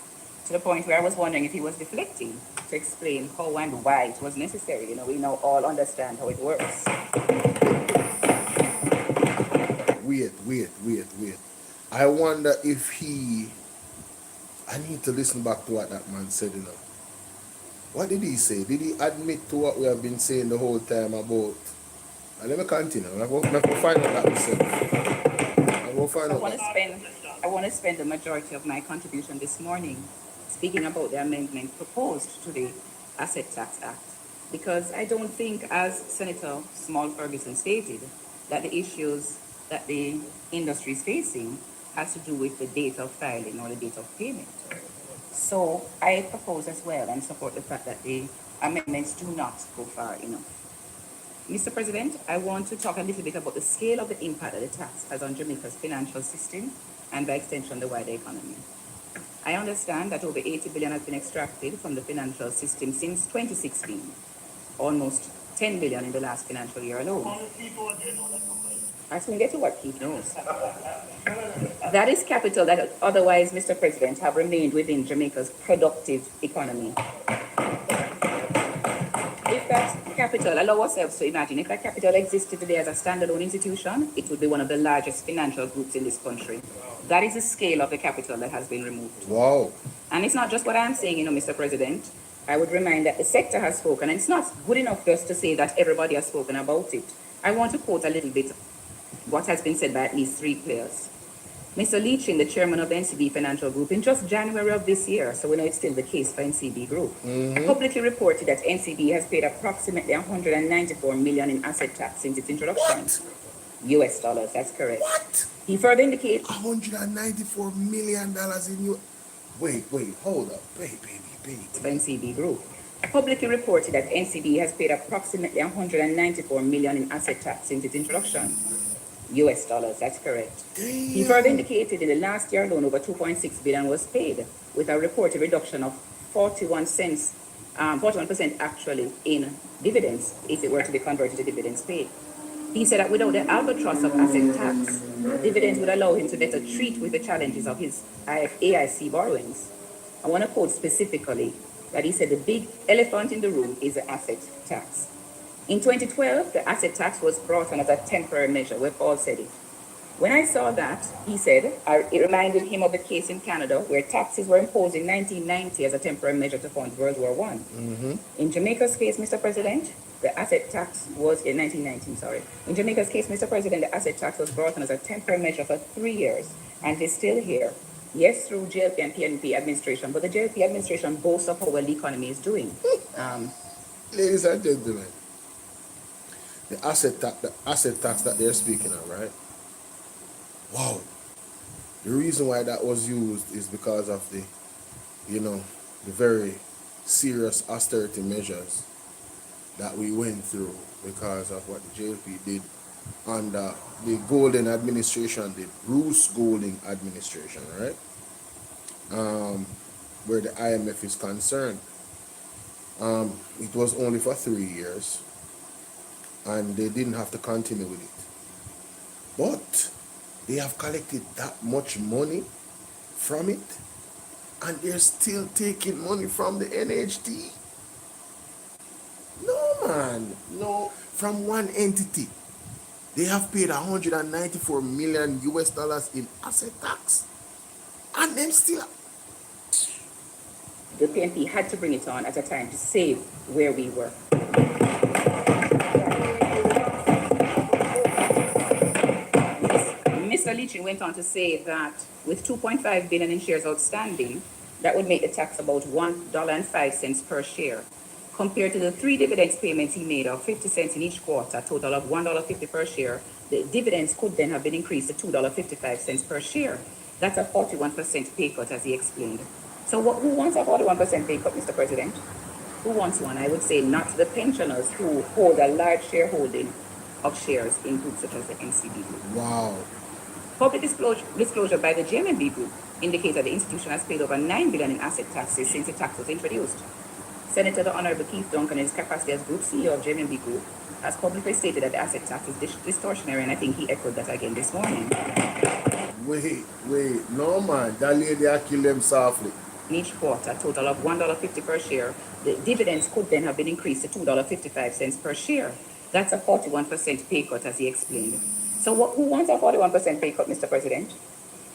to the point where I was wondering if he was deflecting to explain how and why it was necessary. You know, we now all understand how it works. Wait. I wonder if I need to listen back to what that man said, you know. What did he say? Did he admit to what we have been saying the whole time about? Let me continue. I'm going to find out that myself. I want to spend the majority of my contribution this morning speaking about the amendment proposed to the Asset Tax Act, because I don't think, as Senator Small Ferguson stated, that the issues that the industry is facing has to do with the date of filing or the date of payment. So I propose as well and support the fact that the amendments do not go far enough. Mr. President, I want to talk a little bit about the scale of the impact that the tax has on Jamaica's financial system and by extension the wider economy. I understand that over 80 billion has been extracted from the financial system since 2016, almost 10 billion in the last financial year alone. I soon get to what Keith knows. That is capital that otherwise, Mr. President, have remained within Jamaica's productive economy. If that capital, allow ourselves to imagine, if that capital existed today as a standalone institution, it would be one of the largest financial groups in this country. That is the scale of the capital that has been removed. Wow. And it's not just what I'm saying, Mr. President. I would remind that the sector has spoken, and it's not good enough just to say that everybody has spoken about it. I want to quote a little bit what has been said by at least 3 players. Mr. Leachin, the chairman of NCB Financial Group, in just January of this year, so we know it's still the case for NCB Group, publicly reported that NCB has paid approximately 194 million in asset tax since its introduction. What? US dollars, that's correct. What? He further indicates $194 million in US. Wait, hold up. Baby. For NCB Group. Publicly reported that NCB has paid approximately 194 million in asset tax since its introduction. US dollars. That's correct. He further indicated in the last year alone over 2.6 billion was paid, with a reported reduction of 41 cents, 41% actually in dividends if it were to be converted to dividends paid. He said that without the albatross of asset tax, dividends would allow him to better treat with the challenges of his AIC borrowings. I want to quote specifically that he said the big elephant in the room is the asset tax. In 2012, the asset tax was brought on as a temporary measure. We've all said it. When I saw that, he said, it reminded him of the case in Canada where taxes were imposed in 1990 as a temporary measure to fund World War I. In Jamaica's case, Mr. President, the asset tax was in 1919, sorry. In Jamaica's case, Mr. President, the asset tax was brought on as a temporary measure for 3 years and is still here. Yes, through JLP and PNP administration, but the JLP administration boasts of how well the economy is doing. Ladies and gentlemen, the asset tax that they're speaking of, right? Wow. The reason why that was used is because of the, the very serious austerity measures that we went through because of what the JLP did under the Golden administration, the Bruce Golding administration, right? Where the IMF is concerned. It was only for 3 years and they didn't have to continue with it. But they have collected that much money from it and they're still taking money from the NHT. No, man, no. From one entity, they have paid 194 million US dollars in asset tax and them still. The PNP had to bring it on at a time to save where we were. Mr. Leachy went on to say that with 2.5 billion in shares outstanding, that would make the tax about $1.05 per share. Compared to the 3 dividends payments he made of 50 cents in each quarter, a total of $1.50 per share, the dividends could then have been increased to $2.55 per share. That's a 41% pay cut, as he explained. So who wants a 41% pay cut, Mr. President? Who wants one? I would say not the pensioners who hold a large shareholding of shares in groups such as the NCB Group. Wow. Public disclosure by the JMB Group indicates that the institution has paid over $9 billion in asset taxes since the tax was introduced. Senator the Honorable Keith Duncan, in his capacity as Group CEO of JMB Group, has publicly stated that the asset tax is distortionary, and I think he echoed that again this morning. Wait, no man, that lady I killed them softly. In each quarter, a total of $1.50 per share. The dividends could then have been increased to $2.55 per share. That's a 41% pay cut, as he explained. So who wants a 41% pay cut, Mr. President?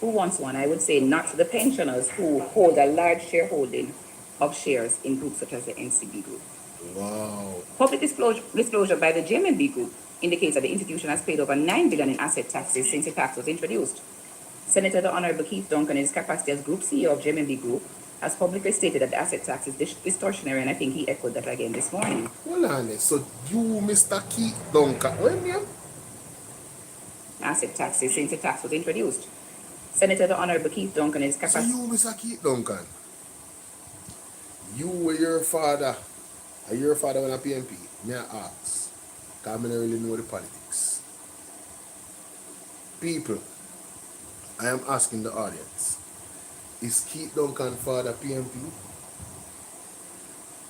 Who wants one? I would say not the pensioners who hold a large shareholding of shares in groups such as the NCB Group. Wow. Public disclosure by the JMB Group indicates that the institution has paid over $9 billion in asset taxes since the tax was introduced. Senator the Honorable Keith Duncan, in his capacity as Group CEO of JMB Group, has publicly stated that the asset tax is distortionary, and I think he echoed that again this morning. Hold on, so you, Mr. Keith Duncan, when you? Asset taxes since the tax was introduced. Senator the Honorable Keith Duncan, in his capacity. So you, Mr. Keith Duncan, you were your father when a PNP. May I ask? Because I don't really know the politics. People, I am asking the audience, is Keith Duncan father PNP?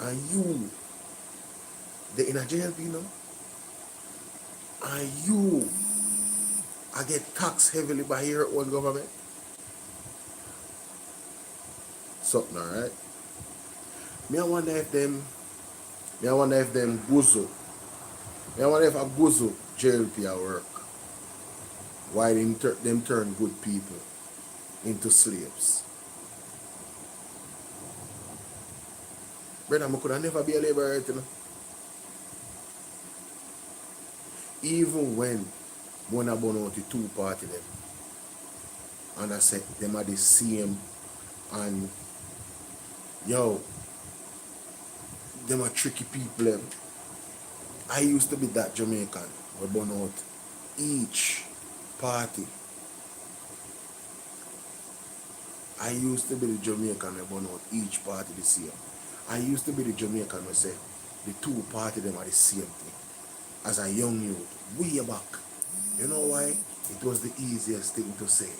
And you, they in a JLP now? And you, I get taxed heavily by your own government? Something, alright? I wonder if them Guzo, I wonder if a Guzo JLP at work. Why them turn good people into slaves? Brother, I could never be a laborer, you know? Even when Bona Bono the 2 party them, and I said them are the same, and yo, them are tricky people. Them. I used to be that Jamaican who burn out each party. I used to be the Jamaican who burn out each party the same. I used to be the Jamaican who said the 2 party them are the same thing. As a young youth, way back. You know why? It was the easiest thing to say.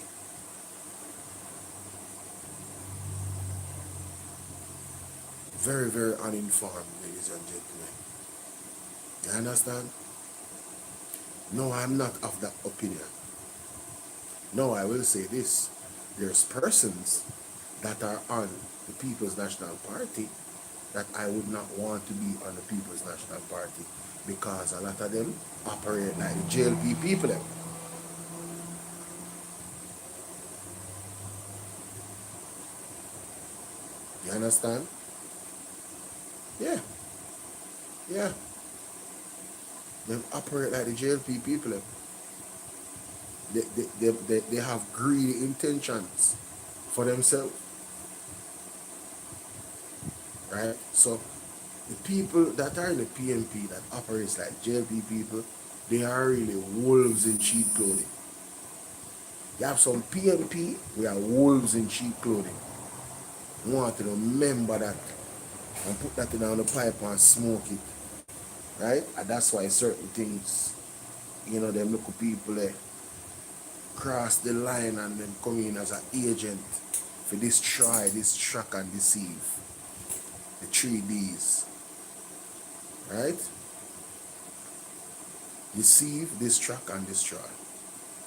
Very, very uninformed, ladies and gentlemen. You understand? No, I'm not of that opinion. No, I will say this. There's persons that are on the People's National Party that I would not want to be on the People's National Party because a lot of them operate like the JLP people. You understand? Yeah. Yeah. They operate like the JLP people. They have greedy intentions for themselves. Right? So the people that are in the PNP that operates like JLP people, they are really wolves in sheep clothing. You have some PNP, we are wolves in sheep clothing. You want to remember that and put that down the pipe and smoke it. Right? And that's why certain things, you know, them local people cross the line and then come in as an agent for destroy, distract and deceive. The 3Ds. Right? Deceive, distract and destroy.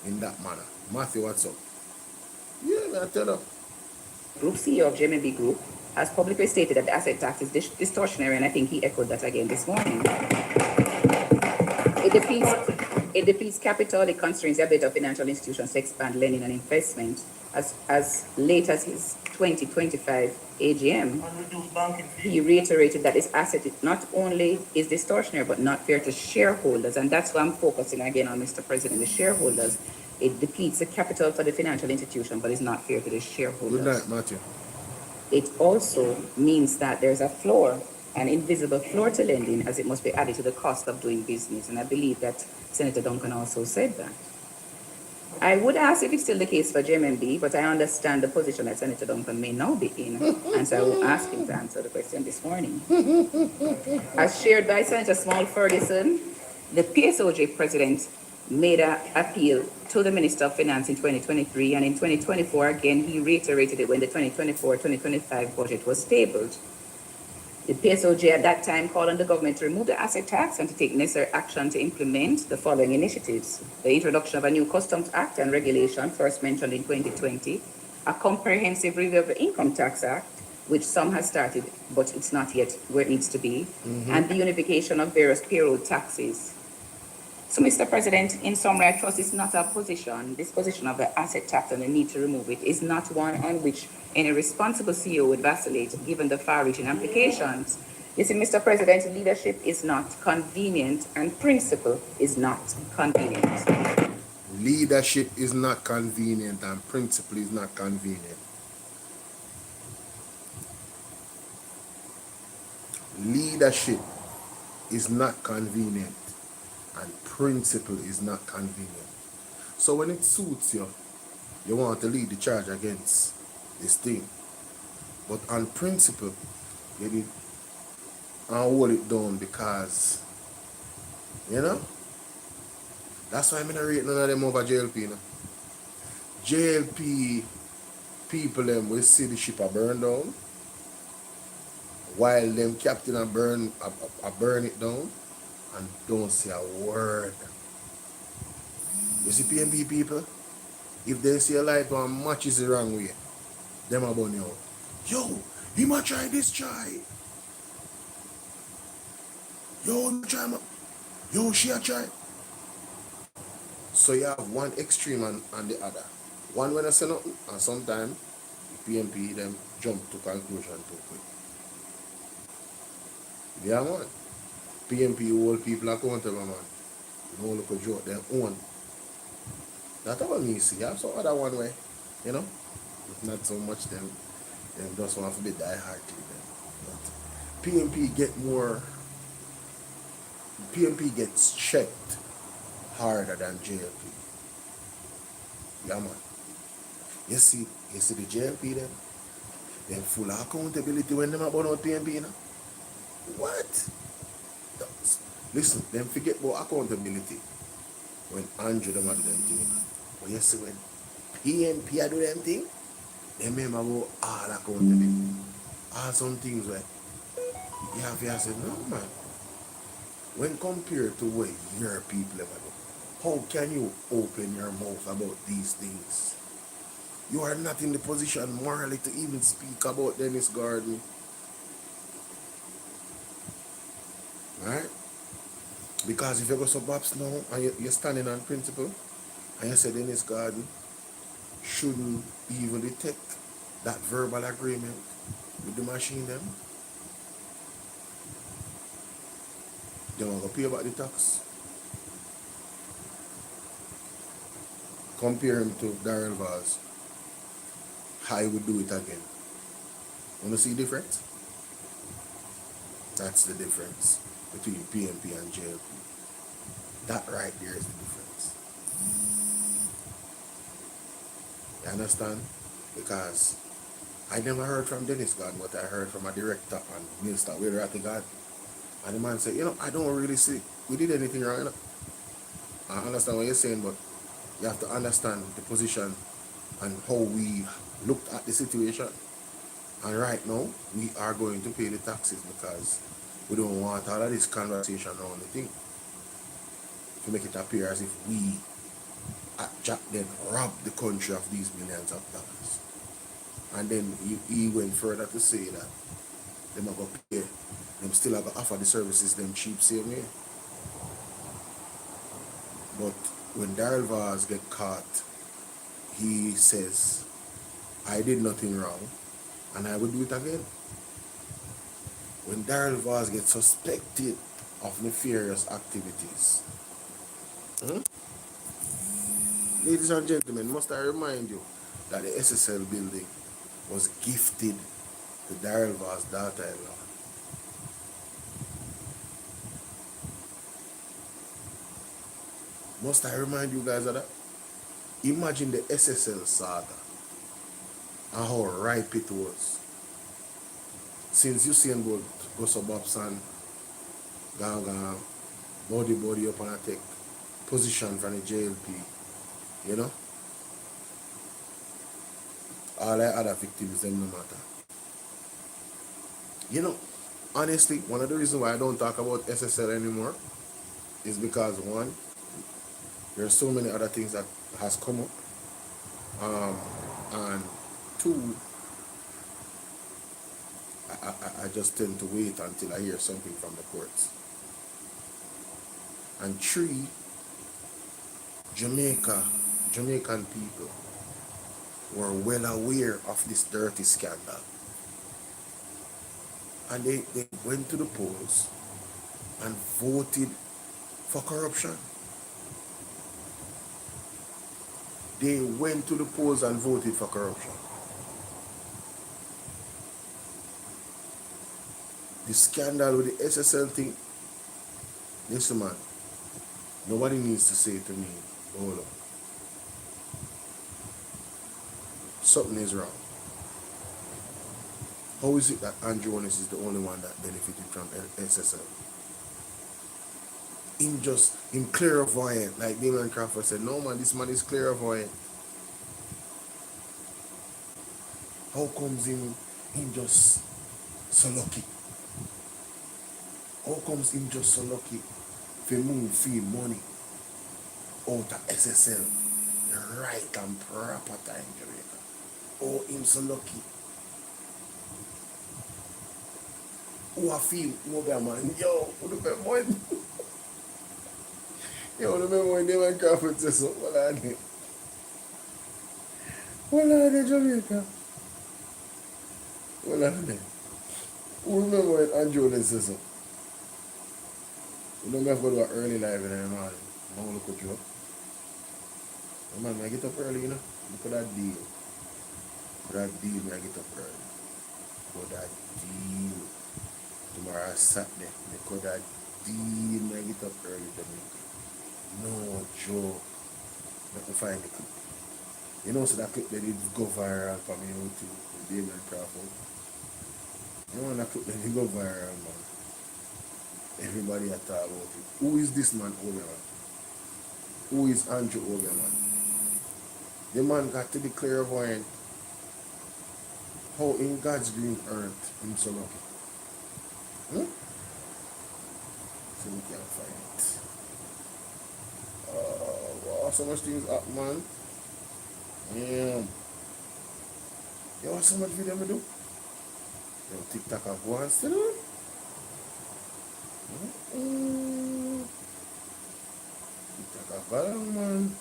In that manner. Matthew, what's up? Yeah, I tell you. Group CEO of JMB Group has publicly stated that the asset tax is distortionary, and I think he echoed that again this morning. It depletes capital, it constrains the ability of financial institutions to expand lending and investment. As late as his 2025 AGM, he reiterated that this asset not only is distortionary but not fair to shareholders, and that's why I'm focusing again on, Mr. President, the shareholders. It depletes the capital for the financial institution, but it's not fair to the shareholders. Good night, Matthew. It also means that there's a floor, an invisible floor to lending, as it must be added to the cost of doing business. And I believe that Senator Duncan also said that. I would ask if it's still the case for JMB, but I understand the position that Senator Duncan may now be in, and so I will ask him to answer the question this morning. As shared by Senator Small Ferguson, the PSOJ president made an appeal to the Minister of Finance in 2023, and in 2024, again, he reiterated it when the 2024-2025 budget was tabled. The PSOJ at that time called on the government to remove the asset tax and to take necessary action to implement the following initiatives: the introduction of a new Customs Act and regulation, first mentioned in 2020, a comprehensive review of the Income Tax Act, which some has started, but it's not yet where it needs to be, and the unification of various payroll taxes. So, Mr. President, in summary, I trust it's not a position. This position of the asset tax and the need to remove it is not one on which any responsible CEO would vacillate, given the far-reaching implications. You see, Mr. President, leadership is not convenient and principle is not convenient. Leadership is not convenient and principle is not convenient. Leadership is not convenient and principle is not convenient. So when it suits you, you want to lead the charge against this thing. But on principle, you need to hold it down because, you know, that's why I'm not rate none of them over JLP. You know? JLP people them will see the ship a burn down, while them captain a burn it down and don't say a word. You see PNP people, if they see a light one matches the wrong way, them a burn you out. Yo, he might try this try. Yo, try. Yo, she a try. So you have one extreme and the other. One when I say nothing, and sometimes the PNP them jump to conclusion too quick. Yeah, man. PNP hold people accountable, man. You don't look a joke, their own. That's what me see. You have some other one way, you know? Not so much them just want to be die hard to them. But PNP gets checked harder than JLP. Yeah, man. You see the JLP them? They're full of accountability when them about out PNP, you know? What? Listen, them forget about accountability. when Andrew them a do them thing. But you see when PNP a do them thing, they remember about all accountability. All some things where you have to say, no man. When compared to what your people ever do, how can you open your mouth about these things? You are not in the position morally to even speak about Dennis Gordon. Right? Because if you go to Babs now and you're standing on principle and you say Dennis Gordon shouldn't even detect that verbal agreement with the machine them, they want to pay about the tax. Compare him to Darrell Vaz. How he would do it again. Want to see the difference? That's the difference between PNP and JLP. That right there is the difference. You understand? Because I never heard from Dennis Gordon, but I heard from a director and minister, whether at the God. And the man said, I don't really see we did anything wrong. I understand what you're saying, but you have to understand the position and how we looked at the situation. And right now, we are going to pay the taxes because we don't want all of this conversation around the thing to make it appear as if we at Jack then robbed the country of these millions of dollars. And then he went further to say that them are going to pay, them still are going to offer the services them cheap same way. But when Darrell Vaz get caught, he says, I did nothing wrong and I would do it again. When Darrell Vaz gets suspected of nefarious activities, ladies and gentlemen, must I remind you that the SSL building was gifted to Darrell Vaz's daughter-in-law. Must I remind you guys of that? Imagine the SSL saga and how ripe it was. Since Usain Bolt goes to Bobson, gone, body up and I take position from the JLP, all the other victims, them no matter. Honestly, one of the reasons why I don't talk about SSL anymore is because one, there are so many other things that has come up, and two, I just tend to wait until I hear something from the courts. And three, Jamaican people were well aware of this dirty scandal. And they went to the polls and voted for corruption. They went to the polls and voted for corruption. The scandal with the SSL thing, listen man, nobody needs to say to me, Bolo, something is wrong. How is it that Andrew Holness is the only one that benefited from SSL? Him clairvoyant, like Damon Crawford said, no man, this man is clairvoyant. How comes him just so lucky? How comes him just so lucky to move fee money out of SSL the right and proper time, Jamaica? Oh, him so lucky. Who I feel, man, yo, who the best one? Yo, remember when Damon Crawford said so? What are they? What are they, Jamaica? What are they? Who remember when Andrew Holness said so? You know me have to do an early live in the morning. I want to look at you up. Man, I get up early, Look at that deal. That deal, I get up early. Look at that deal. Tomorrow is Saturday. Look at that deal, I get up early to me. No joke. Let me find the clip. So that clip that did go viral for me too, with Damon Crawford. That clip that did go viral, man. Everybody had thought about it. Who is this man over there? Who is Andrew Oberman? The man got to be clairvoyant how in God's green earth him so lucky. So we can't find it. Wow, so much things up, man. Yeah. You want so much video me do? Yo, TikTok have one still. TikTok have gone, man.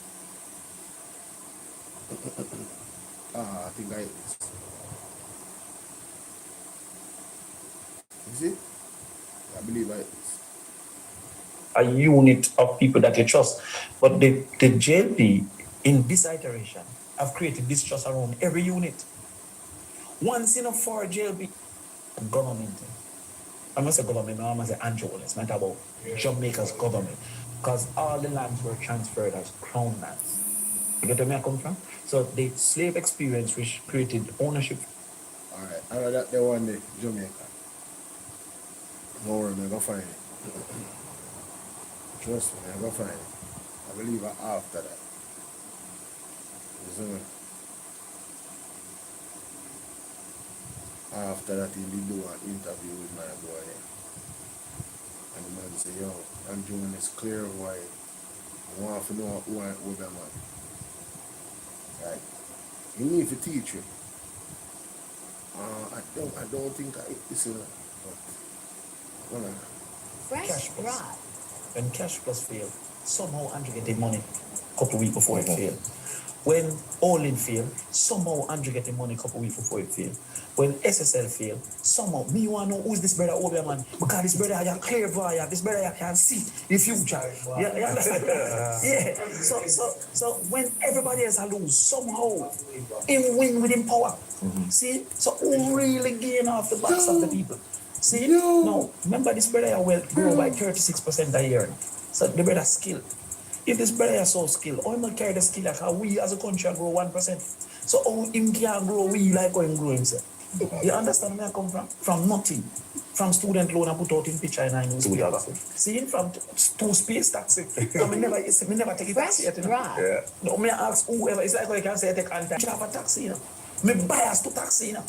I think I is. Is it? I believe I is. A unit of people that you trust. But the JLP in this iteration have created distrust around every unit. Once in a for JLP government. I must say government, I must say Andrew It's not about Jamaica's government. Because all the lands were transferred as crown lands. You get where I come from? So the slave experience which created ownership. Alright, I know that they want the Jamaica. No worry, I'm gonna find it. Trust me, I'm gonna find it. I believe after that. You see me? After that, he did do an interview with my boy. And the man say, yo, I'm doing this clear why I want to know who I owe them man. Right? You need to teach you. I don't think I this is but hold on. Fresh rod. When cash plus failed, somehow Andrew get the money a couple weeks before it failed. When all in failed, somehow Andrew get the money a couple weeks before it failed. When SSL failed, somehow me want to know who's this brother over man because this brother has a clear voice, this brother can see the future. Yeah, you understand? Yeah. So when everybody else lose, somehow him win with him power. See? So who really gain off the backs of the people? See? No. Remember this brother will grow by 36% a year. So the brother skill. If this brother is so skilled, how him carry the skill like how we as a country grow 1%. So how him can grow we like how him grow himself. You understand where I come from? From nothing. From student loan I put out in picture and I know see him from two space taxi. So me never take a taxi yet. Yeah. No, me ask whoever, it's like I can say I take anti have a taxi, you know. Me bias to taxi, you know.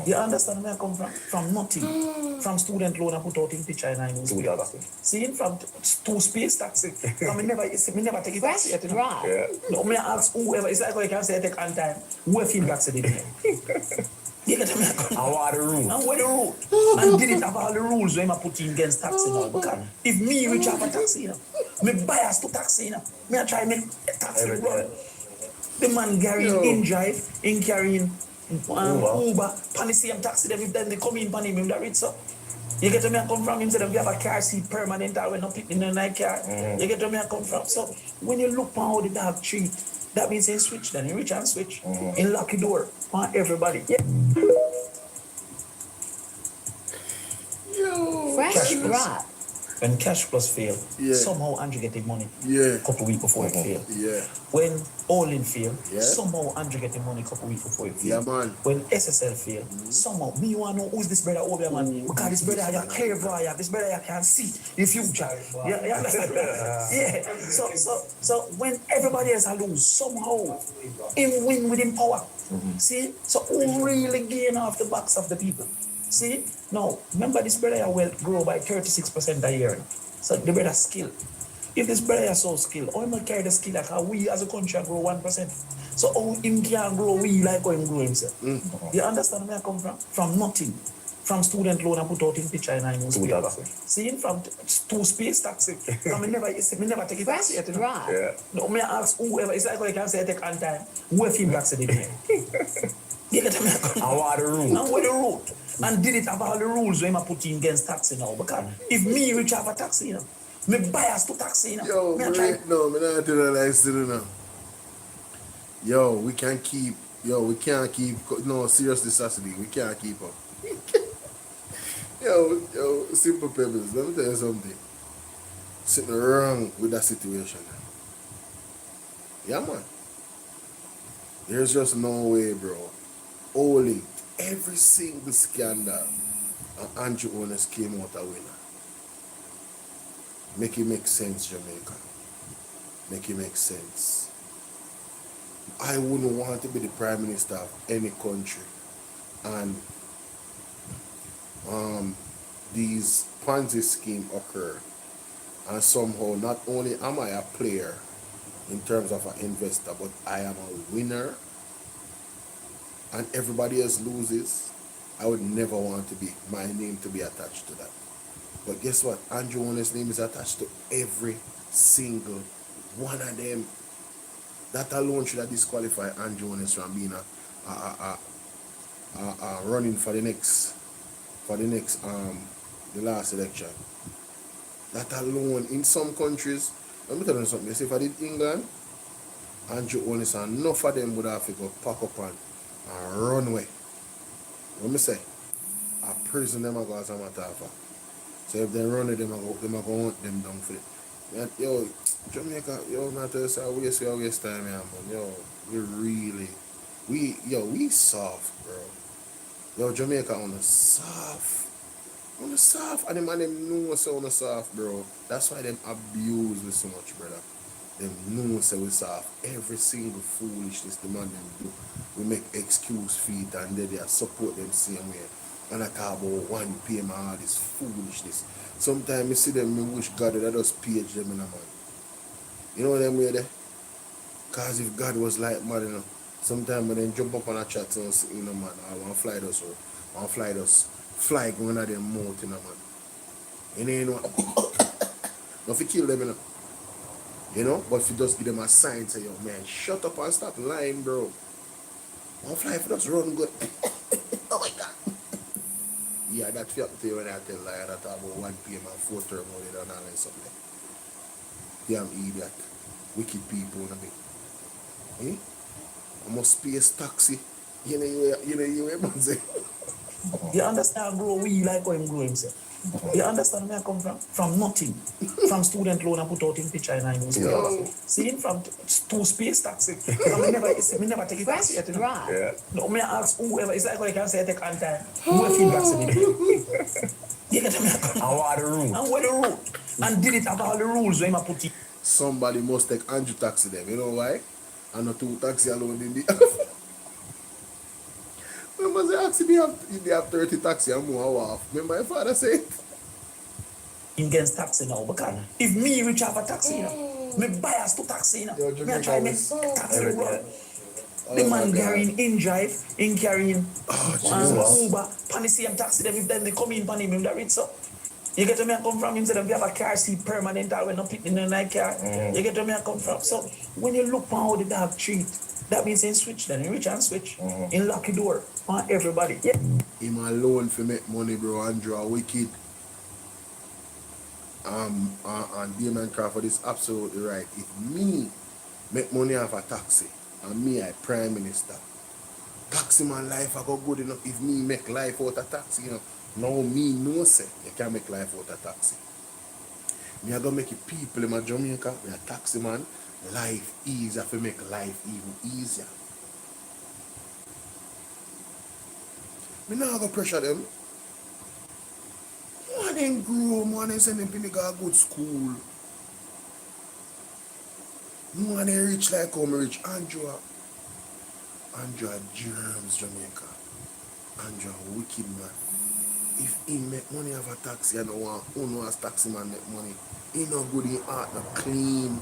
You understand where I come from? From nothing. From student loan I put out in picture and I know see him from two space taxi. So me never take a taxi yet. Yeah. No, me ask whoever, it's like I can say I take anti who feel taxi did me. You get me? I want the rule. And what the rule? And did it have all the rules when I put in against taxi now? Because if me reach have a taxi, you know, me bias to taxi, you know, me I try make a taxi run. The man carrying in drive, in carrying Uber, pan the same taxi, then they come in pan him that rich so. You get me I come from him say we have a car seat permanent or we not pick in the night car. You get me I come from. So when you look on how the dog treat, that means they switch then, you reach and switch. In lock the door on everybody. Yeah. Yo. Fresh rod. When cash plus failed, somehow Andrew get the money a couple weeks before it failed. Yeah. When all in failed, somehow Andrew get the money couple weeks before it failed. Yeah, man. When SSL failed, somehow me want to know who's this brother over man because this brother has a clear voice, this brother can see the future. Yeah, you understand? Yeah. So when everybody else lose, somehow him win with him power. See? So who really gain off the backs of the people? See? Now, remember this brother will grow by 36% a year. So the brother skill. If this brother is so skilled, how him carry the skill like how we as a country grow 1%. So how him can grow we like how him grow himself. You understand where I come from? From nothing. From student loan I put out in picture and I know see him from two space taxi. So me never take a taxi yet. Yeah. No, me ask whoever, it's like I can say I take on time. Who feel taxi did me? You get me? I want the rule. And what the rule? And did it have all the rules when I put in against taxi now? Because if me reach have a taxi, you know, me bias to taxi, you know. Yo, me not tell you like still now. Yo, we can't keep no seriously Saturday, we can't keep up. Yo, simple pebbles, let me tell you something. Something wrong with that situation. Yeah, man. There's just no way, bro. Only every single scandal and Andrew Owners came out a winner. Make it make sense, Jamaica. make it make sense. I wouldn't want to be the prime minister of any country and these Ponzi scheme occur, and somehow not only am I a player in terms of an investor, but I am a winner and everybody else loses. I would never want to be my name to be attached to that. But guess what? Andrew Warner's name is attached to every single one of them. That alone should have disqualified Andrew Warner from being running for the last election. That alone, in some countries, let me tell you something. If I did England, Andrew Warner, enough of them would have to go pack up and run away. What me say? A prison them a go as a matter of fact. So if they run it, them a go hunt them down for it. Yo, Jamaica, yo, man, tell us, waste time, yeah, man. Yo, we soft, bro. Yo, Jamaica on the soft. On the soft. And the man, them know say on the soft, bro. That's why them abuse me so much, brother. Them know say we soft. Every single foolishness the man them do, we make excuse for it and they support them same way. And I talk about 1 PM and all this foolishness. Sometimes you see them, me wish God would just page them in a man. You know them way there? Cause if God was like mad, you know, sometimes when they jump up on a chat and say, you know, man, I want to fly those or I want to fly going at them mouth, you know, man. You know, not to kill them, you know. You know, but if you just give them a sign, say, yo, man, shut up and stop lying, bro. I want to fly if you just run good. Oh my God. Yeah, that feel to you when I tell lie that about 1 PM and 4 term out and all that something. Damn idiot. Wicked people, you know. Eh? I must pay a taxi. You know, man say. You understand, bro? We like how him grow himself. You understand where I come from? From nothing. From student loan and put out in picture and I know. Yeah. See him from 2 space taxi. Me never take a taxi yet. You know? Yeah. No, me ask whoever. It's like how you can say I take on time. Who feel vaccinated? You get me? And what the rule? And what the rule? And did it about all the rules when I put it. Somebody must take Andrew taxi them. You know why? And not 2 taxi alone in the. Remember they asked if they have 30 taxi and more off. Remember my father said? Against taxi now, because if me reach have a taxi, you know, me bias to taxi, you know. Me try make taxi run. The man carrying in drive, in carrying Uber, pan the same taxi them if them they come in pan him that reach so. You get to me I come from instead of you have a car seat permanent or when not fit in a night car. You get to me I come from. So when you look on how the dog treat, that means in switch then, in reach and switch. In lock the door on everybody. Yeah. Him alone for make money, bro. Andrew a wicked. And Damon Crawford is absolutely right. If me make money off a taxi and me I prime minister, taxi man life I go good enough. If me make life out of taxi, you know. Now me know say you can make life out of taxi. Me I go make it people in my Jamaica, me a taxi man, life easier to make life even easier. Me now go pressure them. Man them grow, man them send them to a good school. Man them rich like how me rich. Andrew germs Jamaica. Andrew wicked man. If he make money off a taxi and no one who knows as taxi man make money, he no good in heart not clean.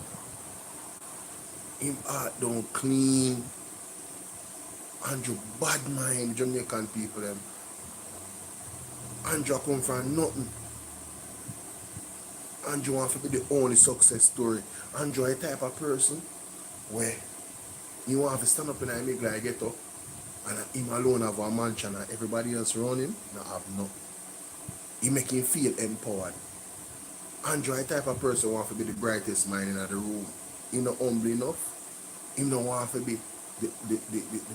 Him heart don't clean. Andrew bad mind Jamaican people them. Andrew come from nothing. Andrew want to be the only success story. Andrew a type of person where he want to stand up in a make like get up and him alone have a mansion and everybody else around him not have nothing. He make him feel empowered. Andrew a type of person who want to be the brightest mind in the room. He not humble enough. He don't want to be the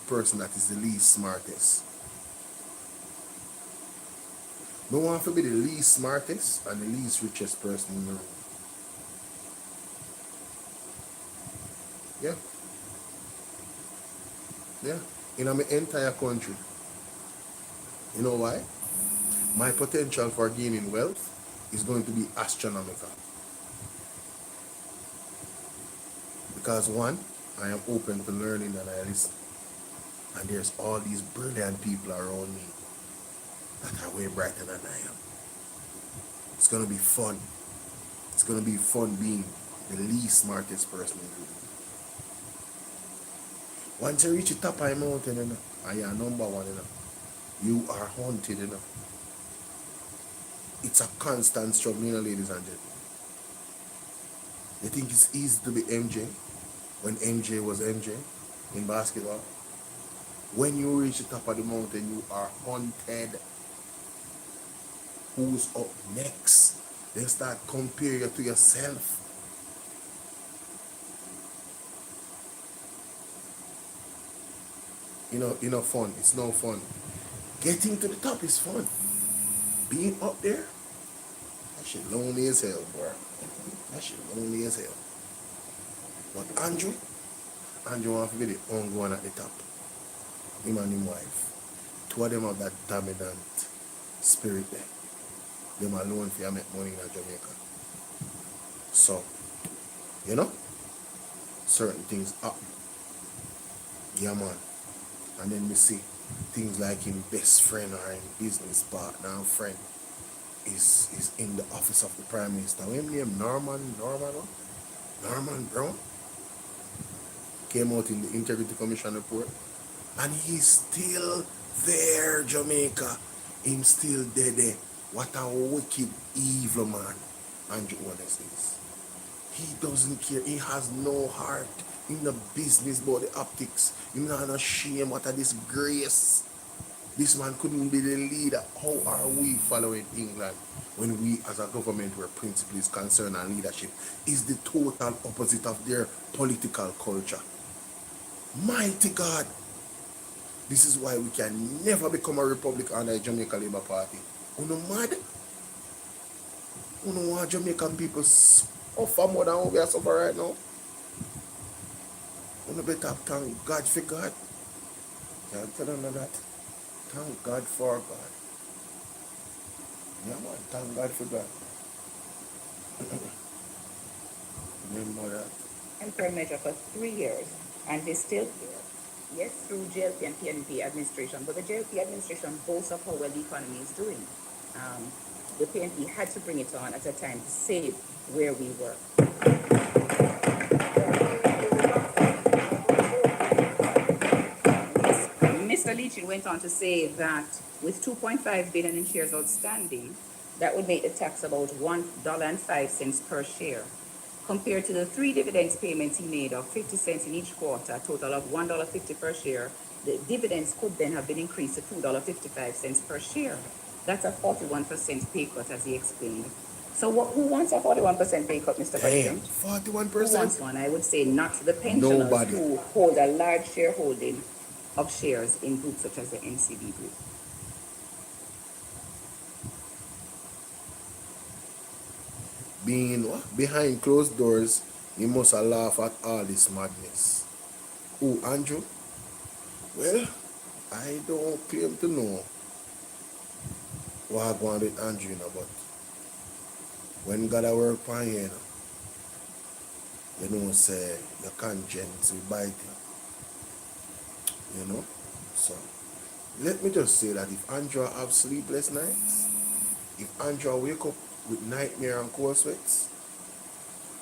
person that is the least smartest. No want to be the least smartest and the least richest person in the room. Yeah. Yeah. In my entire country. You know why? My potential for gaining wealth is going to be astronomical. Because one, I am open to learning and I listen. And there's all these brilliant people around me that are way brighter than I am. It's gonna be fun. It's gonna be fun being the least smartest person in the room. Once you reach the top of the mountain, you know, and you're number one, you know, you are haunted, you know. It's a constant struggle, you know, ladies and gentlemen. You think it's easy to be MJ when MJ was MJ in basketball? When you reach the top of the mountain, you are haunted. Who's up next? They start comparing you to yourself. You know, fun. It's no fun. Getting to the top is fun. Being up there, that shit lonely as hell, bro. That shit lonely as hell. But Andrew wants to be the only one at the top. Him and his wife. Two of them have that dominant spirit there. Them alone for you make money in Jamaica. So, you know, certain things happen. Yeah, man. And then we see things like his best friend or his business partner and friend is in the office of the Prime Minister. What his name? Norman Brown came out in the Integrity Commission report. And he's still there, Jamaica. Him still there. What a wicked, evil man Andrew Honest is. He doesn't care. He has no heart in the business about the optics. He's not ashamed. What a disgrace. This man couldn't be the leader. How are we following England when we as a government where principle is concerned and leadership is the total opposite of their political culture? Mighty God. This is why we can never become a republic under a Jamaica Labour Party. You know mad? You know why Jamaican people suffer more than we are suffering right now? You know better thank God for God. Can't tell them that. Thank God for God. Yeah man, thank God for God. Remember that. Temporary measure for 3 years, and they still here. Yes, through JLP and PNP administration, but the JLP administration boasts of how well the economy is doing. The PNP had to bring it on at a time to save where we were. Mr. Leachin went on to say that with 2.5 billion in shares outstanding, that would make the tax about $1.05 per share. Compared to the 3 dividends payments he made of 50 cents in each quarter, a total of $1.50 per share, the dividends could then have been increased to $2.55 per share. That's a 41% pay cut, as he explained. So who wants a 41% pay cut, Mr. President? 41%? Who wants one? I would say not the pensioners. Nobody. Who hold a large shareholding of shares in groups such as the NCB group. Being behind closed doors, you must laugh at all this madness. Who, Andrew? Well, I don't claim to know what I go on with Andrew, but when God work for you, you know, say your conscience will bite you. You know? So, let me just say that if Andrew have sleepless nights, if Andrew wake up with nightmare and cold sweats,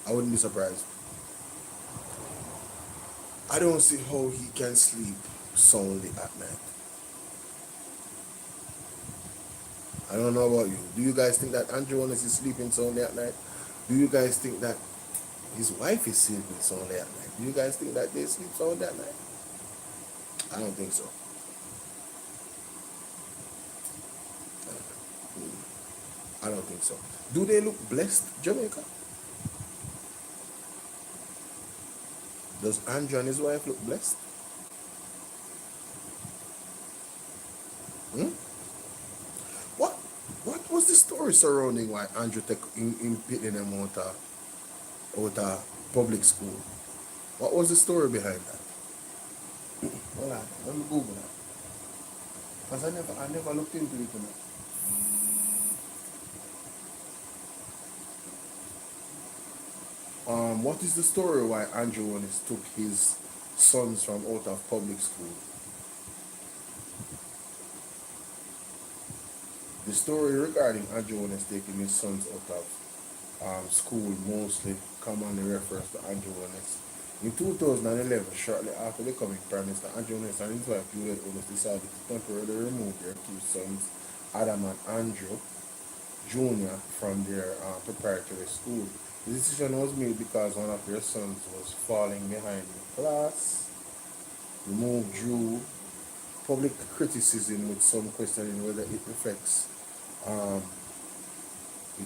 I wouldn't be surprised. I don't see how he can sleep soundly at night. I don't know about you. Do you guys think that Andrew Honest is sleeping soundly at night? Do you guys think that his wife is sleeping soundly at night? Do you guys think that they sleep soundly at night? I don't think so. I don't think so. Do they look blessed, Jamaica? Does Andrew and his wife look blessed? What was the story surrounding why Andrew took in pitting them out of public school? What was the story behind that? Hold on, let me Google that. Because I never looked into it enough. What is the story why Andrew Holness took his sons from out of public school? The story regarding Andrew Holness taking his sons out of school mostly commonly refers to Andrew Holness. In 2011, shortly after becoming Prime Minister, Andrew Holness and his wife Juliet Holness decided to temporarily remove their two sons, Adam and Andrew Jr., from their preparatory school. The decision was made because one of their sons was falling behind in class. The move drew public criticism, with some questioning whether it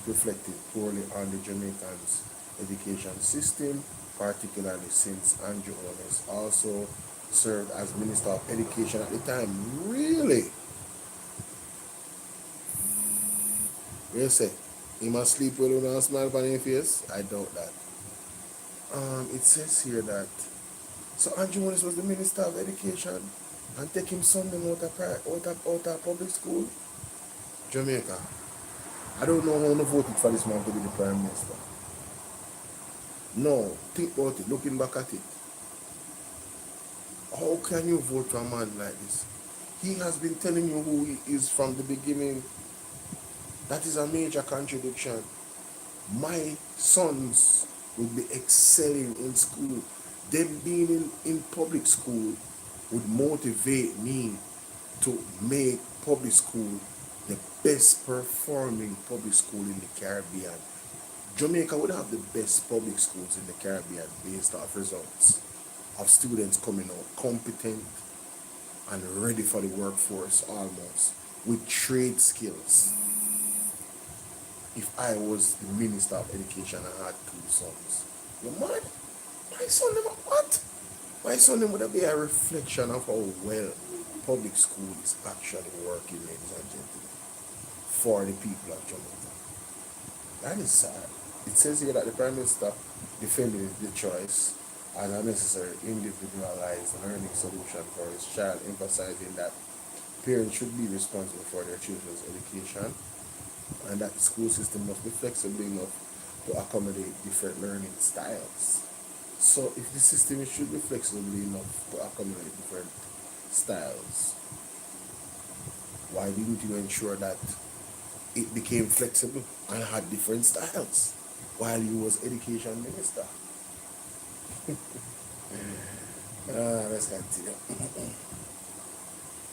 reflected poorly on the Jamaicans' education system, particularly since Andrew Holness also served as Minister of Education at the time. Really? You say, he must sleep well with a smile on his face? I doubt that. It says here that, so Andrew Holness was the Minister of Education and take him son them out of public school? Jamaica. I don't know how to voted for this man to be the Prime Minister. No, think about it, looking back at it. How can you vote for a man like this? He has been telling you who he is from the beginning. That is a major contradiction. My sons would be excelling in school. Them being in public school would motivate me to make public school the best performing public school in the Caribbean. Jamaica would have the best public schools in the Caribbean based off results of students coming out competent and ready for the workforce almost, with trade skills. If I was the Minister of Education and had two sons, you mad? My son never what? My son would be a reflection of how well public school is actually working, ladies and gentlemen, for the people of Jamaica. That is sad. It says here that the Prime Minister defended the choice as a necessary individualized learning solution for his child, emphasizing that parents should be responsible for their children's education and that the school system must be flexible enough to accommodate different learning styles. So if the system should be flexible enough to accommodate different styles, why didn't you ensure that it became flexible and had different styles while you was education minister? Let's continue.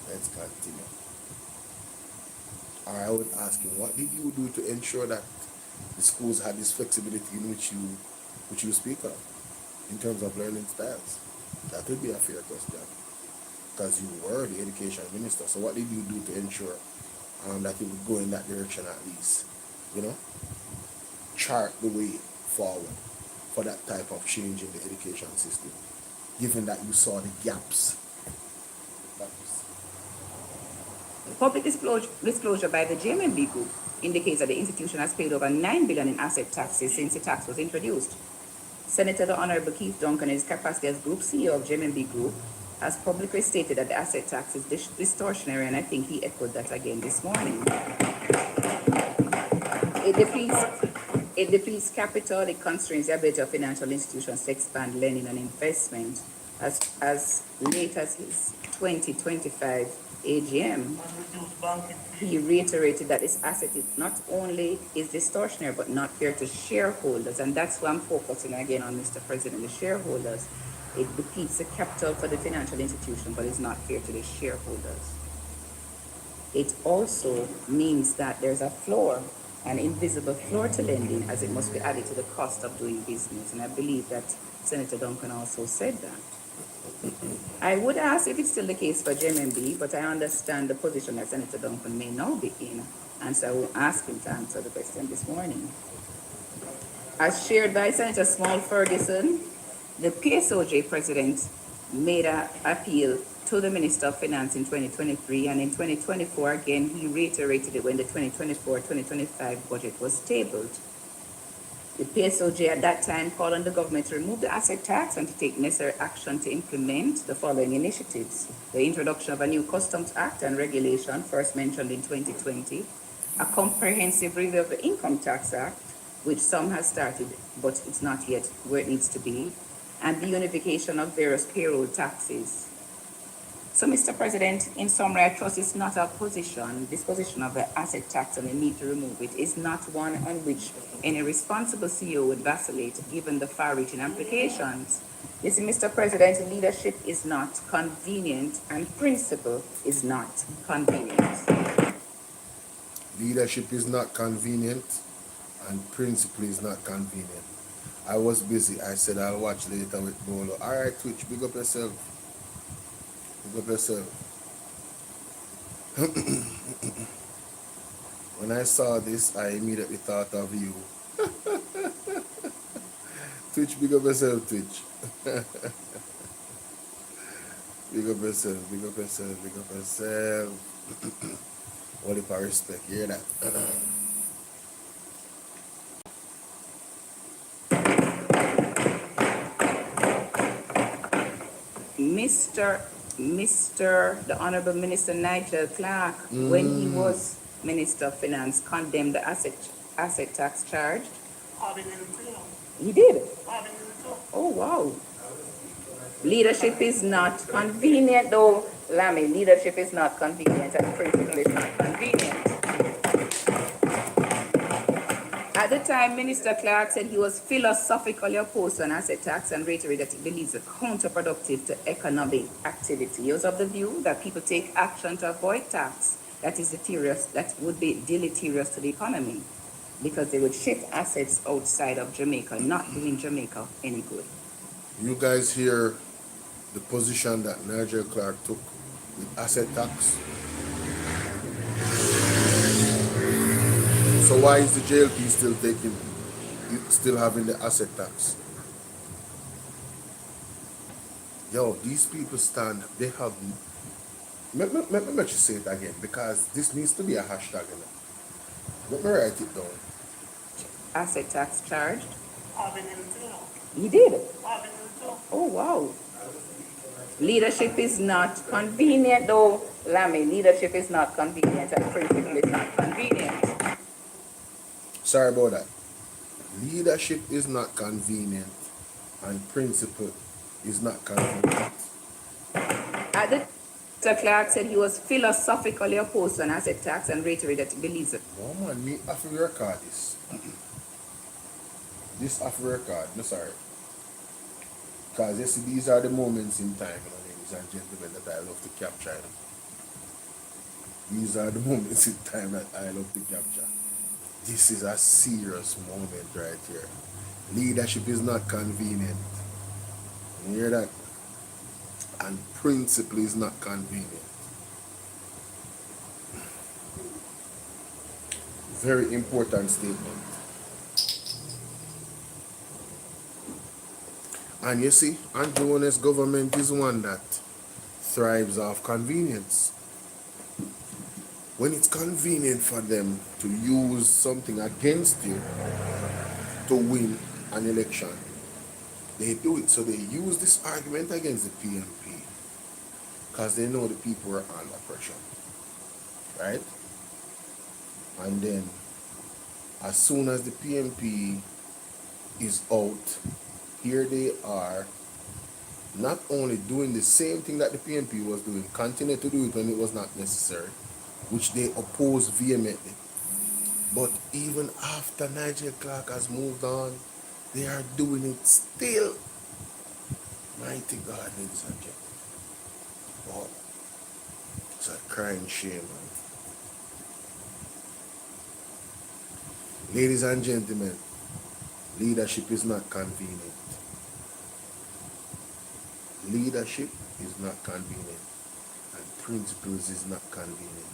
Let's continue. I would ask you, what did you do to ensure that the schools had this flexibility in which you speak of in terms of learning styles? That would be a fair question, because you were the education minister. So what did you do to ensure that it would go in that direction at least? You know, chart the way forward for that type of change in the education system, given that you saw the gaps. Public disclosure by the JMB Group indicates that the institution has paid over $9 billion in asset taxes since the tax was introduced. Senator the Honorable Keith Duncan, in his capacity as Group CEO of JMB Group, has publicly stated that the asset tax is distortionary, and I think he echoed that again this morning. It depletes capital, it constrains the ability of financial institutions to expand lending and investment. As late as his 2025 AGM, he reiterated that this asset is not only is distortionary but not fair to shareholders, and that's why I'm focusing again on, Mr. President, the shareholders. It depletes the capital for the financial institution, but it's not fair to the shareholders. It also means that there's a floor, an invisible floor to lending, as it must be added to the cost of doing business, and I believe that Senator Duncan also said that. I would ask if it's still the case for JMB, but I understand the position that Senator Duncan may now be in, and so I will ask him to answer the question this morning. As shared by Senator Small Ferguson, the PSOJ president made an appeal to the Minister of Finance in 2023, and in 2024 again he reiterated it when the 2024-2025 budget was tabled. The PSOJ at that time called on the government to remove the asset tax and to take necessary action to implement the following initiatives: the introduction of a new Customs Act and regulation, first mentioned in 2020, a comprehensive review of the Income Tax Act, which some has started, but it's not yet where it needs to be, and the unification of various payroll taxes. So, Mr. President, in summary, I trust it's not a position, this position of the asset tax and the need to remove it is not one on which any responsible CEO would vacillate given the far-reaching implications. You see, Mr. President, leadership is not convenient and principle is not convenient. Leadership is not convenient and principle is not convenient. I was busy. I said I'll watch later with Bolo. All right, Twitch, big up yourself. Big up yourself. When I saw this, I immediately thought of you. Twitch, big up yourself, Twitch. Big up yourself, big up yourself, big up yourself. All the respect, you hear that? The Honorable Minister Nigel Clark, when he was Minister of Finance, condemned the asset tax charge. He did. Oh, wow. Leadership is not convenient, though, Lammy. Leadership is not convenient, and principle is not convenient. At the time, Minister Clark said he was philosophically opposed to an asset tax and reiterated that he believes it's counterproductive to economic activity. He was of the view that people take action to avoid tax that would be deleterious to the economy because they would shift assets outside of Jamaica, not doing Jamaica any good. You guys hear the position that Nigel Clark took with asset tax? So why is the JLP still having the asset tax? Yo, these people stand, they have, let me just say it again, because this needs to be a hashtag. Let me write it down. Asset tax charged? He did. Oh, wow. Leadership is not convenient, though, Lammy. Leadership is not convenient, and principle is not convenient. Sorry about that. Leadership is not convenient, and principle is not convenient. Mr. Clark said he was philosophically opposed to an asset tax and reiterated that he believes it. No, man, me have to record this. This have to record. No, sorry. Because you see, these are the moments in time, ladies and gentlemen, that I love to capture. These are the moments in time that I love to capture. This is a serious moment right here. Leadership is not convenient. You hear that? And principle is not convenient. Very important statement. And you see, Andrew government is one that thrives off convenience. When it's convenient for them to use something against you to win an election, they do it. So they use this argument against the PMP because they know the people are under pressure, right? And then as soon as the PMP is out, here they are not only doing the same thing that the PMP was doing, continue to do it when it was not necessary, which they oppose vehemently. But even after Nigel Clark has moved on, they are doing it still. Mighty God, ladies and gentlemen. Wow. It's a crying shame, man. Ladies and gentlemen, leadership is not convenient. Leadership is not convenient, and principles is not convenient.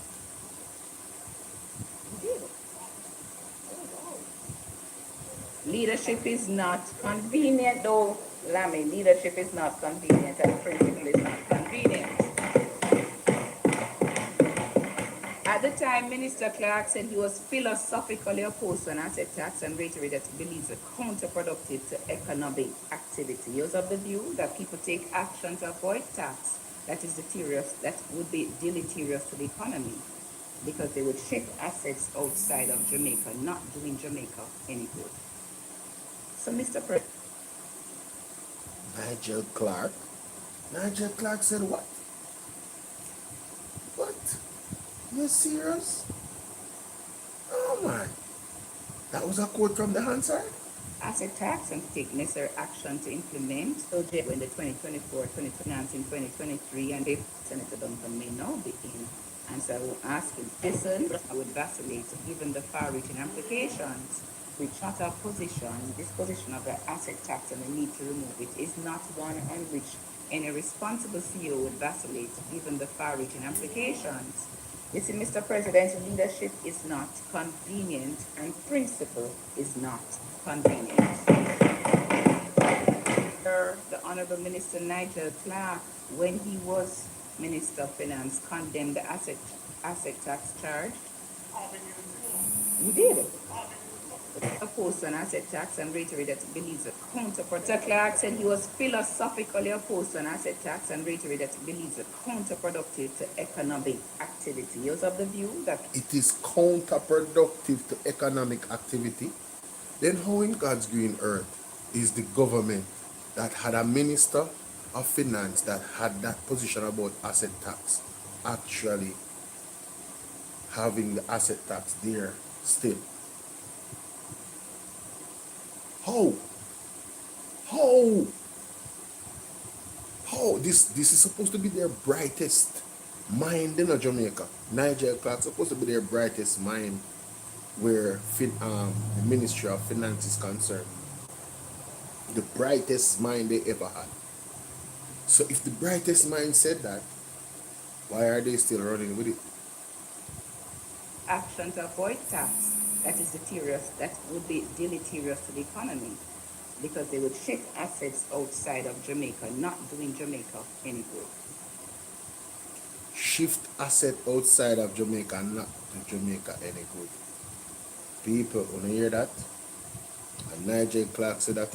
Leadership is not convenient, though, Lammy. Leadership is not convenient, and principle is not convenient. At the time, Minister Clark said he was philosophically opposed to an asset tax and reiterated that he believes it's counterproductive to economic activity. He was of the view that people take action to avoid tax that would be deleterious to the economy. because they would shift assets outside of Jamaica, not doing Jamaica any good. So, Mr. President, Nigel Clark. Nigel Clark said what? What? You serious? Oh my. That was a quote from the Hansard? asset tax and take necessary action to implement. So in the 2024, 2023, and if Senator Duncan may now be in. And so I will ask him, listen, I would vacillate given the far-reaching implications. We chart our position, this position of the asset tax and the need to remove it is not one on which any responsible CEO would vacillate given the far-reaching implications. You see, Mr. President, leadership is not convenient and principle is not convenient. The Honorable Minister Nigel Clark, when he was Minister of Finance, condemned the asset tax charge. He did. Opposed an asset tax and reiterated that he believes a counterproductive. Sir Clark said he was philosophically opposed to an asset tax and reiterated that he believes it counterproductive to economic activity. He was of the view that it is counterproductive to economic activity. Then how in God's green earth is the government that had a minister of finance that had that position about asset tax actually having the asset tax there still? How? This is supposed to be their brightest mind in Jamaica. Nigel Clark supposed to be their brightest mind where the Ministry of Finance is concerned. The brightest mind they ever had. So if the brightest mind said that, why are they still running with it? action to avoid tax that is deleterious, that would be deleterious to the economy, because they would shift assets outside of Jamaica, not doing Jamaica any good. Shift asset outside of Jamaica, not do Jamaica any good. People, wanna hear that? And Nigel Clark said that,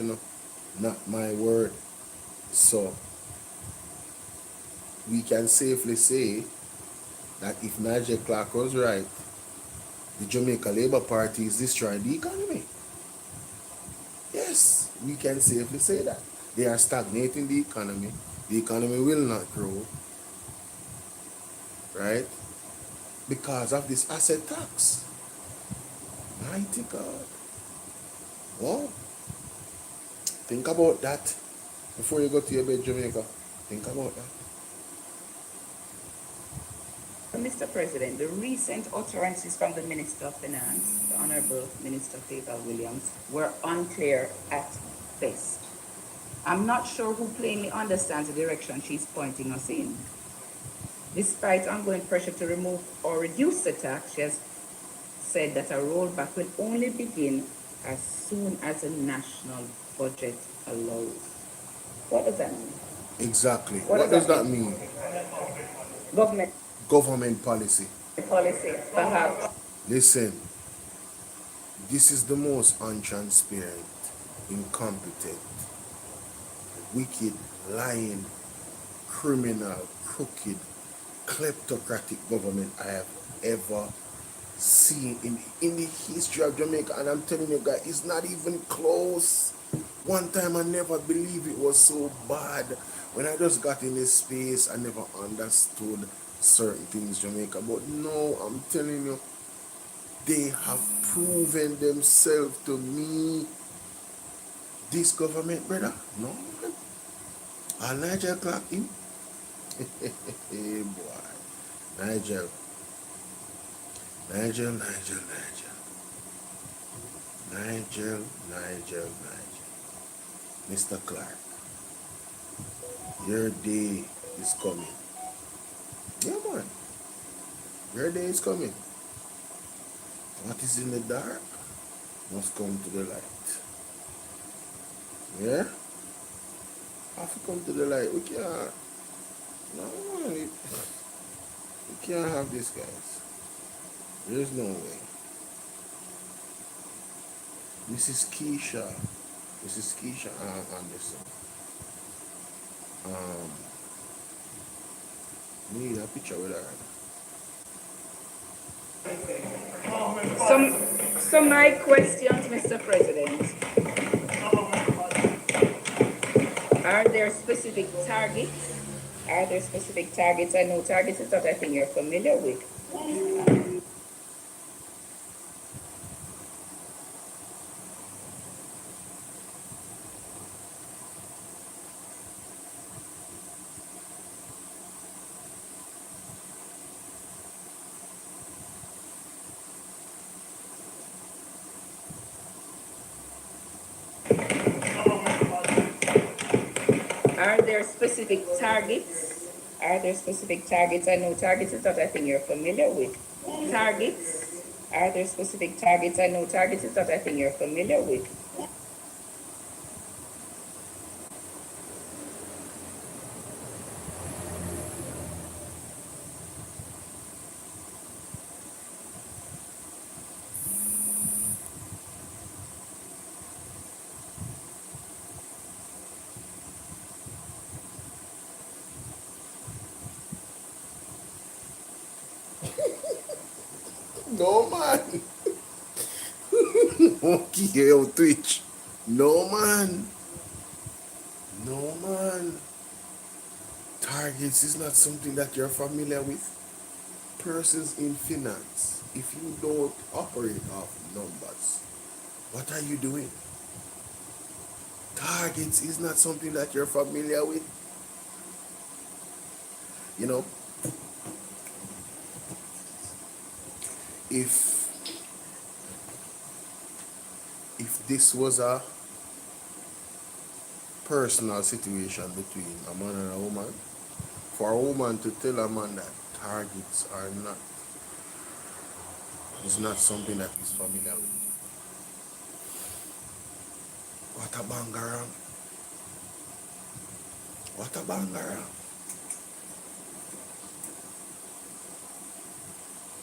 not my word. So we can safely say that if Nigel Clark was right, the Jamaica Labour Party is destroying the economy. Yes, we can safely say that. They are stagnating the economy. The economy will not grow, right? Because of this asset tax. Mighty God. Wow. Think about that before you go to your bed, Jamaica. Think about that. Mr. President, the recent utterances from the Minister of Finance, the Honorable Minister Fatal Williams, were unclear at best. I'm not sure who plainly understands the direction she's pointing us in. Despite ongoing pressure to remove or reduce the tax, she has said that a rollback will only begin as soon as the national budget allows. What does that mean? Exactly. What does that mean? Government policy. Policy, perhaps. Listen, this is the most untransparent, incompetent, wicked, lying, criminal, crooked, kleptocratic government I have ever seen in the history of Jamaica. And I'm telling you guys, it's not even close. One time I never believed it was so bad. When I just got in this space, I never understood certain things Jamaica. But no, I'm telling you, they have proven themselves to me. This government, brother, no man. And Nigel Clark in. Hey boy. Nigel. Mr. Clark, your day is coming. Yeah, man. Your day is coming. What is in the dark must come to the light. Yeah? Have to come to the light. We can't. No, man. We can't have this, guys. There's no way. Mrs. Keisha Anderson. We need a picture with her. So my questions, Mr. President, are there specific targets? Are there specific targets? I know targets is not a thing you're familiar with. Are there specific targets? Are there specific targets? I know targets is not a thing you're familiar with. Targets? Are there specific targets? I know targets is not a thing you're familiar with. No man. Okay, on Twitch. No man. No man. Targets is not something that you're familiar with. Persons in finance, if you don't operate off numbers, what are you doing? Targets is not something that you're familiar with. You know, if this was a personal situation between a man and a woman, for a woman to tell a man that targets are not, is not something that he's familiar with. What a bangarang. What a bangarang.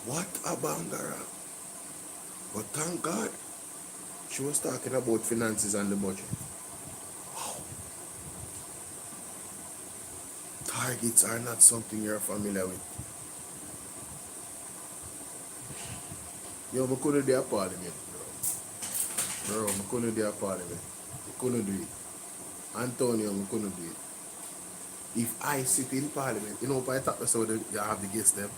What a bangarang. But thank God, she was talking about finances and the budget. Wow. Targets are not something you're familiar with. Yo, I couldn't do a parliament, bro. Bro, I couldn't do a parliament. I couldn't do it. Antonio, I couldn't do it. If I sit in parliament, you know, if I talk to someone, you have the guests them,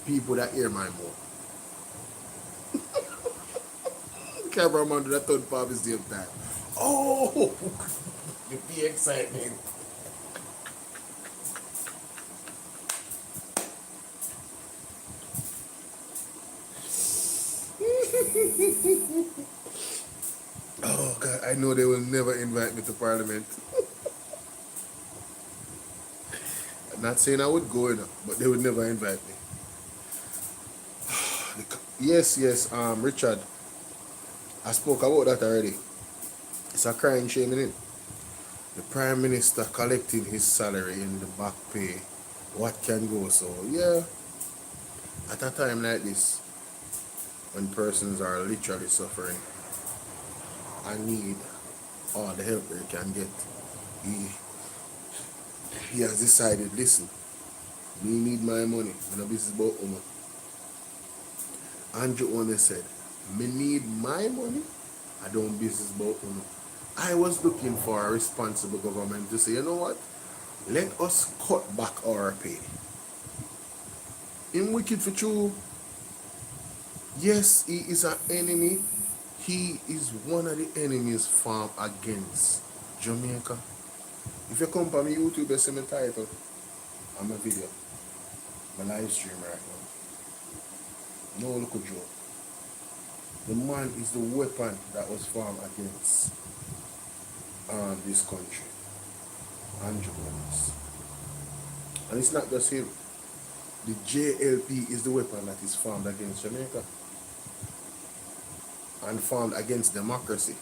people that hear my mouth. Cameraman do that third part is the same time. Oh, you be excited. Oh God, I know they will never invite me to Parliament. I'm not saying I would go, but they would never invite me. Yes, Richard. I spoke about that already. It's a crying shame, isn't it? The Prime Minister collecting his salary in the back pay. What can go? So, yeah, at a time like this, when persons are literally suffering and need all the help they can get, he has decided, listen, me need my money. My business about money. Andrew only said, me need my money. I don't business about money. I was looking for a responsible government to say, you know what? Let us cut back our pay. In wicked for true. Yes, he is an enemy. He is one of the enemies formed against Jamaica. If you come to my YouTube, you see my title on my video. My live stream right now. No look at joke. The man is the weapon that was formed against this country. Andrew Willis. And it's not just him. The JLP is the weapon that is formed against Jamaica and formed against democracy.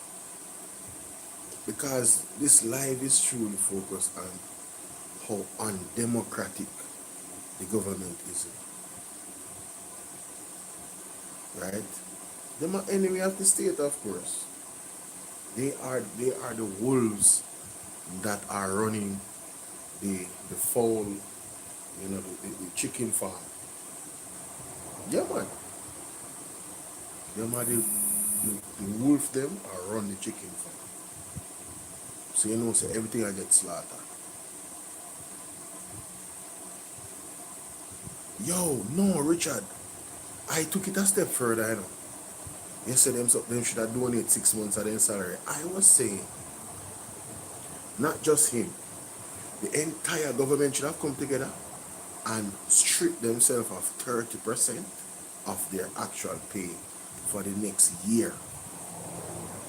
Because this live is truly focused on how undemocratic the government is. Right? They're an enemy of the state, of course. They are the wolves that are running the fowl, you know, the chicken farm. Yeah, man. Them are the wolf them or run the chicken farm. So you know, say everything I get slaughtered. Yo, no, Richard. I took it a step further, you know. You said them should have donated 6 months of their salary. I was saying, not just him, the entire government should have come together and strip themselves of 30% of their actual pay for the next year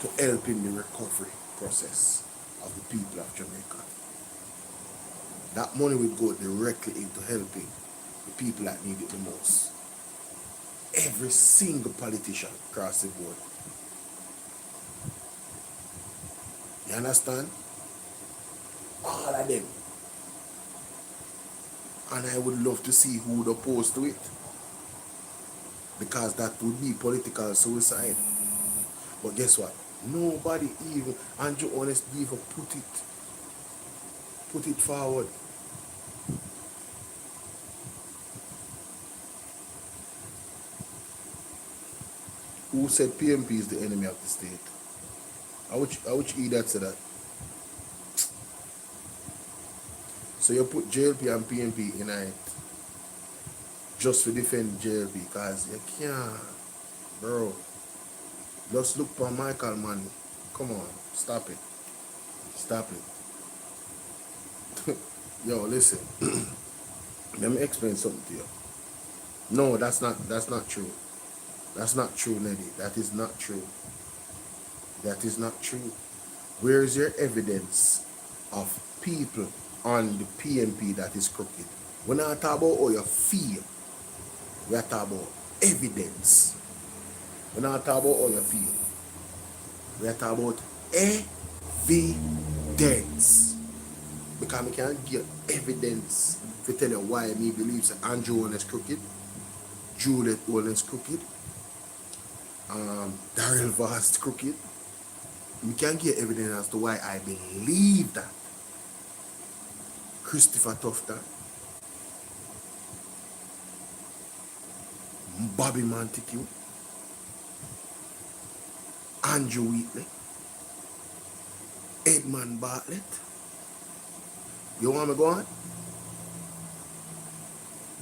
to help in the recovery process of the people of Jamaica. That money would go directly into helping the people that need it the most. Every single politician across the board. You understand? All of them. And I would love to see who would oppose to it. Because that would be political suicide. But guess what? Nobody even, Andrew Honest even put it forward. Who said PMP is the enemy of the state? I would idiot say that. So you put JLP and PMP in it just to defend JLP because you can't, bro. Just look for Michael, man. Come on, stop it. Stop it. Yo, listen. Let me explain something to you. No, that's not true. That's not true, Neddy. That is not true. That is not true. Where is your evidence of people on the PMP that is crooked? We're not talking about how you feel. We are talking about evidence. We're not talking about how you feel. We are talking about evidence. Because we can't get evidence to tell you why me believes that Andrew Owen is crooked, Juliet Owen is crooked, Daryl Vast is crooked. We can't get evidence as to why I believe that. Christopher Tufton, Bobby Montague, Andrew Wheatley, Edmund Bartlett. You want me to go on?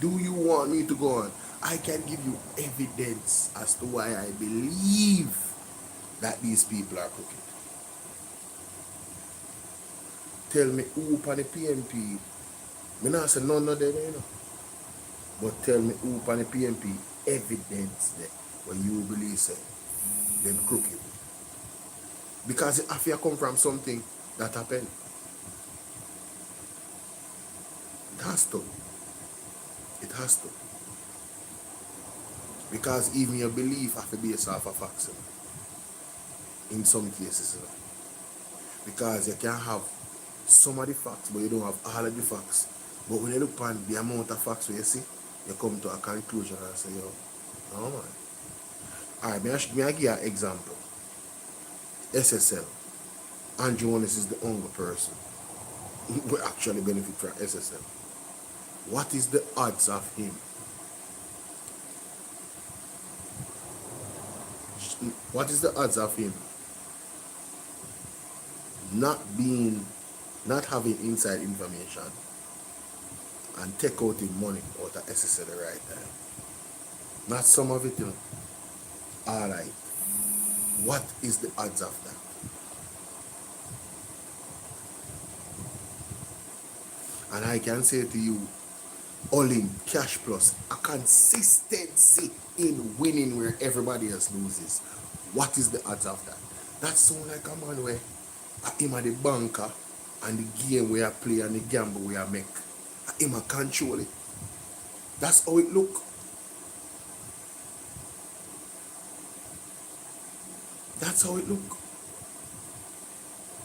Do you want me to go on? I can give you evidence as to why I believe that these people are crooked. Tell me who on the PMP, I not say none of them, you know. But tell me who on the PMP evidence that when you believe say them crooked. Because it have to come from something that happened. It has to. It has to. Because even your belief have to be based off of facts. In some cases. Because you can have some of the facts, but you don't have all of the facts. But when you look on the amount of facts you see, you come to a conclusion and say, yo, no man. Alright, may I give you an example. SSL. Andrew Jones is the only person who actually benefit from SSL. What is the odds of him? What is the odds of him not having inside information and take out the money out of SSL at the right time? Not some of it, you know. Alright. What is the odds of that? And I can say to you, all in cash plus a consistency in winning where everybody else loses. What is the odds of that? That sounds like a man where him at the banker and the game we are play and the gamble we are make. Him a control it. That's how it look. That's how it look.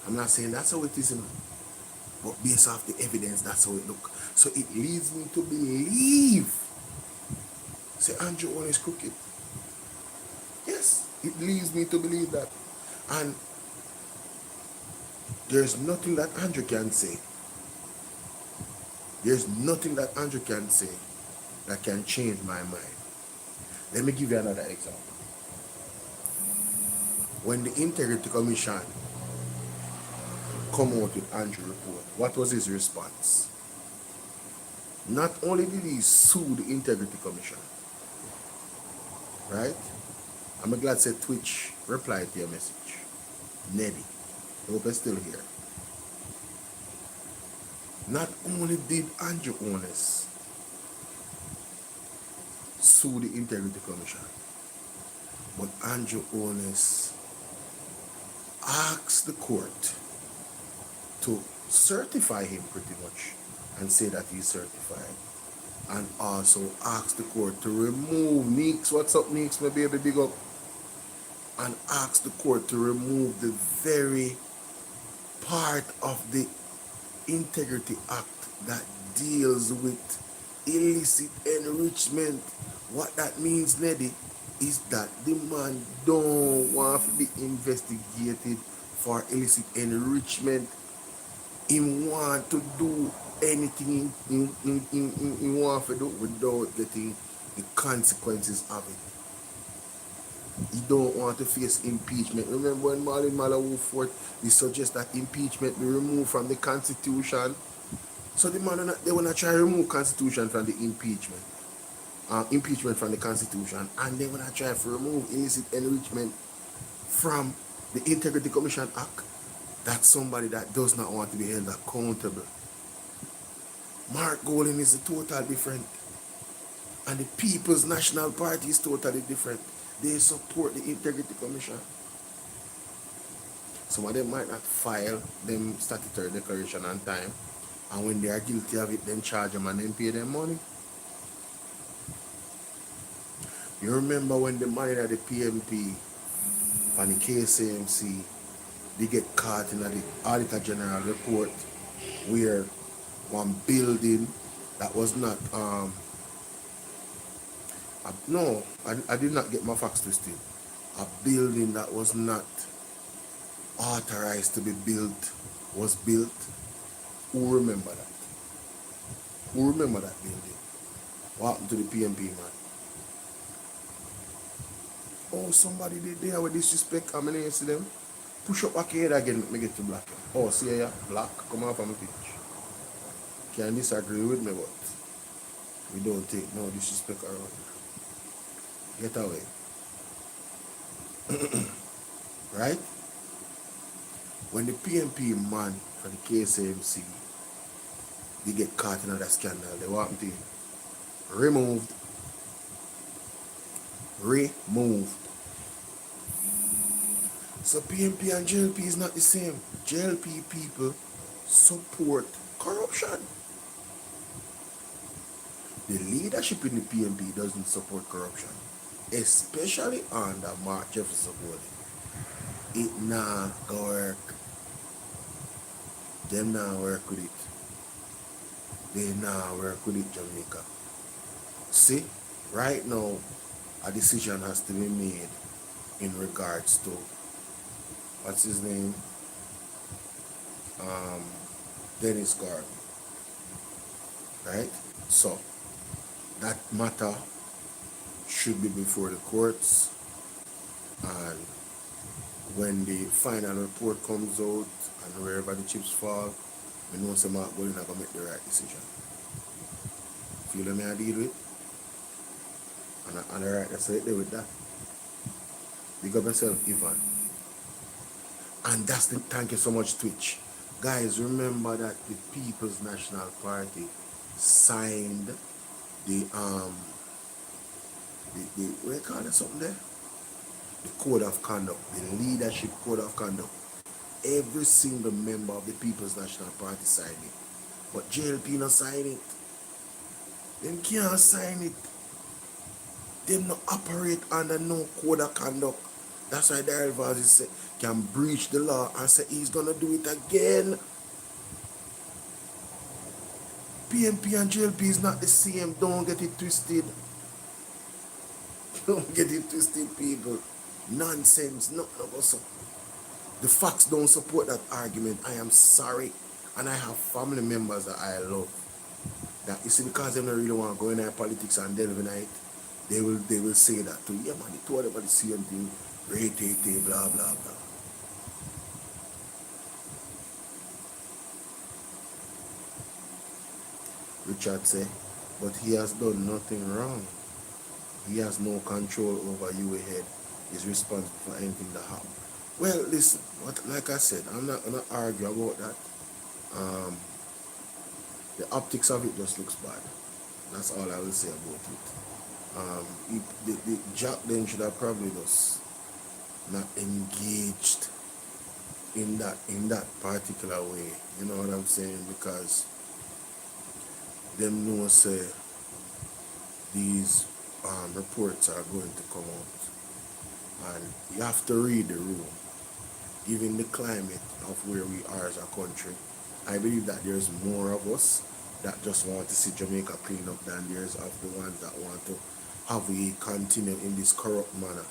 I'm not saying that's how it is, you know. But based off the evidence, that's how it look. So it leads me to believe, say Andrew Owen is crooked. Yes, it leads me to believe that. And there's nothing that Andrew can say. There's nothing that Andrew can say that can change my mind. Let me give you another example. when the Integrity Commission come out with Andrew report, what was his response? Not only did he sue the Integrity Commission, right? I'm glad say Twitch replied to your message. Neddy, I hope you're still here. Not only did Andrew Honest sue the Integrity Commission, but Andrew Honest asked the court to certify him pretty much and say that he's certified. And also asked the court to remove Neeks. What's up, Neeks, my baby, big up. And asked the court to remove the very part of the Integrity Act that deals with illicit enrichment. What that means, Neddy, is that the man don't want to be investigated for illicit enrichment. He want to do anything he want to do without getting the consequences of it. He don't want to face impeachment. Remember when Marlon Mallow forth, he suggest that impeachment be removed from the Constitution. So the man, they want to try to remove Constitution from the impeachment. Impeachment from the Constitution. And they want to try to remove illicit enrichment from the Integrity Commission Act. That's somebody that does not want to be held accountable. Mark Golding is totally different. And the People's National Party is totally different. They support the Integrity Commission. Some of them might not file them statutory declaration on time. And when they are guilty of it, then charge them and then pay them money. You remember when the money that the PMP and the KSAMC, they get caught in the Auditor General report where one building that was not, no, I did not get my facts twisted. A building that was not authorized to be built was built. Who remember that? Who remember that building? What happened to the PMP man? Oh, somebody did there with disrespect. I'm going to see them. Push up back here again, make me get to black. Oh, see ya, black, come off on my pitch. Can disagree with me, but we don't take no disrespect around here. Get away. Right? When the PMP man for the KSAMC, they get caught in that scandal, they want to removed. So PMP and JLP is not the same. JLP people support corruption. The leadership in the PMP doesn't support corruption, especially under Mark Jefferson Bolo. It nah go work. Them nah work with it. They nah work with it, Jamaica. See, right now, a decision has to be made in regards to what's his name? Dennis Garvey. Right? So, that matter should be before the courts, and when the final report comes out and wherever the chips fall, we know some Mark Golding are going to make the right decision. Feel me I deal with? And the right, that's what they with that. Big up yourself, Ivan. And that's the, thank you so much, Twitch. Guys, remember that the People's National Party signed the what do you call it, something there? The Code of Conduct, the Leadership Code of Conduct. Every single member of the People's National Party signed it. But JLP not sign it. Them can't sign it. Them not operate under no Code of Conduct. That's why Daryl Vaz can breach the law and say he's gonna do it again. PMP and JLP is not the same. Don't get it twisted. Don't get it twisted, people. Nonsense. Nothing about so. The facts don't support that argument. I am sorry. And I have family members that I love. That you see, because they don't really want to go in their politics and delve in it, they will say that too. Yeah man, they told about the same thing Rate, blah, blah, blah. Richard say, but he has done nothing wrong. He has no control over you ahead. He's responsible for anything that happens. Well, listen, like I said, I'm not gonna argue about that. The optics of it just looks bad. That's all I will say about it. The Jack then should have probably just not engaged in that particular way. You know what I'm saying? Because them know say these reports are going to come out, and you have to read the room. Given the climate of where we are as a country, I believe that there's more of us that just want to see Jamaica clean up than there's of the ones that want to have we continue in this corrupt manner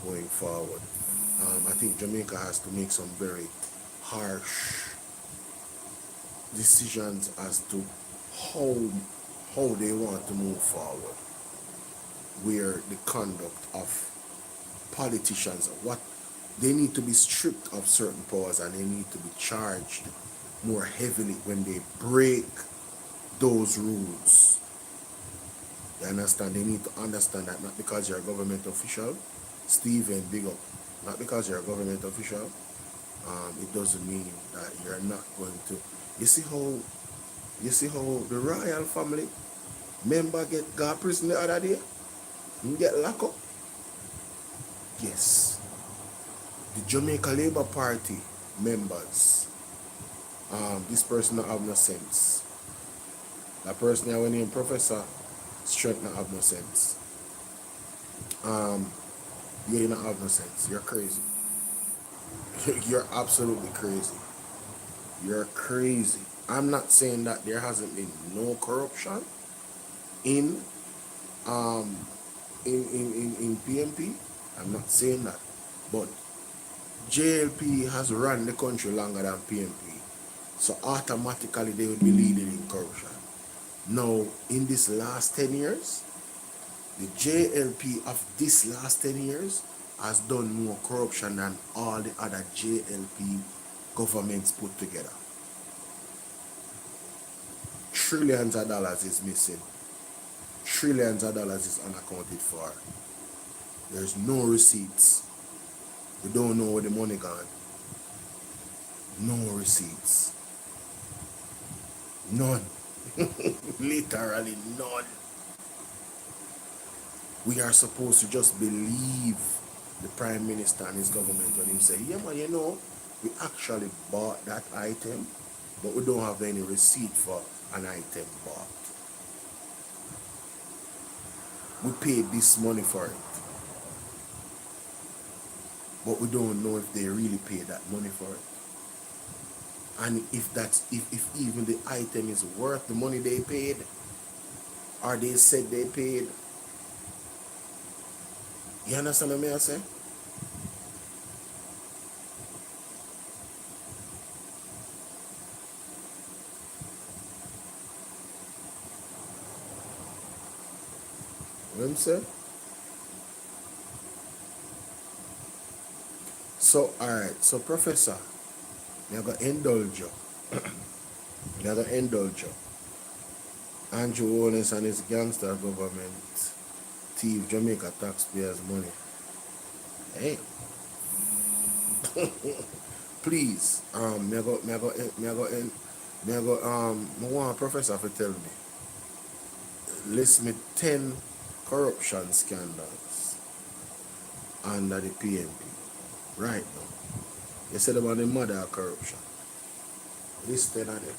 going forward. I think Jamaica has to make some very harsh decisions as to how they want to move forward, where the conduct of politicians, what they need to be stripped of certain powers, and they need to be charged more heavily when they break those rules. You understand? They need to understand that not because you're a government official, Stephen, big up, not because you're a government official, it doesn't mean that you're not going to. You see how the royal family member got prison the other day? You get locked up? Yes. The Jamaica Labour Party members, this person not have no sense. That person that went named Professor Strength not have no sense. You not have no sense. You're crazy. You're absolutely crazy. You're crazy. I'm not saying that there hasn't been no corruption in PMP. I'm not saying that. But JLP has run the country longer than PMP. So automatically they would be leading in corruption. Now, in this last 10 years, the JLP of this last 10 years has done more corruption than all the other JLP governments put together. Trillions of dollars is missing. Trillions of dollars is unaccounted for. There's no receipts. We don't know where the money gone. No receipts. None. Literally none. We are supposed to just believe the Prime Minister and his government when he say, yeah man, you know, we actually bought that item, but we don't have any receipt for an item bought. We paid this money for it, but we don't know if they really paid that money for it. And if even the item is worth the money they paid, or they said they paid. You understand what I say? What I'm saying? So, alright, so Professor, you're going to indulge you. You're going to indulge you. Andrew Owens and his gangster government thief Jamaica taxpayers' money. Hey. Please, I want a professor to tell me. List me 10 corruption scandals under the PNP. Right now. You said about the mother of corruption. List 10 of them.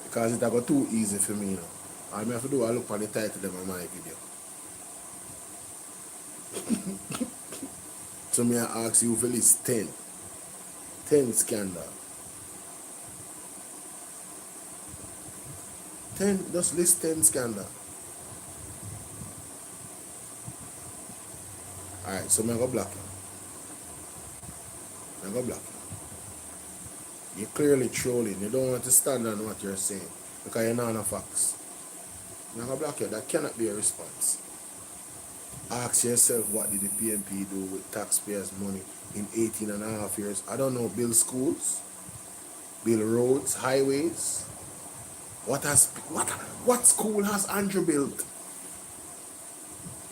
Because it got too easy for me now. All I have to do is look on the title of them on my video. So me I ask you for list 10. 10 scandal. 10, just list 10 scandal. Alright, so I'm going to block you. I'm going to block you. You're clearly trolling. You don't want to stand on what you're saying because you're not on facts. I'm going to block you. That cannot be a response. Ask yourself, what did the PMP do with taxpayers' money in 18 and a half years? I don't know, build schools, build roads, highways. What school has Andrew built?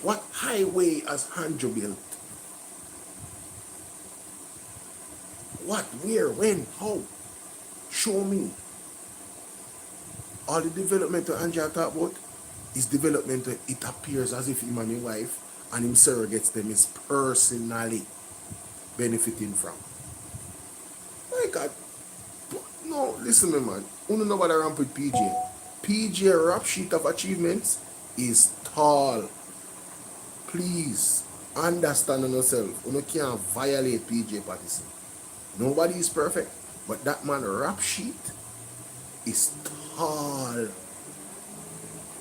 What highway has Andrew built? What, where, when, how? Show me. All the development that Andrew talk about is development where it appears as if him and his wife and him surrogates them is personally benefiting from. My God. No, listen me, man. You don't know what I ramp with PJ. PJ rap sheet of achievements is tall. Please understand on yourself. You can't violate PJ Patterson. Nobody is perfect, but that man rap sheet is tall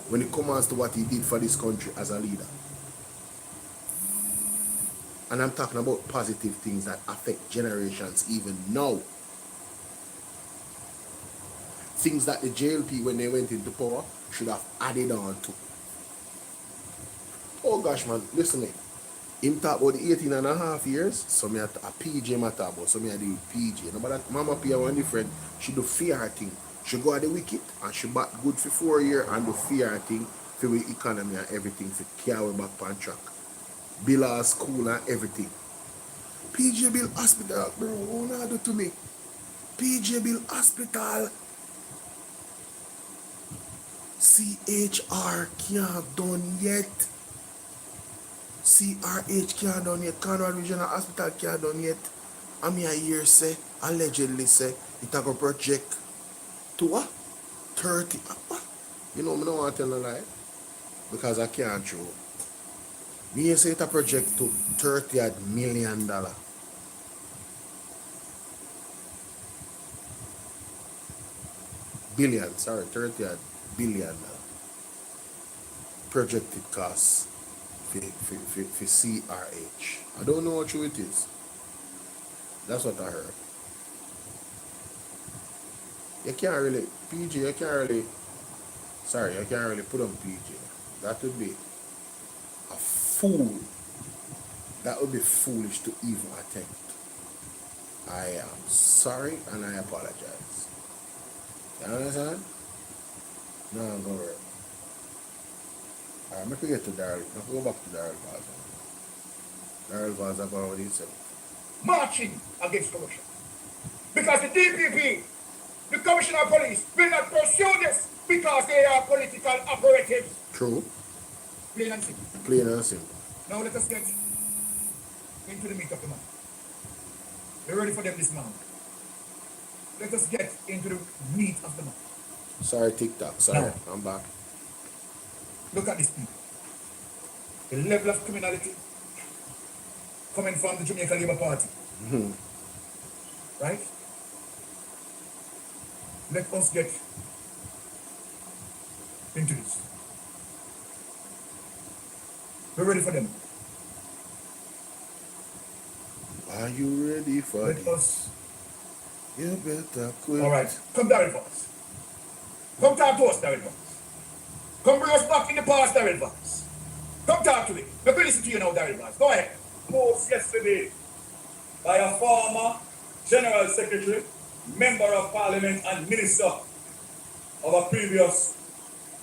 when it comes to what he did for this country as a leader. And I'm talking about positive things that affect generations even now. Things that the JLP, when they went into power, should have added on to. Oh gosh, man, listen to me. Him talk about the 18 and a half years, so me a PJ matter about, so me a do PJ. No, but that Mama Pia one different, she do fair thing. She go at the wicket and she bat good for 4 years and do fair thing for the economy and everything, for carry back on track. Build a school and everything. PJ build hospital, bro, what you do to me? PJ build hospital. CHR can't done yet. CRH can't done yet. Cornwall Regional Hospital can't done yet. I mean, a year say, allegedly say, it a go project to what? 30. What? You know, I don't want to tell a lie. Because I can't show. Me say it a project to $30 million. Billion, sorry, $30 billion. Projected costs for CRH. I don't know what true it is. That's what I heard. You can't really, PG, you can't really, sorry, you can't really put on PG. That would be a fool. That would be foolish to even attempt. I am sorry and I apologize. You understand? No, I'm going to work. Alright, I'm going to get to Daryl. I'm going to go back to Daryl Vaz. Daryl Vaz about what he said. Marching against corruption. Because the DPP, the Commissioner of Police, will not pursue this because they are political operatives. True. Plain and simple. Plain and simple. Now let us get into the meat of the matter. We're ready for them this morning. Let us get into the meat of the matter. Sorry, TikTok. Sorry, No. I'm back. Look at this people. The level of criminality coming from the Jamaica Labour Party. Right? Let us get into this. We're ready for them. Are you ready for Let it? us. You better quit. All right. Come Daryl Vaz. Come talk to us, Daryl Vaz. Come bring us back in the past, Daryl Vaz. Come talk to me. Let me listen to you now, Daryl Vaz. Go ahead. Post yesterday by a former General Secretary, Member of Parliament and Minister of a previous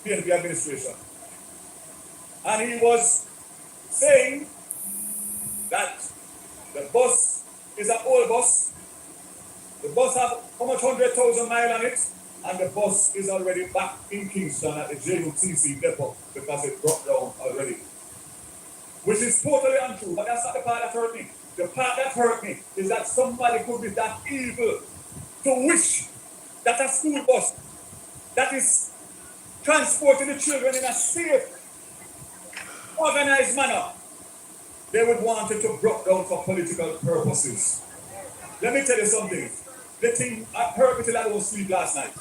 PNP administration. And he was saying that the bus is an old bus. The bus has how much 100,000 miles on it, and the bus is already back in Kingston at the JUTC depot because it broke down already. Which is totally untrue, but that's not the part that hurt me. The part that hurt me is that somebody could be that evil to wish that a school bus that is transporting the children in a safe, organized manner, they would want it to break down for political purposes. Let me tell you something. The thing hurt me till I don't sleep last night.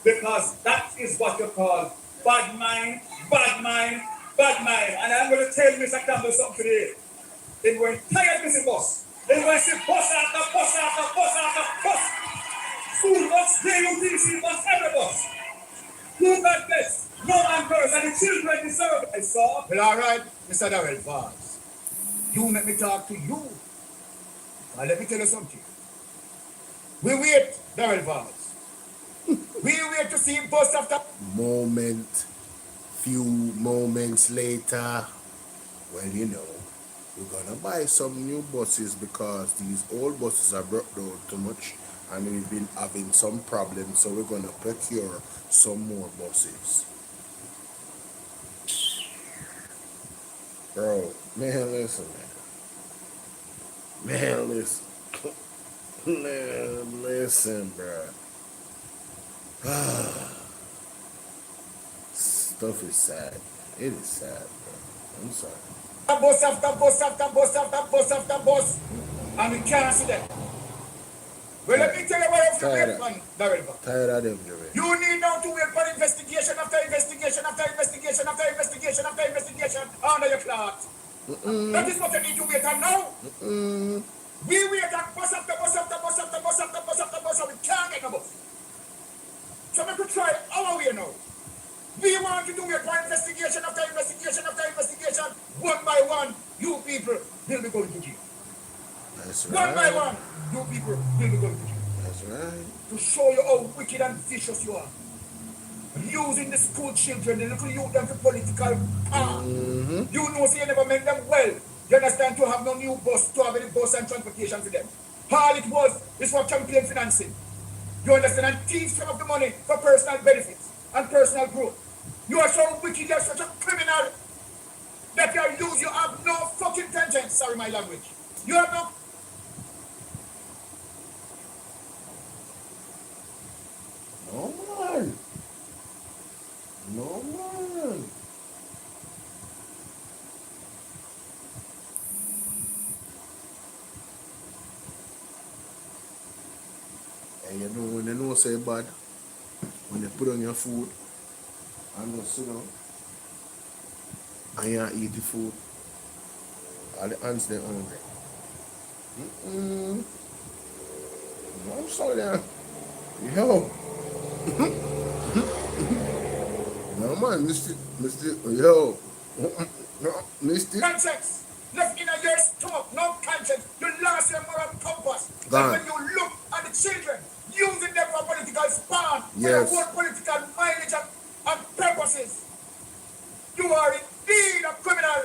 Because that is what you call bad mind, bad mind, bad mind. And I'm going to tell Mr. Campbell something today. They were tired busy bus. They were saying bus after bus after bus after bus. School bus, JUTC bus, every bus. Who got this? No man first, and the children deserve it, sir. Well, all right, Mr. Darrell Vaz. You make me talk to you. Now, let me tell you something. We wait, Darrell Vaz. We wait to see bus after few moments later, well, you know, we're gonna buy some new buses because these old buses are broke down too much and we've been having some problems, so we're gonna procure some more buses. Bro, man, listen, man. Man, listen. Man, listen, bro. Stuff is sad. It is sad, bro. I'm sorry. Bus after bus after bus after bus after bus, and we can't see them. Well, let me tell you what you wait for, Darrell Vaz. Tired of them, Jerry. You need now to wait for investigation after investigation after investigation after investigation after investigation under your clock. That is what you need to wait on now. We wait on bus after bus after bus after bus after bus after bus, and we can't get a bus. So we could try our way now. We want you to wait for investigation after investigation after investigation. One by one, you people will be going to jail. That's right. One by one, you people will be going to jail. That's right. To show you how wicked and vicious you are. Using the school children, the little youth, them for political power. You know, so you never make them well. You understand, to have no new bus, to have any bus and transportation for them. All it was is for campaign financing. You understand? And thieves some of the money for personal benefits and personal growth. You are so wicked, you are such a criminal that you have no fucking conscience. Sorry, my language. You have no. No man. No man. And you know when they know say bad, when they put on your food and you sit down and you eat the food, all the ants they hungry. I'm sorry, yo. No man, Mr. Yo. No, Mr. Conscience left in your stomach, no conscience. You lost your moral compass. Gone. And when you look at the children, using them for political spawn, for Yes. your own political mileage and purposes, you are indeed a criminal.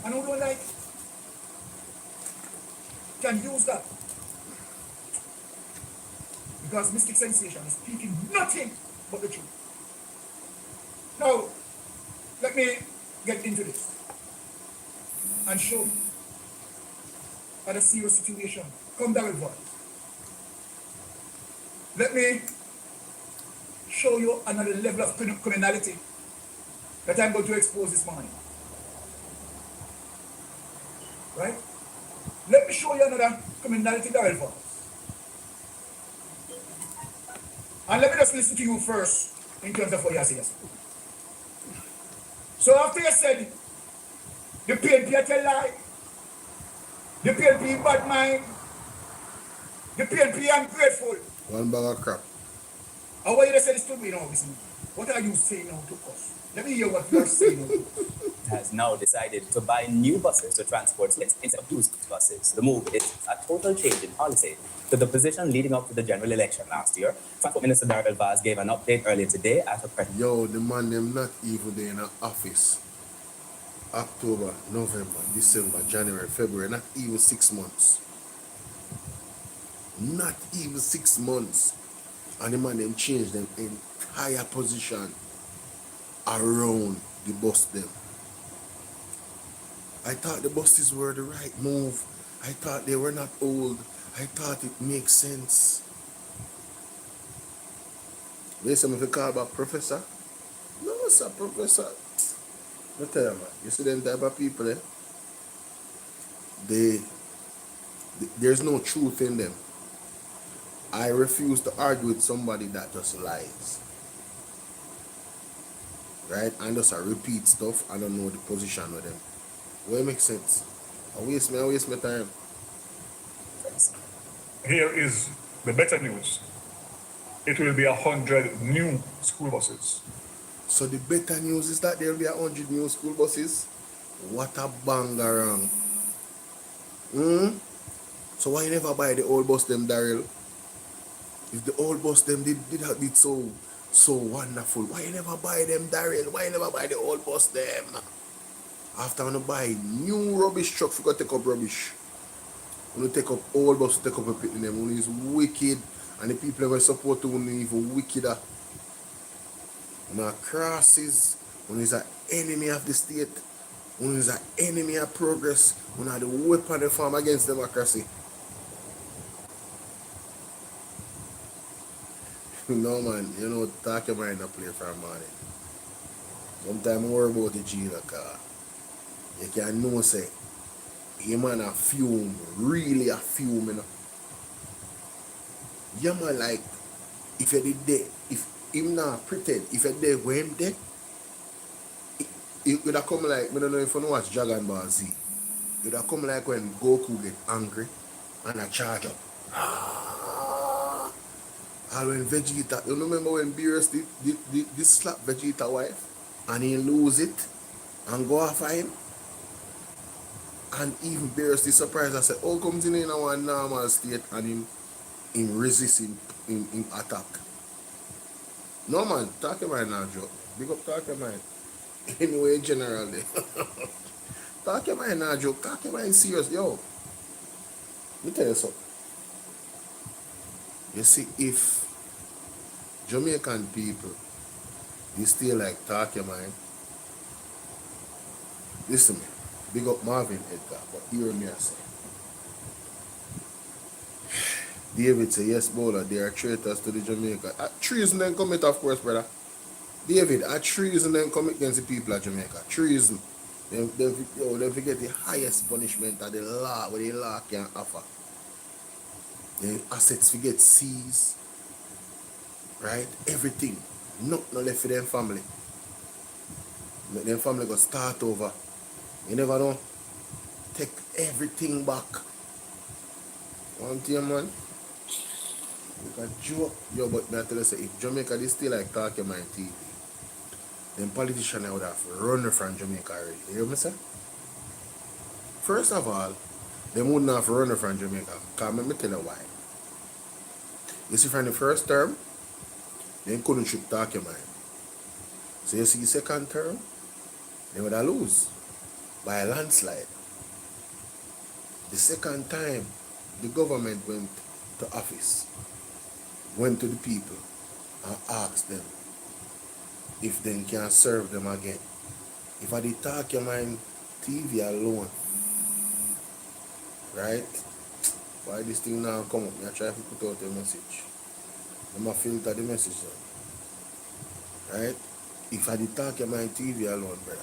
And who don't like can use that. Because Mystic Sensation is speaking nothing but the truth. Now, let me get into this and show you at a serious situation. Come down with voice. Let me show you another level of criminality that I'm going to expose this morning. Right? Let me show you another criminality that will voice. And let me just listen to you first in terms of what you are saying. So after you said the PNP tell lie, the PNP bad mind, the PNP ungrateful. One bag of crap. And what you just said is to me now, listen. What are you saying now to us? Let me hear what you are saying now to us. Has now decided to buy new buses to transport students instead of used buses. The move is a total change in policy to the position leading up to the general election last year. Transport Minister Darrell Vaz gave an update earlier today at a press. Yo, the man them not even there in the office. October, November, December, January, February, not even 6 months. Not even 6 months. And the man them changed them entire position around the bus them. I thought the buses were the right move. I thought they were not old. I thought it makes sense. Listen, if you call about professor, no, sir, professor. I tell you, man, you see them type of people, there's no truth in them. I refuse to argue with somebody that just lies. Right? And just repeat stuff. I don't know the position of them. Well, it makes sense. I waste my time. Here is the better news. It will be 100 new school buses So the better news is that there will be 100 new school buses. What a bangarang. So why you never buy the old bus them, Daryl? If the old bus them did so wonderful, why you never buy them, Daryl? Why you never buy the old bus them? After you buy new rubbish truck, you got take up rubbish. When you take up old bus, take up a pit in them, when it's wicked, and the people who support you when even wickeder. When crosses, when is an enemy of the state, when is an enemy of progress, when are the weapon they form against democracy. No man, you know, talk your mind not play for a morning. Sometimes I worry about the Gina car. You can know say, you man a fume, really a fume, you know. You man like, if you did there, if him not pretend, if you there when him there, it would have come like, I don't know if you know watch Dragon Ball Z. It would have come like when Goku get angry and a charge up. And when Vegeta, you remember when Beerus did slap Vegeta wife and he lose it and go after him? And even Beerus is surprised and say, how comes in a one normal state and him resist him attack? No man, talk your mind now, Joe. Big up talk your mind. Anyway, generally. Talk your mind now, Joe. Talk your mind serious. Yo, let me tell you something. You see, if Jamaican people, you still like talk your mind, listen me, big up Marvin Edgar, but hear me I say. David say, yes, Bolo, they are traitors to the Jamaica. Treason then commit, of course, brother. David, treason then commit against the people of Jamaica. Treason. They forget the highest punishment that the law, what the law can offer. The assets forget seized. Right? Everything. Nothing left for them family. Let them family go start over. You never know. Take everything back. One thing, man. You can joke. Yo, but I tell you, say, if Jamaica is still like talk your mind TV, then politicians would have run from Jamaica already. You hear me, sir? First of all, they wouldn't have run from Jamaica. Because let me tell you why. You see, from the first term, they couldn't shoot talk your mind. So you see the second term, they would have lose by a landslide. The second time, the government went to office, went to the people and asked them if they can serve them again. If I did talk your mind TV alone, right? Why this thing now come up? I try to put out a message. I'm going to filter the message down. Right? If I did talk your mind TV alone, brother,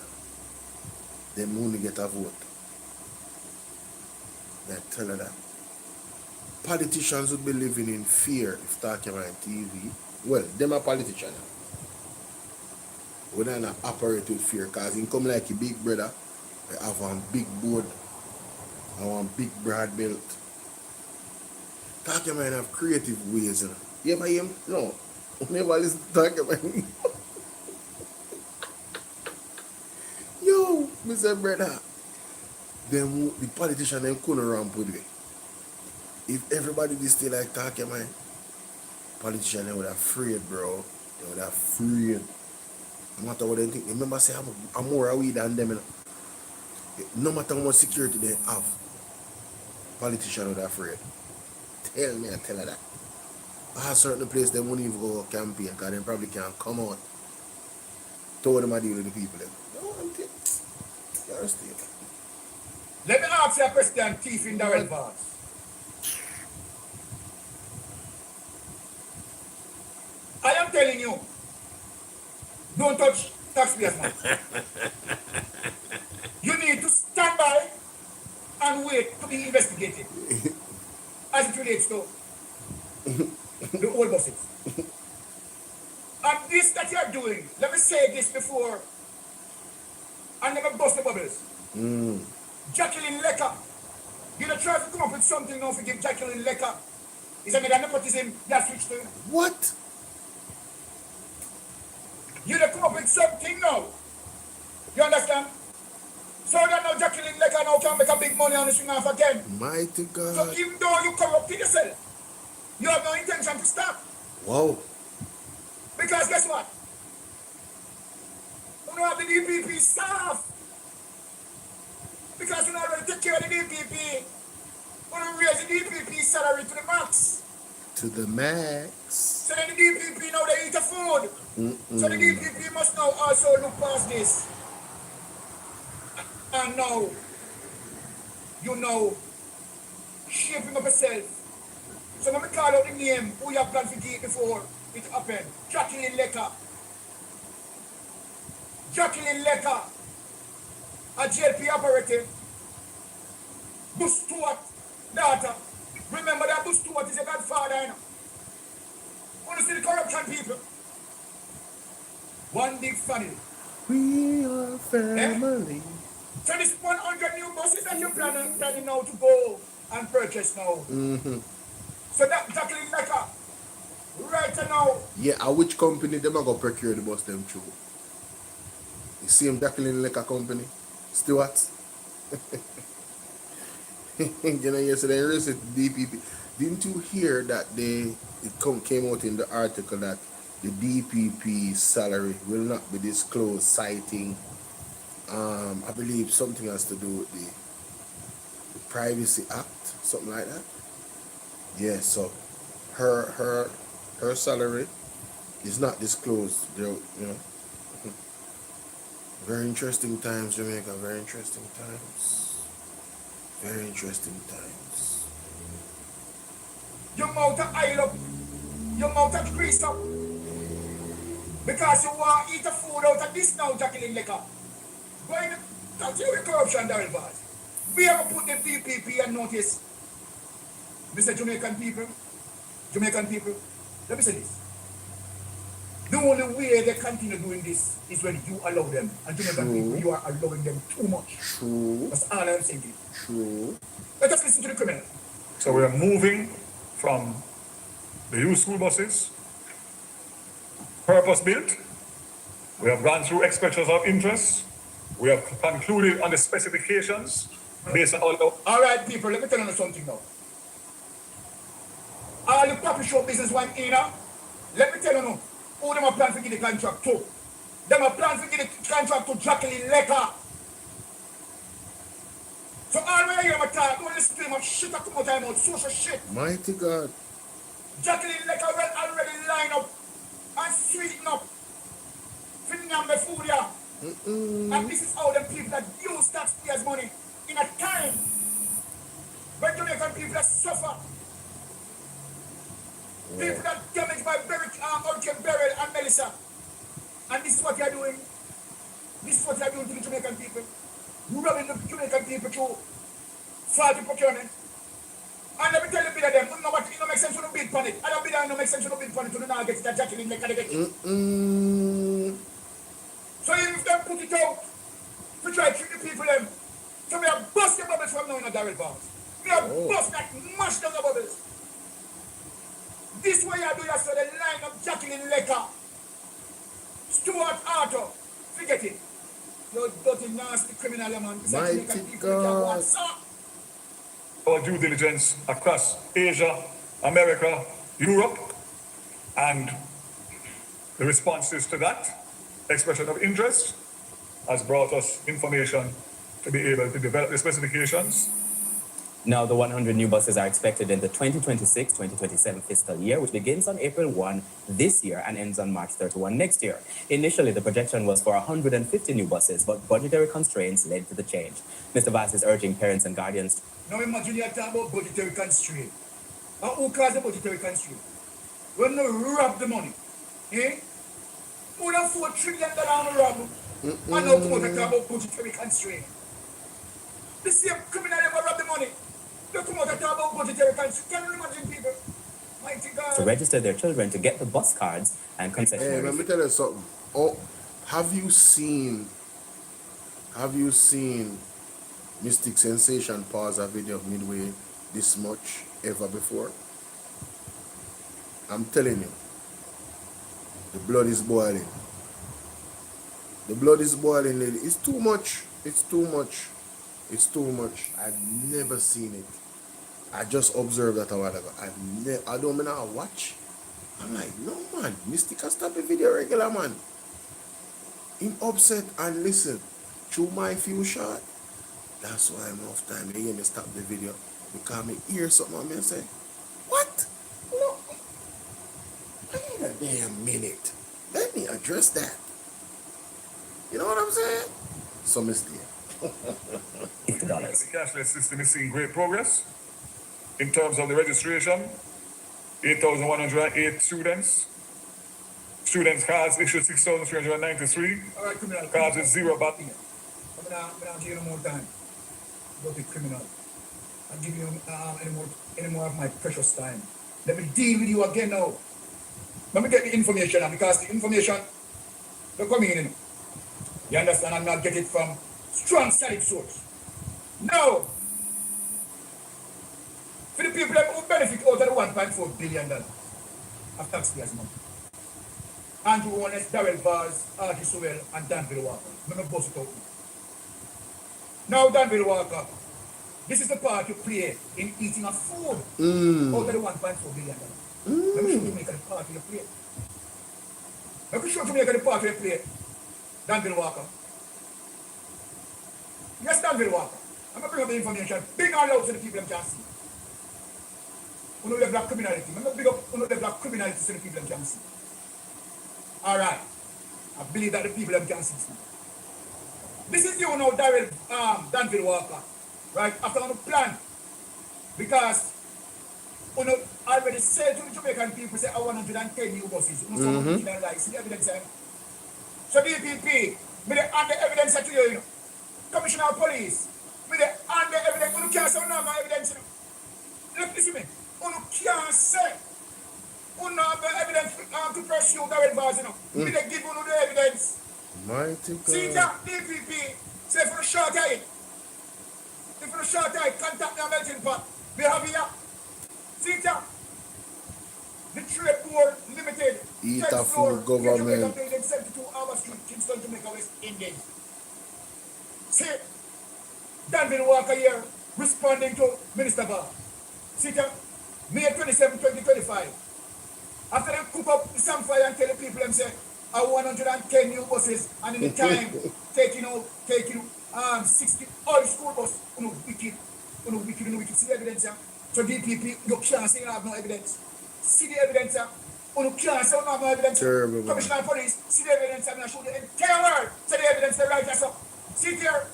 then only get a vote. I tell you that. Politicians would be living in fear if talk your mind TV. Well, them are politicians. We don't operate with fear because he come like a big brother. I have one big board. I want big broad belt. Talk your mind have creative ways. You know? You ever hear him? No. Never listen to talk your mind. Yo, Mr. Brother. Them, the politician them couldn't ramp with it. If everybody did still like talk your mind, politicians they would have afraid, bro. They would have afraid. No matter what they think. Remember say I'm more away than them. You know? No matter how much security they have, politicians would have afraid. Tell me, I tell her that. A certain place they won't even go campaign because they probably can't come out. Told them I deal with the people. You're still. Let me ask you a question, Thief in Darrell Vance. I am telling you, don't touch taxpayers' money. You need to stand by and wait to be investigated as it relates to the old buses. And this that you are doing, let me say this before I never bust the bubbles. Jacqueline Lecker, you know, try to come up with something now to give Jacqueline Lecker. Is a nepotism that switched to? What? You dey come up with something now. You understand? So that now Jacqueline Lecker now can make a big money on the swing off again. Mighty God. So even though you corrupted yourself, you have no intention to stop. Wow. Because guess what? You don't have the DPP staff. Because you don't already take care of the DPP. You don't raise the DPP salary to the max. To the max. So then the DPP now they eat the food. So the DPP must now also look past this. And now, you know, shaping up yourself. So let me call out the name who you have planned to get before it happened. Jacqueline Lecker. Jacqueline Lecker, a JLP operative. Bush Stewart, daughter. Remember that Bush Stewart is a godfather, you know. Want to see the corruption people? One big family. We are family. So this 100 new buses that you're planning now to go and purchase now. So that Jacqueline Lecker, right now. Yeah, which company them are going to procure the bus them through? The same Jacqueline Lecker company? Stewart? You know, yesterday I received DPP. Didn't you hear that came out in the article that the DPP salary will not be disclosed, citing I believe something has to do with the Privacy Act, something like that. Yeah, so her salary is not disclosed. You know, very interesting times, Jamaica. Very interesting times. Very interesting times. Your mouth to oil up, your mouth to grease up, because you want to eat the food out of this now, Jacqueline Lecker. Going to continue with corruption, Darrell Bars. We have put the DPP on notice. Mr. Jamaican people, let me say this. The only way they continue doing this is when you allow them. And Jamaican people, you are allowing them too much. True. That's all I'm saying. True. Let us listen to the criminal. So we are moving from the used school buses, purpose built. We have gone through expressions of interest. We have concluded on the specifications based on all right, people, let me tell you something now. All the puppy show business went in now. Let me tell you now, who them are plan to give the contract to? Them are plan to give the contract to Jacqueline Lecker. So all when I hear my talk, don't listen to him of shit that come out of my mouth, social shit. Mighty God. Jacqueline Lecker will already line up and sweeten up for number food here. And this is how the people that use taxpayers' money in a time when Jamaican people that suffer. People that damaged by Hurricane Beryl and Melissa. And this is what they are doing. This is what they are doing to the Jamaican people. Robbing the Jamaican people through faulty procurement. And let me tell you a bit of them, you know what, it don't make sense to no bid on it. I don't bid on it, no make sense to no bid on it, to the now get it, that Jacqueline Lecker they get it. So even if they put it out, to try to treat the people them, so we have bust the bubbles from now in a Darrell Bars. We have bust that mash down the bubbles. This way I do so the line of Jacqueline Lecker, Stuart Arthur, forget it. You dirty nasty criminal man. Mighty God. our due diligence across Asia, America, Europe, and the responses to that expression of interest has brought us information to be able to develop the specifications. Now, the 100 new buses are expected in the 2026-2027 fiscal year, which begins on April 1 this year and ends on March 31 next year. Initially, the projection was for 150 new buses, but budgetary constraints led to the change. Mr. Vass is urging parents and guardians. Now imagine you're talking about budgetary constraint. And who caused the budgetary constraint? When they rob the money, more than $4 trillion on the rob, and now come out and talk about budgetary constraint. The same criminal ever rob the money. They come out and talk about budgetary constraint. Can you imagine people? Mighty God. To register their children to get the bus cards and concessionaries. Hey, let me tell you something. Oh, have you seen Mystic Sensation pause a video of Midway this much ever before? I'm telling you, the blood is boiling. The blood is boiling, lady. It's too much. It's too much. It's too much. I've never seen it. I just observed that a while ago. I don't mean I watch. I'm like, no man, Mystic can stop the video regular man. Him upset and listen. Through my few shot. That's why I'm off time. They hear me stop the video. Because me hear something and me say, what? No. Wait a damn minute. Let me address that. You know what I'm saying? So mistake. The cashless system is seeing great progress. In terms of the registration, 8,108 students. Students cards issued 6,393. All right, criminal. Cards with zero back. I'm not give you no more time. Go to criminal. I'm giving you any more of my precious time. Let me deal with you again now. Let me get the information now, because the information they're coming in. You understand? I'm not getting it from strong solid source. No. For the people that will benefit out of the $1.4 billion of taxpayers' money. Andrew Wallace, Darrell Vaz, Artie Sewell, and Danville Walker. Let me bust it out. Now, Danville Walker, this is the part you play in eating of food out of the $1.4 billion. Let me show you make the part you play. Let me show you make the part you play. Danville Walker. Yes, Danville Walker. I'm going to bring up the information. Big and loud so the people can see. We know the black criminality. I'm going to bring up the black criminality so the people can see. All right. I believe that the people can see. This is you now, Danville Walker. Right? After on the plan. Because you know, already said to the Jamaican people, say, I 110 new buses. You know, some like, see the evidence there. So DPP, me the hand the evidence to you, you know. Commissioner of Police, me the hand the evidence. You can't say no more evidence, you know. Look, listen to me. You can't say you no have the evidence to pursue Darrell Vaz, you know. Me they give you the evidence. Mighty God. See that DPP, say for the short eye. If for the short eye, contact me on Melting Pot. We have here. See that. The Trade Board Limited. Eat a food government. 72 Harbour Street, Kingston, Jamaica, West Indies. See, Danville Walker here responding to Minister Barr. See, May 27, 2025. After they cook up the samfire and tell the people them say, I 110 new buses, and in the time taking 60 all the school bus, wicked, see the evidence here. So DPP, you can't say you have no evidence. See the evidence here. You can't say you have no evidence. Terrible. Commissioner of Police, see the evidence here. I show the entire world. See the evidence, the right answer. See here.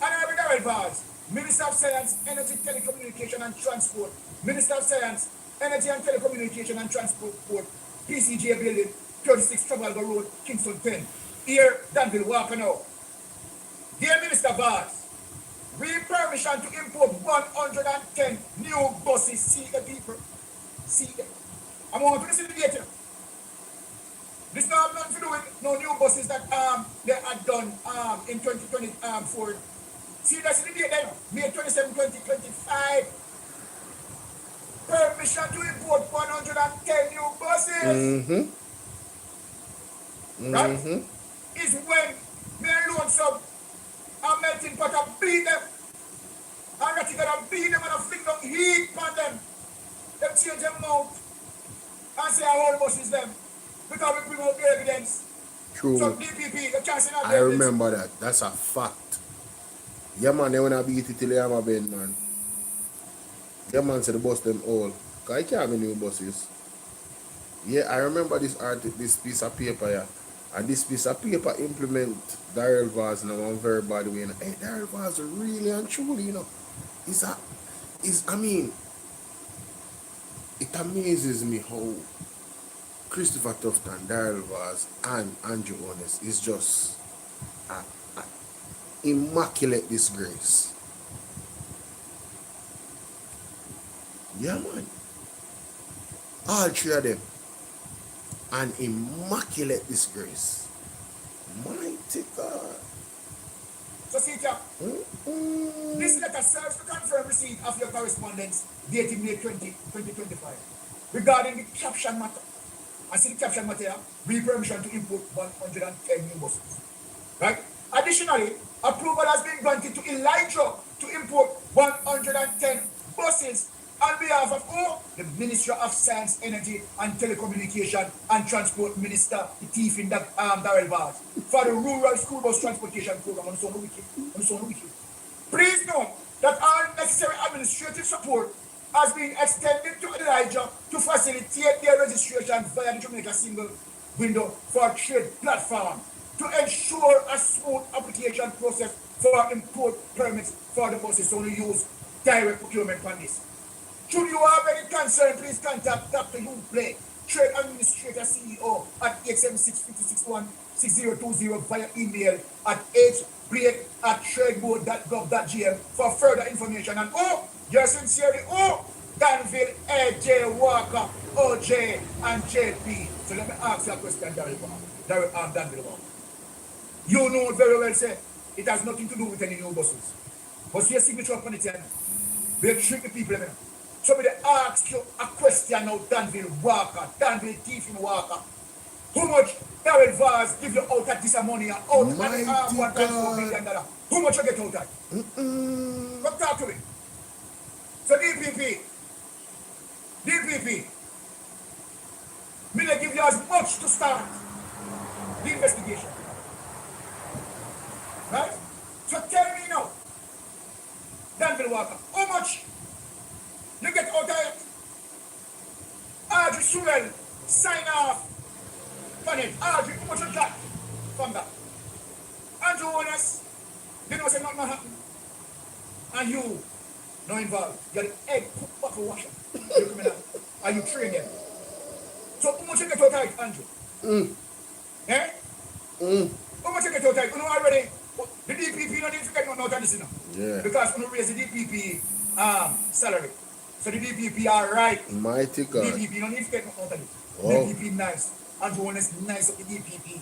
And I will advise. Minister of Science, Energy, Telecommunication and Transport. Minister of Science, Energy and Telecommunication and Transport Board. PCGA Building, 36 Trafalgar Road, Kingston 10. Here, Danville Walker now. Dear Minister Vaz, we permission to import 110 new buses. See the people. See them. I'm going to listen to the data. This now have nothing to do with no new buses that they had done in 2024. See that's the date then, May 27, 2025. Permission to import 110 new buses. Right? Is when me alone sub and Melting Pot and beat them. And that you gotta beat them and I fling down heat on them. Them change them out. And say our whole buses them. Because we bring out the evidence. True. So DPP, the chance in I remember that. That's a fact. Yeah man, they wanna beat it till they have a bend, man. Yeah man said the bus them all. Cause I can't have new buses. Yeah, I remember this piece of paper, yeah. And this piece of paper implement Darrell Vaz in one very bad way. Hey, Darrell Vaz really and truly, you know. I mean, it amazes me how Christopher Tufton, Darrell Vaz, and Andrew Honest is just an immaculate disgrace. Yeah, man. All three of them. An immaculate disgrace. Mighty God. So, see, this letter serves to confirm receipt of your correspondence dated May 20, 2025 regarding the caption matter. And see the caption matter, we permission to import 110 new buses. Right? Additionally, approval has been granted to Elijah to import 110 buses on behalf of who? The Ministry of Science, Energy and Telecommunication and Transport Minister, the thief in that Darrell Vaz, for the rural school bus transportation program on Sono Wiki. Please note that all necessary administrative support has been extended to Elijah to facilitate their registration via the Jamaica single window for trade platform to ensure a smooth application process for import permits for the buses. So we use direct procurement on this. Should you have any concern, please contact Dr. Hugh Blake, Trade Administrator CEO at 876-561-6020 via email at hblake@tradeboard.gov.gm for further information. And yours sincerely, Danville, AJ Walker, OJ, and JP. So let me ask you a question, Danville. You know very well, say, it has nothing to do with any new buses. But see a signature upon it, they trick the people. Somebody ask you a question now, Danville Walker, Danville Thief in Walker. How much Darrell Vaz give you out at this money out of $1.4 million? How much you get out at? Come talk to me. So DPP, me they give you as much to start the investigation. Right? So tell me now, Danville Walker, how much you get out of it? Audrey Sewell, sign off on it. Audrey, how much you got from that? Andrew Honest, you know say nothing happen. And you, not involved. You're the egg cook buckle washer. You coming out. And you train them. So how much you get out of it, Andrew? Eh? How much you get out of it? You know already, the DPP don't need to get nothing out of this, you know. Yeah. Because when you raise the DPP salary. So the DPP are right. Mighty God. The DPP don't need to get nothing out of it. Wow. The DPP nice. Andrew Honest nice of the DPP.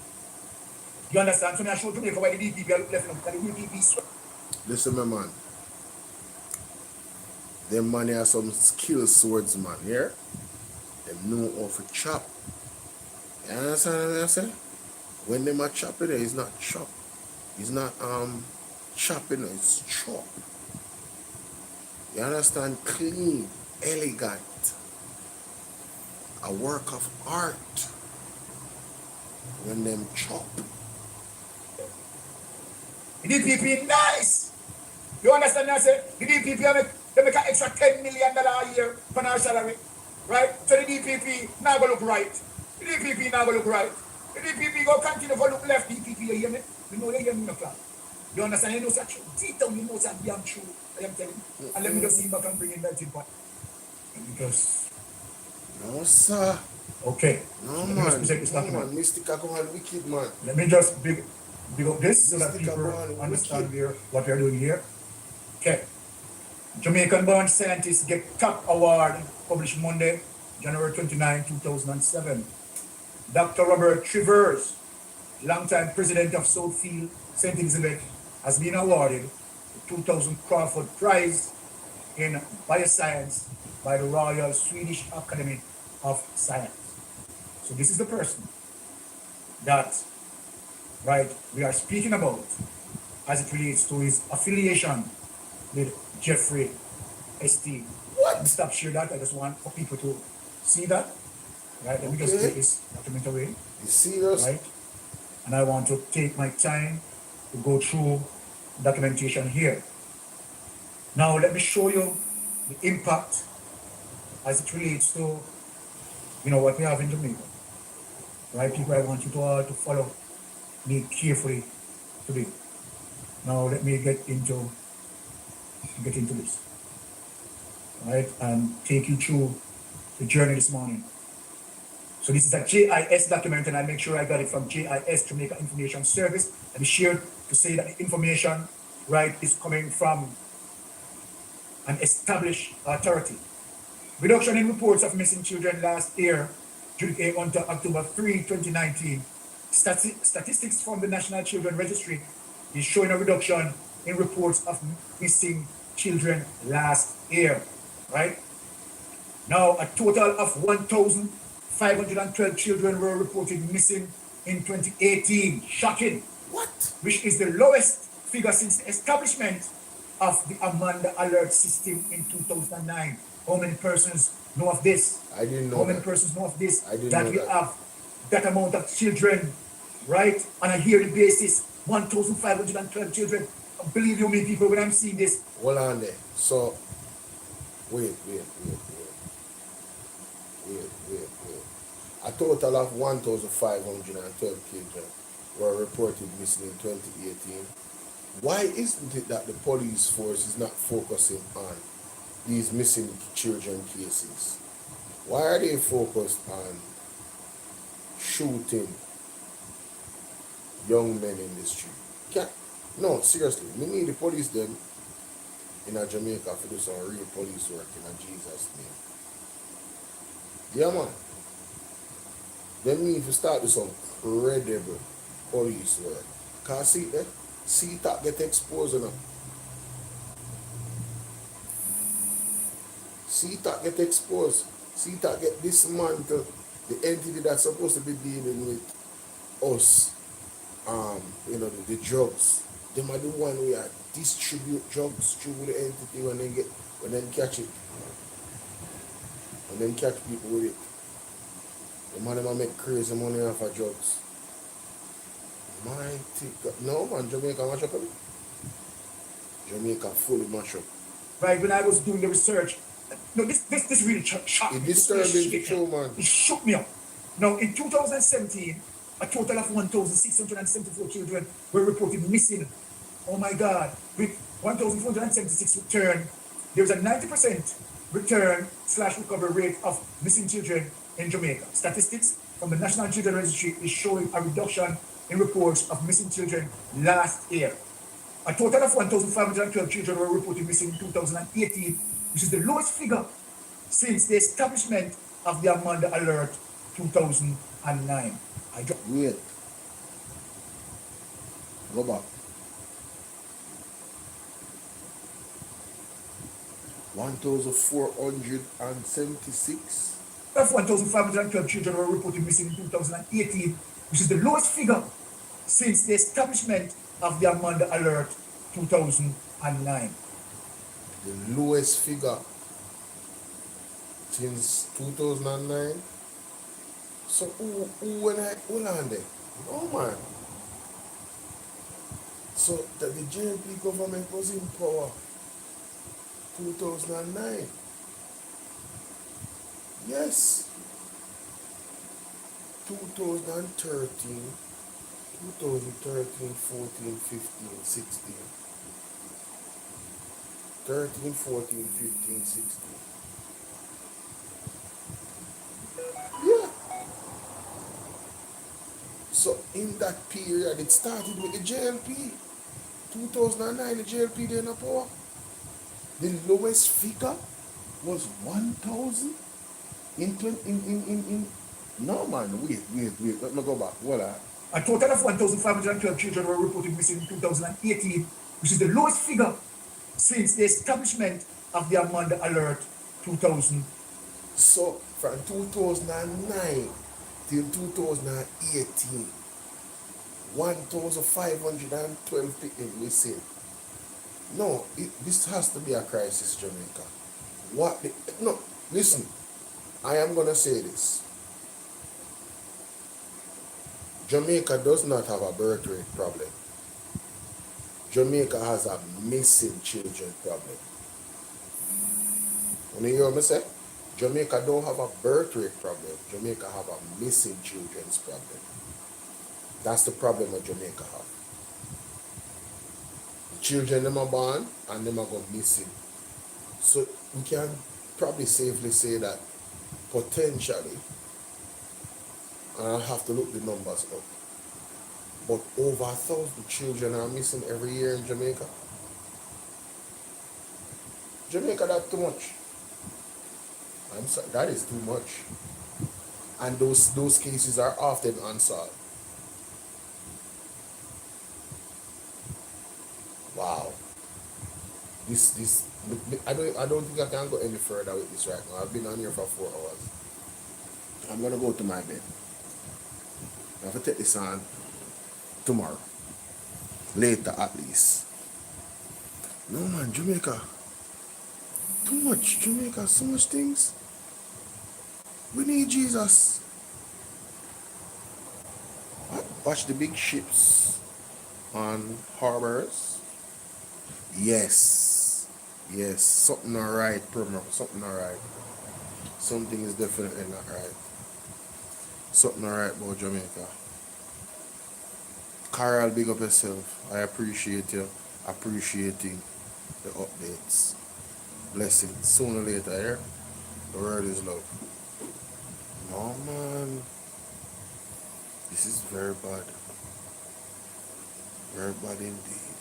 You understand? So I show Jamaica why the DPP are left now. Because the DPP sweat. Listen, my man. Them man are some skilled swordsman, yeah? Them know how to chop. You understand what I say? When them are chopping it, it's not chop. It's not chopping, it's chop. You understand? Clean, elegant. A work of art. When them chop. The DPP nice. You understand what I say? The DPP they make an extra $10 million a year for our salary. Right? So the DPP now go look right. The DPP now go look right. The DPP go continue to look left. DPP, you hear me? You know they hear me no clap. You understand? You know such deep down, you know it's damn true. I am telling you. And let me just see if I can bring in that part. Because no sir. Okay. No man. Mystica go on wicked man. Let me just big up this so that people understand what we are doing here. Okay. Jamaican-born scientists get top award published Monday, January 29, 2007. Dr. Robert Trivers, longtime president of Southfield St. Elizabeth, has been awarded the 2000 Crawford Prize in Bioscience by the Royal Swedish Academy of Science. So this is the person that, we are speaking about as it relates to his affiliation with Jeffrey St. What? Let me stop share that. I just want for people to see that. Right? Let me just take this document away. You serious? Right? And I want to take my time to go through documentation here. Now let me show you the impact as it relates to what we have in Jamaica. Right, people, I want you to all to follow me carefully today. Now let me get into this. Right, and take you through the journey this morning. So this is a JIS document, and I make sure I got it from JIS, Jamaica Information Service. Let me share to say that the information, is coming from an established authority. Reduction in reports of missing children last year, until October 3, 2019. Statistics from the National Children Registry is showing a reduction in reports of missing children last year, right? Now, a total of 1,512 children were reported missing in 2018. Shocking. What? which is the lowest figure since the establishment of the Amanda Alert System in 2009. How many persons know of this? I didn't know How many that. persons know of this? I didn't that know we that. have that amount of children, right? On a yearly basis, 1,512 children. Believe you me, people, when I'm seeing this. Hold on there. So, wait. A total of 1,512 children were reported missing in 2018. Why isn't it that the police force is not focusing on these missing children cases? Why are they focused on shooting young men in the street? No, seriously, we need the police them in Jamaica to do some real police work in Jesus' name. Yeah, man. They need to start with some credible police work. Cause see that get exposed enough. See that get exposed. See that get dismantled. The entity that's supposed to be dealing with us, the drugs. Them are the one who distribute drugs through the entity when they catch it. When they catch people with it. The man make crazy money off of drugs. Mighty God. No man, Jamaica mash up. Jamaica fully mash up. Right, when I was doing the research, no, this really shocked me. It disturbed me too, man. It shook me up. Now, in 2017, a total of 1,674 children were reported missing. Oh my God. With 1,476 returned, there was a 90% return/recovery rate of missing children in Jamaica. Statistics from the National Children Registry is showing a reduction in reports of missing children last year. A total of 1,512 children were reported missing in 2018, which is the lowest figure since the establishment of the Amanda Alert 2009. Wait. Go back. 1,476? Of 1,512 children were reported missing in 2018, which is the lowest figure since the establishment of the Amanda Alert 2009. The lowest figure since 2009? So who on there? Oh man. So that the JNP government was in power 2009. Yes. 2013, 14, 15, 16. 13, 14, 15, 16. Yeah. So in that period, it started with the JLP. 2009, the JLP then in power. The lowest figure was 1,000 in no man, wait, let me go back. Voila. A total of 1,512 children were reported missing in 2018, which is the lowest figure since the establishment of the Amanda Alert 2000. So from 2009 till 2018, 1,512 people missing. No, this has to be a crisis, Jamaica. No, listen, I am going to say this. Jamaica does not have a birth rate problem. Jamaica has a missing children problem. When you hear me say, Jamaica don't have a birth rate problem. Jamaica have a missing children's problem. That's the problem that Jamaica have. The children them are born and them are go missing. So we can probably safely say that potentially, and I'll have to look the numbers up, but over 1,000 children are missing every year in Jamaica. Jamaica, that's too much. I'm sorry, that is too much. And those cases are often unsolved. Wow. I don't think I can go any further with this right now. I've been on here for 4 hours. I'm gonna go to my bed. I have to take this on tomorrow. Later, at least. No, man, Jamaica. Too much, Jamaica, so much things. We need Jesus. What? Watch the big ships on harbors. Yes. Yes. Something alright, Primrose. Something alright. Something is definitely not right. Something alright about Jamaica. Carl, big up yourself. I appreciate you appreciating the updates. Blessings. Sooner or later, here. The word is love. No, man. This is very bad. Very bad indeed.